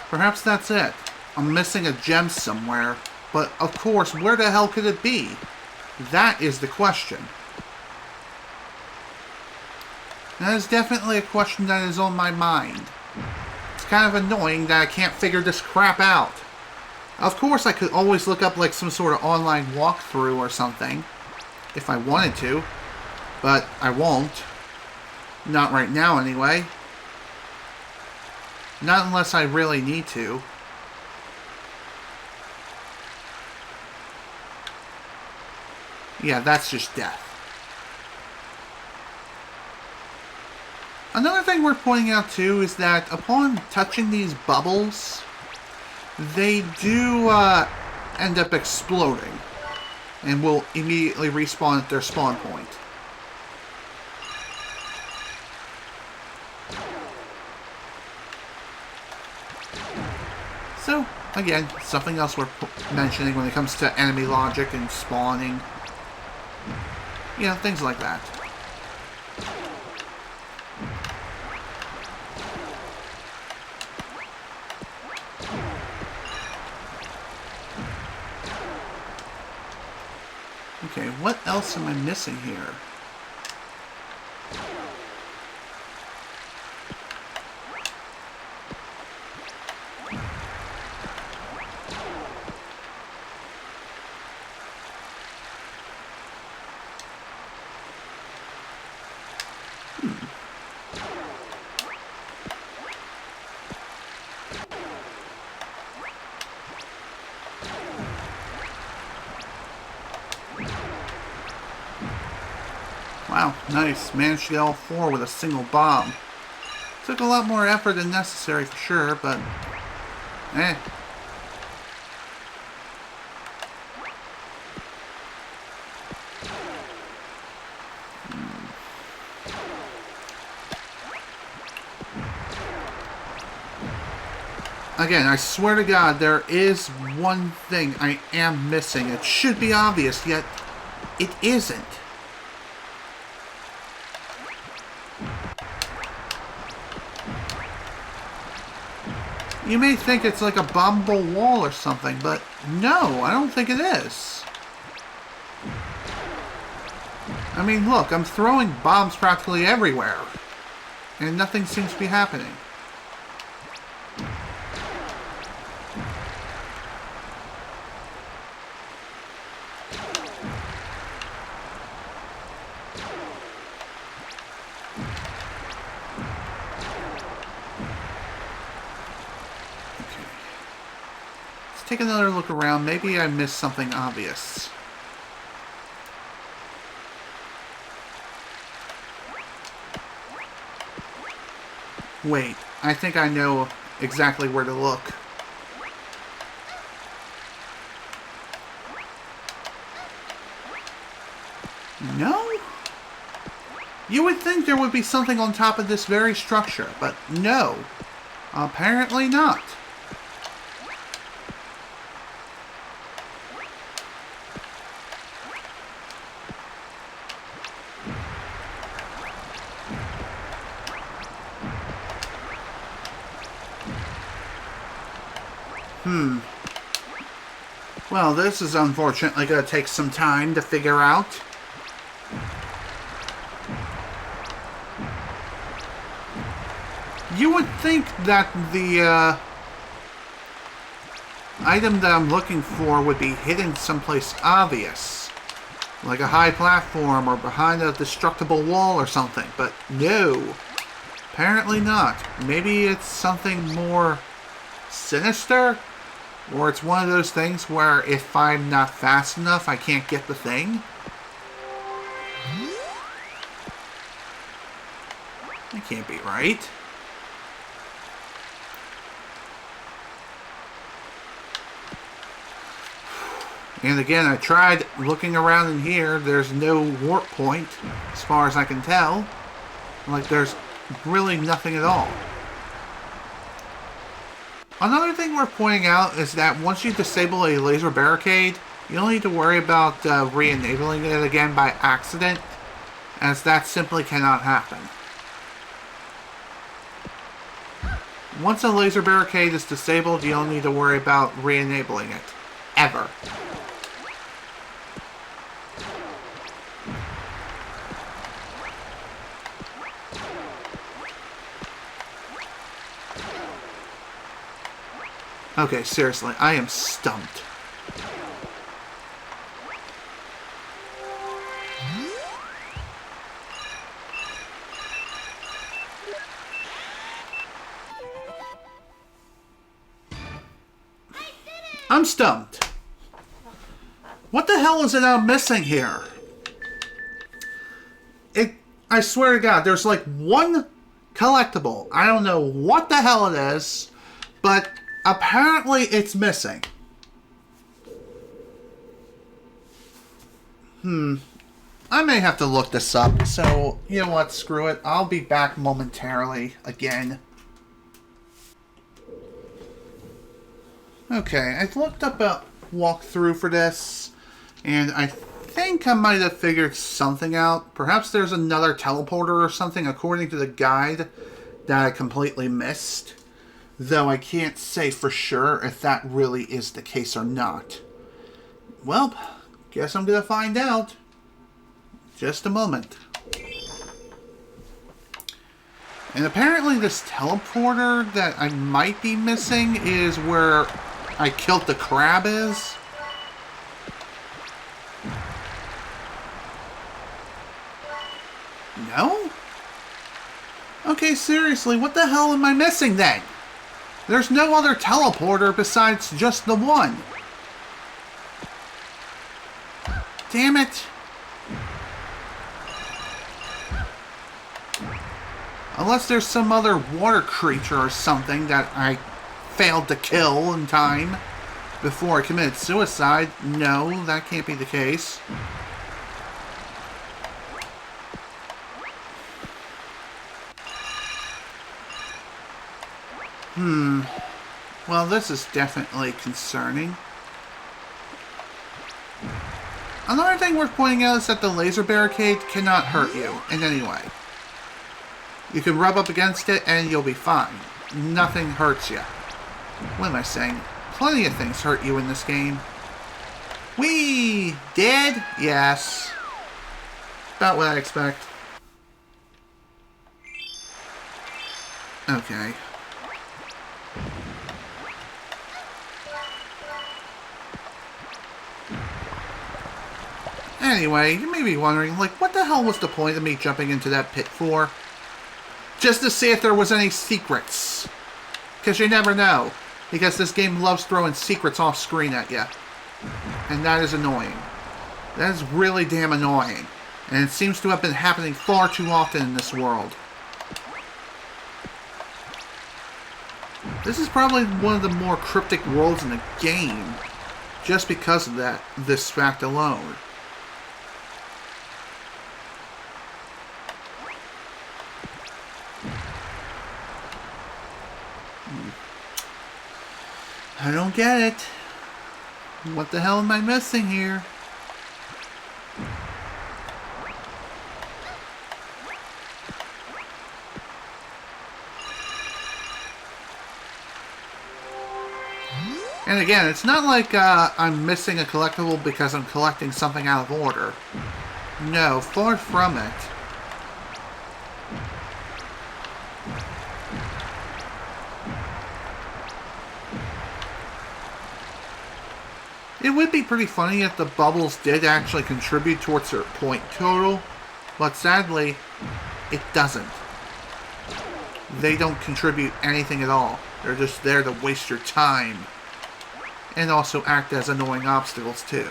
Perhaps that's it. I'm missing a gem somewhere. But, of course, where the hell could it be? That is the question. That is definitely a question that is on my mind. It's kind of annoying that I can't figure this crap out. Of course, I could always look up like some sort of online walkthrough or something, if I wanted to, but I won't. Not right now, anyway. Not unless I really need to. Yeah, that's just death. Another thing worth pointing out, too, is that upon touching these bubbles, they do end up exploding and will immediately respawn at their spawn point. So, again, something else worth mentioning when it comes to enemy logic and spawning. You know, things like that. Okay, what else am I missing here? Wow, nice. Managed to get all four with a single bomb. Took a lot more effort than necessary for sure, but... eh. Again, I swear to God, there is one thing I am missing. It should be obvious, yet it isn't. You may think it's like a bombable wall or something, but no, I don't think it is. I mean, look, I'm throwing bombs practically everywhere, and nothing seems to be happening. Take another look around. Maybe I missed something obvious. Wait, I think I know exactly where to look. No? You would think there would be something on top of this very structure, but no. Apparently not. Well, this is unfortunately going to take some time to figure out. You would think that the item that I'm looking for would be hidden someplace obvious. Like a high platform or behind a destructible wall or something. But no. Apparently not. Maybe it's something more sinister? Or it's one of those things where if I'm not fast enough, I can't get the thing? That can't be right. And again, I tried looking around in here. There's no warp point, as far as I can tell. Like, there's really nothing at all. Another thing worth pointing out is that once you disable a laser barricade, You don't need to worry about re-enabling it again by accident, as that simply cannot happen. Once a laser barricade is disabled, you don't need to worry about re-enabling it. Ever. Okay, seriously, I am stumped. I'm stumped. What the hell is it I'm missing here? I swear to God, there's like one collectible. I don't know what the hell it is, but apparently it's missing. I may have to look this up, so you know what, screw it. I'll be back momentarily again. Okay, I've looked up a walkthrough for this, and I think I might have figured something out. Perhaps there's another teleporter or something according to the guide that I completely missed. Though I can't say for sure if that really is the case or not. Well, guess I'm gonna find out. Just a moment. And apparently this teleporter that I might be missing is where I killed the crab is. No? Okay, seriously, what the hell am I missing then? There's no other teleporter besides just the one. Damn it. Unless there's some other water creature or something that I failed to kill in time before I committed suicide. No, that can't be the case. Well, this is definitely concerning. Another thing worth pointing out is that the laser barricade cannot hurt you in any way. You can rub up against it and you'll be fine. Nothing hurts you. What am I saying? Plenty of things hurt you in this game. Whee! Dead? Yes. About what I expect. Okay. Anyway, you may be wondering, like, what the hell was the point of me jumping into that pit for? Just to see if there was any secrets. Because you never know. Because this game loves throwing secrets off screen at you. And that is annoying. That is really damn annoying. And it seems to have been happening far too often in this world. This is probably one of the more cryptic worlds in the game. Just because of that, this fact alone. I don't get it. What the hell am I missing here? And again, it's not like I'm missing a collectible because I'm collecting something out of order. No, far from it. It would be pretty funny if the bubbles did actually contribute towards their point total, but sadly, it doesn't. They don't contribute anything at all. They're just there to waste your time. And also act as annoying obstacles, too.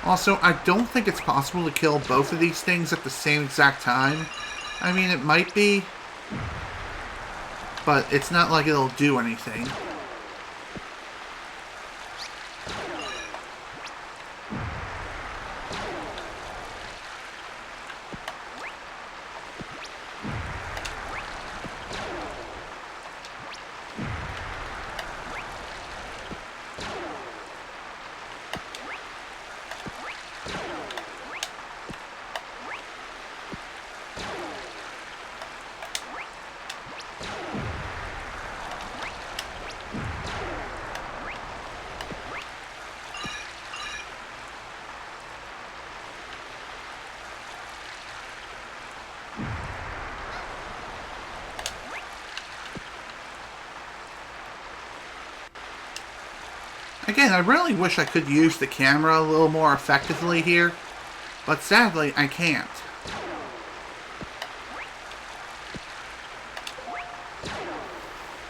Also, I don't think it's possible to kill both of these things at the same exact time. I mean, it might be, but it's not like it'll do anything. Again, I really wish I could use the camera a little more effectively here, but sadly, I can't.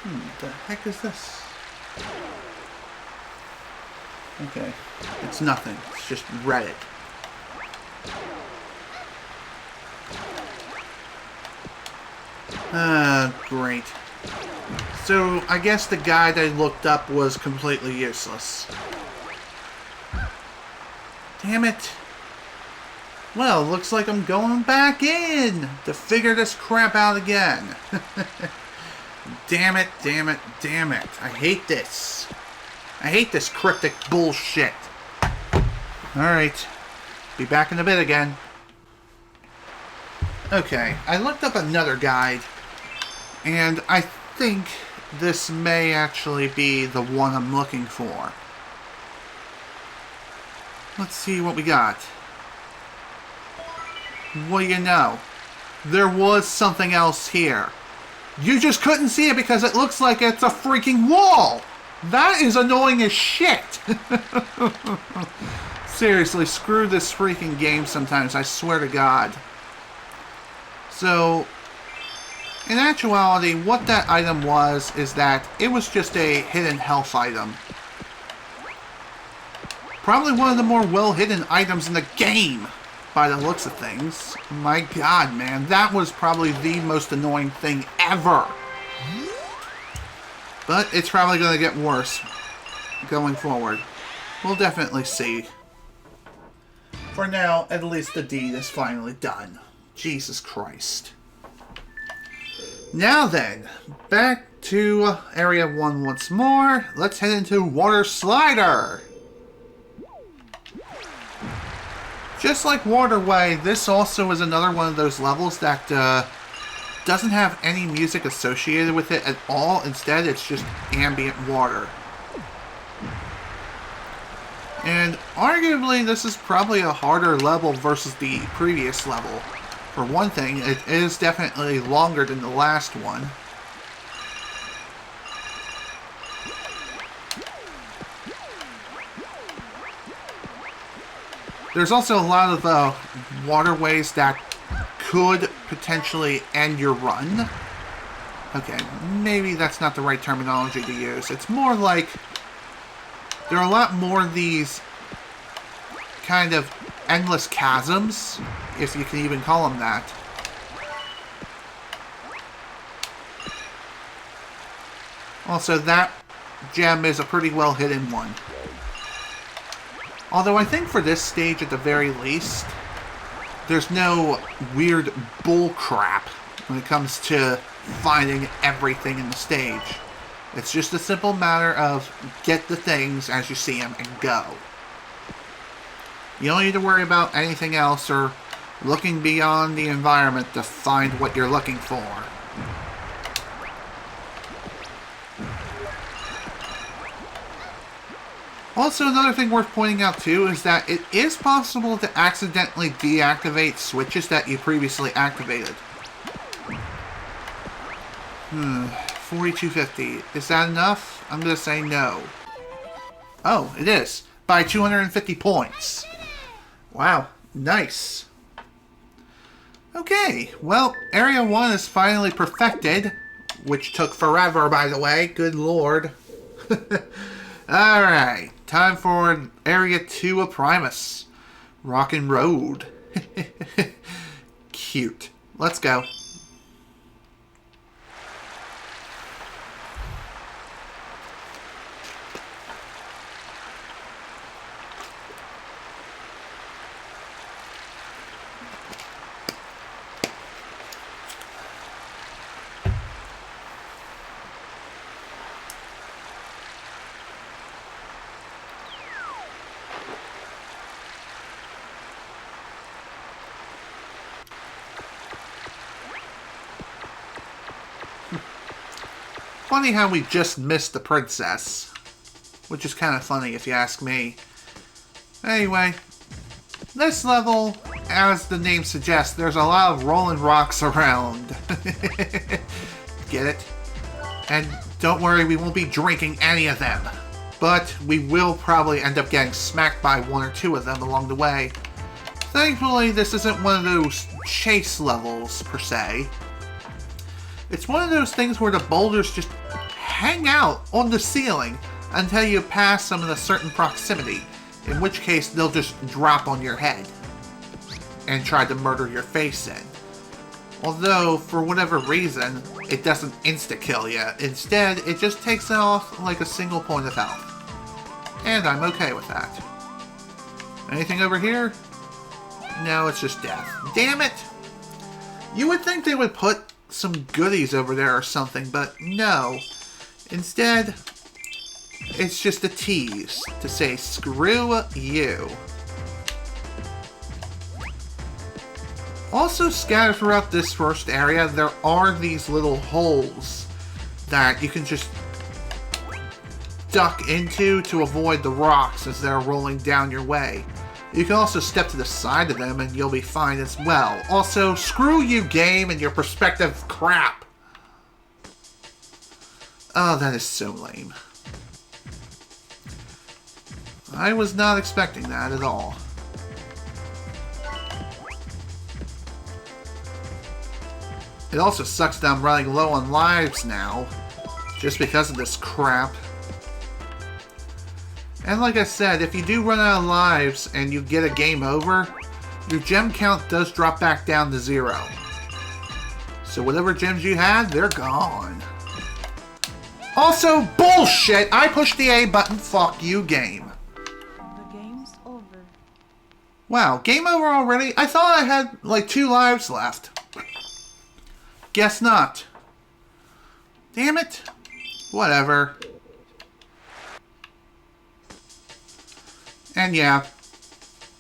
What the heck is this? Okay, it's nothing. It's just Reddit. Great. So, I guess the guide I looked up was completely useless. Damn it. Well, looks like I'm going back in to figure this crap out again. Damn it, damn it, damn it. I hate this. I hate this cryptic bullshit. Alright. Be back in a bit again. Okay, I looked up another guide, and I think this may actually be the one I'm looking for. Let's see what we got. Well, you know, there was something else here. You just couldn't see it because it looks like it's a freaking wall! That is annoying as shit! Seriously, screw this freaking game sometimes, I swear to God. So, in actuality, what that item was is that it was just a hidden health item. Probably one of the more well-hidden items in the game, by the looks of things. My God, man, that was probably the most annoying thing ever. But it's probably going to get worse going forward. We'll definitely see. For now, at least the deed is finally done. Jesus Christ. Now then, back to Area 1 once more. Let's head into Water Slider. Just like Waterway, this also is another one of those levels that doesn't have any music associated with it at all. Instead, it's just ambient water. And arguably, this is probably a harder level versus the previous level. For one thing, it is definitely longer than the last one. There's also a lot of waterways that could potentially end your run. Okay, maybe that's not the right terminology to use. It's more like there are a lot more of these kind of endless chasms, if you can even call them that. Also, that gem is a pretty well hidden one. Although I think for this stage, at the very least, there's no weird bull crap when it comes to finding everything in the stage. It's just a simple matter of get the things as you see them and go. You don't need to worry about anything else or looking beyond the environment to find what you're looking for. Also, another thing worth pointing out too is that it is possible to accidentally deactivate switches that you previously activated. 4250. Is that enough? I'm gonna say no. Oh, it is. By 250 points. Wow, nice. Okay, well, Area 1 is finally perfected, which took forever, by the way. Good lord. Alright, time for Area 2 of Primus. Rockin' Road. Cute. Let's go. Funny how we just missed the princess. Which is kind of funny if you ask me. Anyway, this level, as the name suggests, there's a lot of rolling rocks around. Get it? And don't worry, we won't be drinking any of them. but we will probably end up getting smacked by one or two of them along the way. Thankfully, this isn't one of those chase levels, per se. It's one of those things where the boulders just hang out on the ceiling until you pass them in a certain proximity, in which case they'll just drop on your head and try to murder your face in. Although, for whatever reason, it doesn't insta-kill you. Instead, it just takes it off like a single point of health. And I'm okay with that. Anything over here? No, it's just death. Damn it! You would think they would put some goodies over there or something, but no. Instead, it's just a tease to say, screw you. Also, scattered throughout this first area, there are these little holes that you can just duck into to avoid the rocks as they're rolling down your way. You can also step to the side of them and you'll be fine as well. Also, screw you, game, and your perspective crap. Oh, that is so lame. I was not expecting that at all. It also sucks that I'm running low on lives now, just because of this crap. And like I said, if you do run out of lives and you get a game over, your gem count does drop back down to 0. So whatever gems you had, they're gone. Also, bullshit! I pushed the A button, fuck you, game.
The game's over.
Wow, game over already? I thought I had like 2 lives left. Guess not. Damn it. Whatever. And yeah.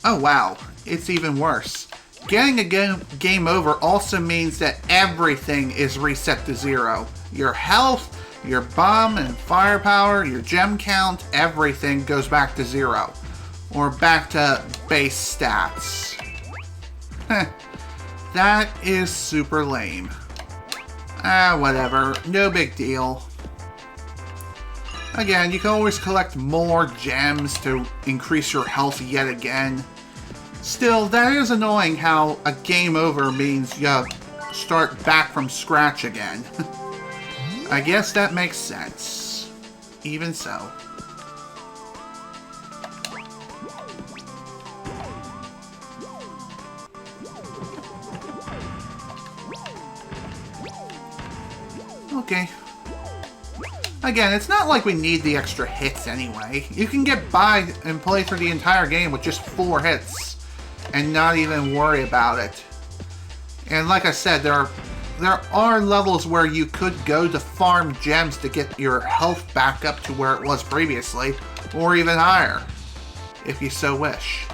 Oh wow, it's even worse. Getting a game over also means that everything is reset to 0. Your health, your bomb and firepower, your gem count, everything goes back to 0. Or back to base stats. That is super lame. Ah, whatever. No big deal. Again, you can always collect more gems to increase your health yet again. Still, that is annoying how a game over means you start back from scratch again. I guess that makes sense. Even so. Okay. Again, it's not like we need the extra hits anyway. You can get by and play through the entire game with just 4 hits and not even worry about it. And like I said, there are levels where you could go to farm gems to get your health back up to where it was previously, or even higher, if you so wish.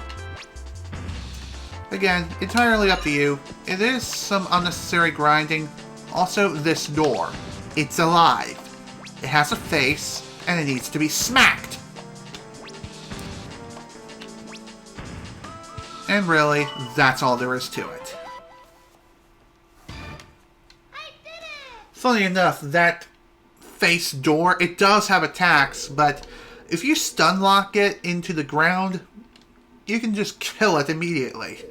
Again, entirely up to you. It is some unnecessary grinding. Also, this door. It's alive. It has a face, and it needs to be smacked. And really, that's all there is to it.
I did it!
Funny enough, that face door, it does have attacks, but if you stun lock it into the ground, you can just kill it immediately.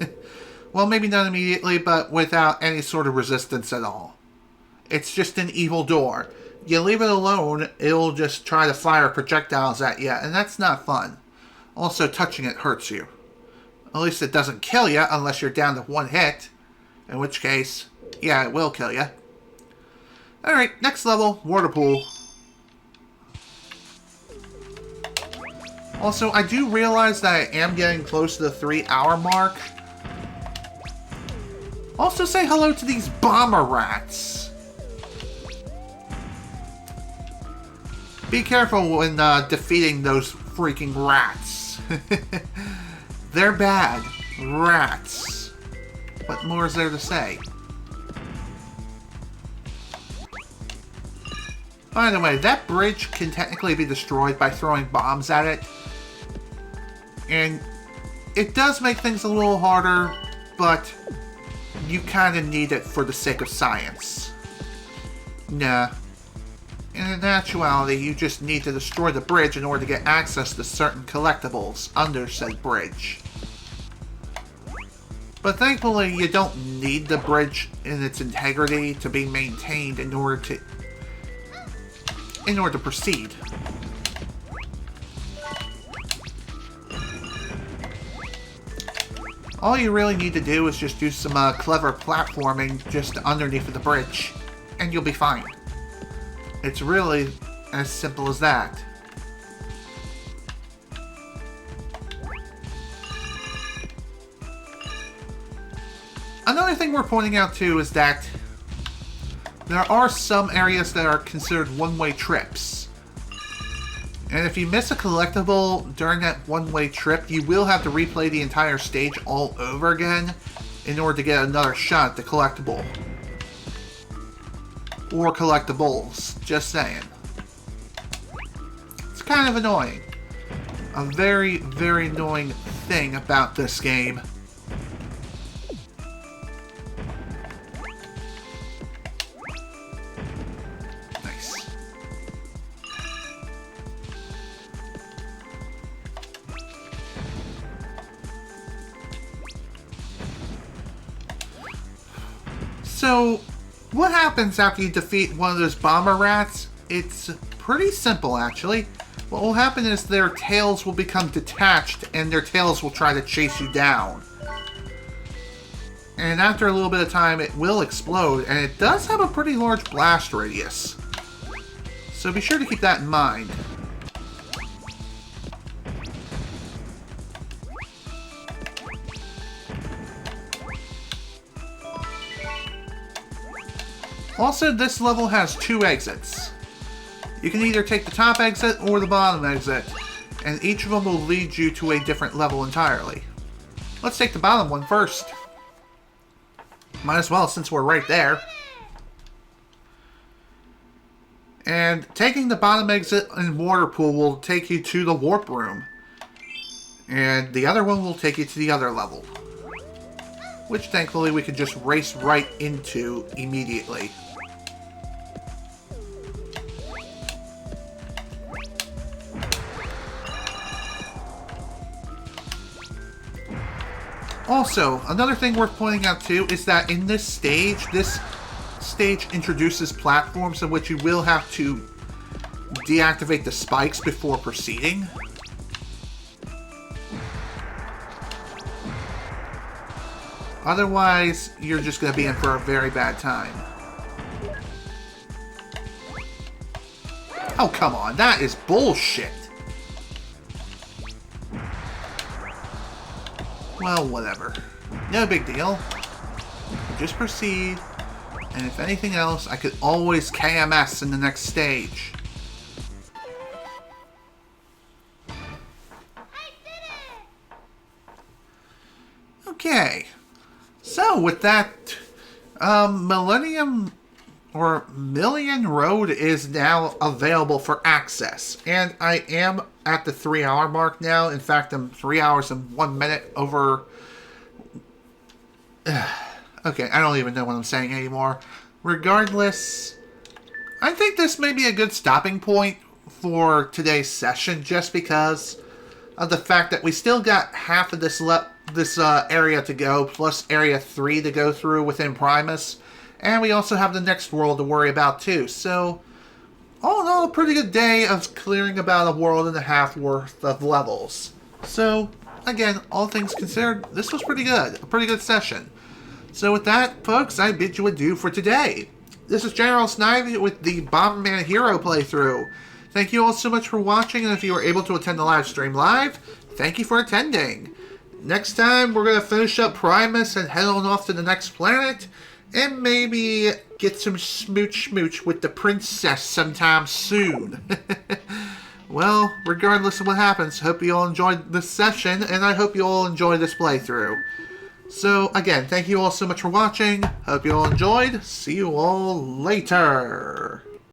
Well, maybe not immediately, but without any sort of resistance at all. It's just an evil door. You leave it alone, it'll just try to fire projectiles at you, and that's not fun. Also, touching it hurts you. At least it doesn't kill you unless you're down to 1 hit. In which case, yeah, it will kill you. Alright, next level, water pool. Also, I do realize that I am getting close to the 3-hour mark. Also, say hello to these bomber rats. Be careful when defeating those freaking rats. They're bad. Rats. What more is there to say? By the way, that bridge can technically be destroyed by throwing bombs at it. And it does make things a little harder, but you kind of need it for the sake of science. Nah. in actuality, you just need to destroy the bridge in order to get access to certain collectibles under said bridge. But thankfully, you don't need the bridge in its integrity to be maintained in order to proceed. All you really need to do is just do some clever platforming just underneath of the bridge, and you'll be fine. It's really as simple as that. Another thing we're pointing out too is that there are some areas that are considered one-way trips. And if you miss a collectible during that one-way trip, you will have to replay the entire stage all over again in order to get another shot at the collectible. Or collectibles, just saying. It's kind of annoying. A very, very annoying thing about this game. Nice. So, what happens after you defeat one of those bomber rats? It's pretty simple, actually. What will happen is their tails will become detached, and their tails will try to chase you down. And after a little bit of time, it will explode, and it does have a pretty large blast radius. So be sure to keep that in mind. Also, this level has 2 exits. You can either take the top exit or the bottom exit, and each of them will lead you to a different level entirely. Let's take the bottom one first. Might as well, since we're right there. And taking the bottom exit and water pool will take you to the warp room. And the other one will take you to the other level, which thankfully we can just race right into immediately. Also, another thing worth pointing out too is that in this stage introduces platforms in which you will have to deactivate the spikes before proceeding. Otherwise, you're just going to be in for a very bad time. Oh, come on. That is bullshit. Well, whatever. No big deal. Just proceed. And if anything else, I could always KMS in the next stage. Okay. So, with that, Millennium Million Road is now available for access. And I am at the 3-hour mark now. In fact, I'm 3 hours and 1 minute over... Okay, I don't even know what I'm saying anymore. Regardless, I think this may be a good stopping point for today's session, just because of the fact that we still got half of this area to go, plus Area 3 to go through within Primus, and we also have the next world to worry about too. So, all in all, a pretty good day of clearing about a world and a half worth of levels. So, again, all things considered, this was pretty good. A pretty good session. So with that, folks, I bid you adieu for today. This is General Snivy with the Bomberman Hero playthrough. Thank you all so much for watching, and if you were able to attend the live stream live, thank you for attending. Next time, we're going to finish up Primus and head on off to the next planet, and maybe get some smooch with the princess sometime soon. Well, regardless of what happens, hope you all enjoyed this session, and I hope you all enjoy this playthrough. So, again, thank you all so much for watching. Hope you all enjoyed. See you all later.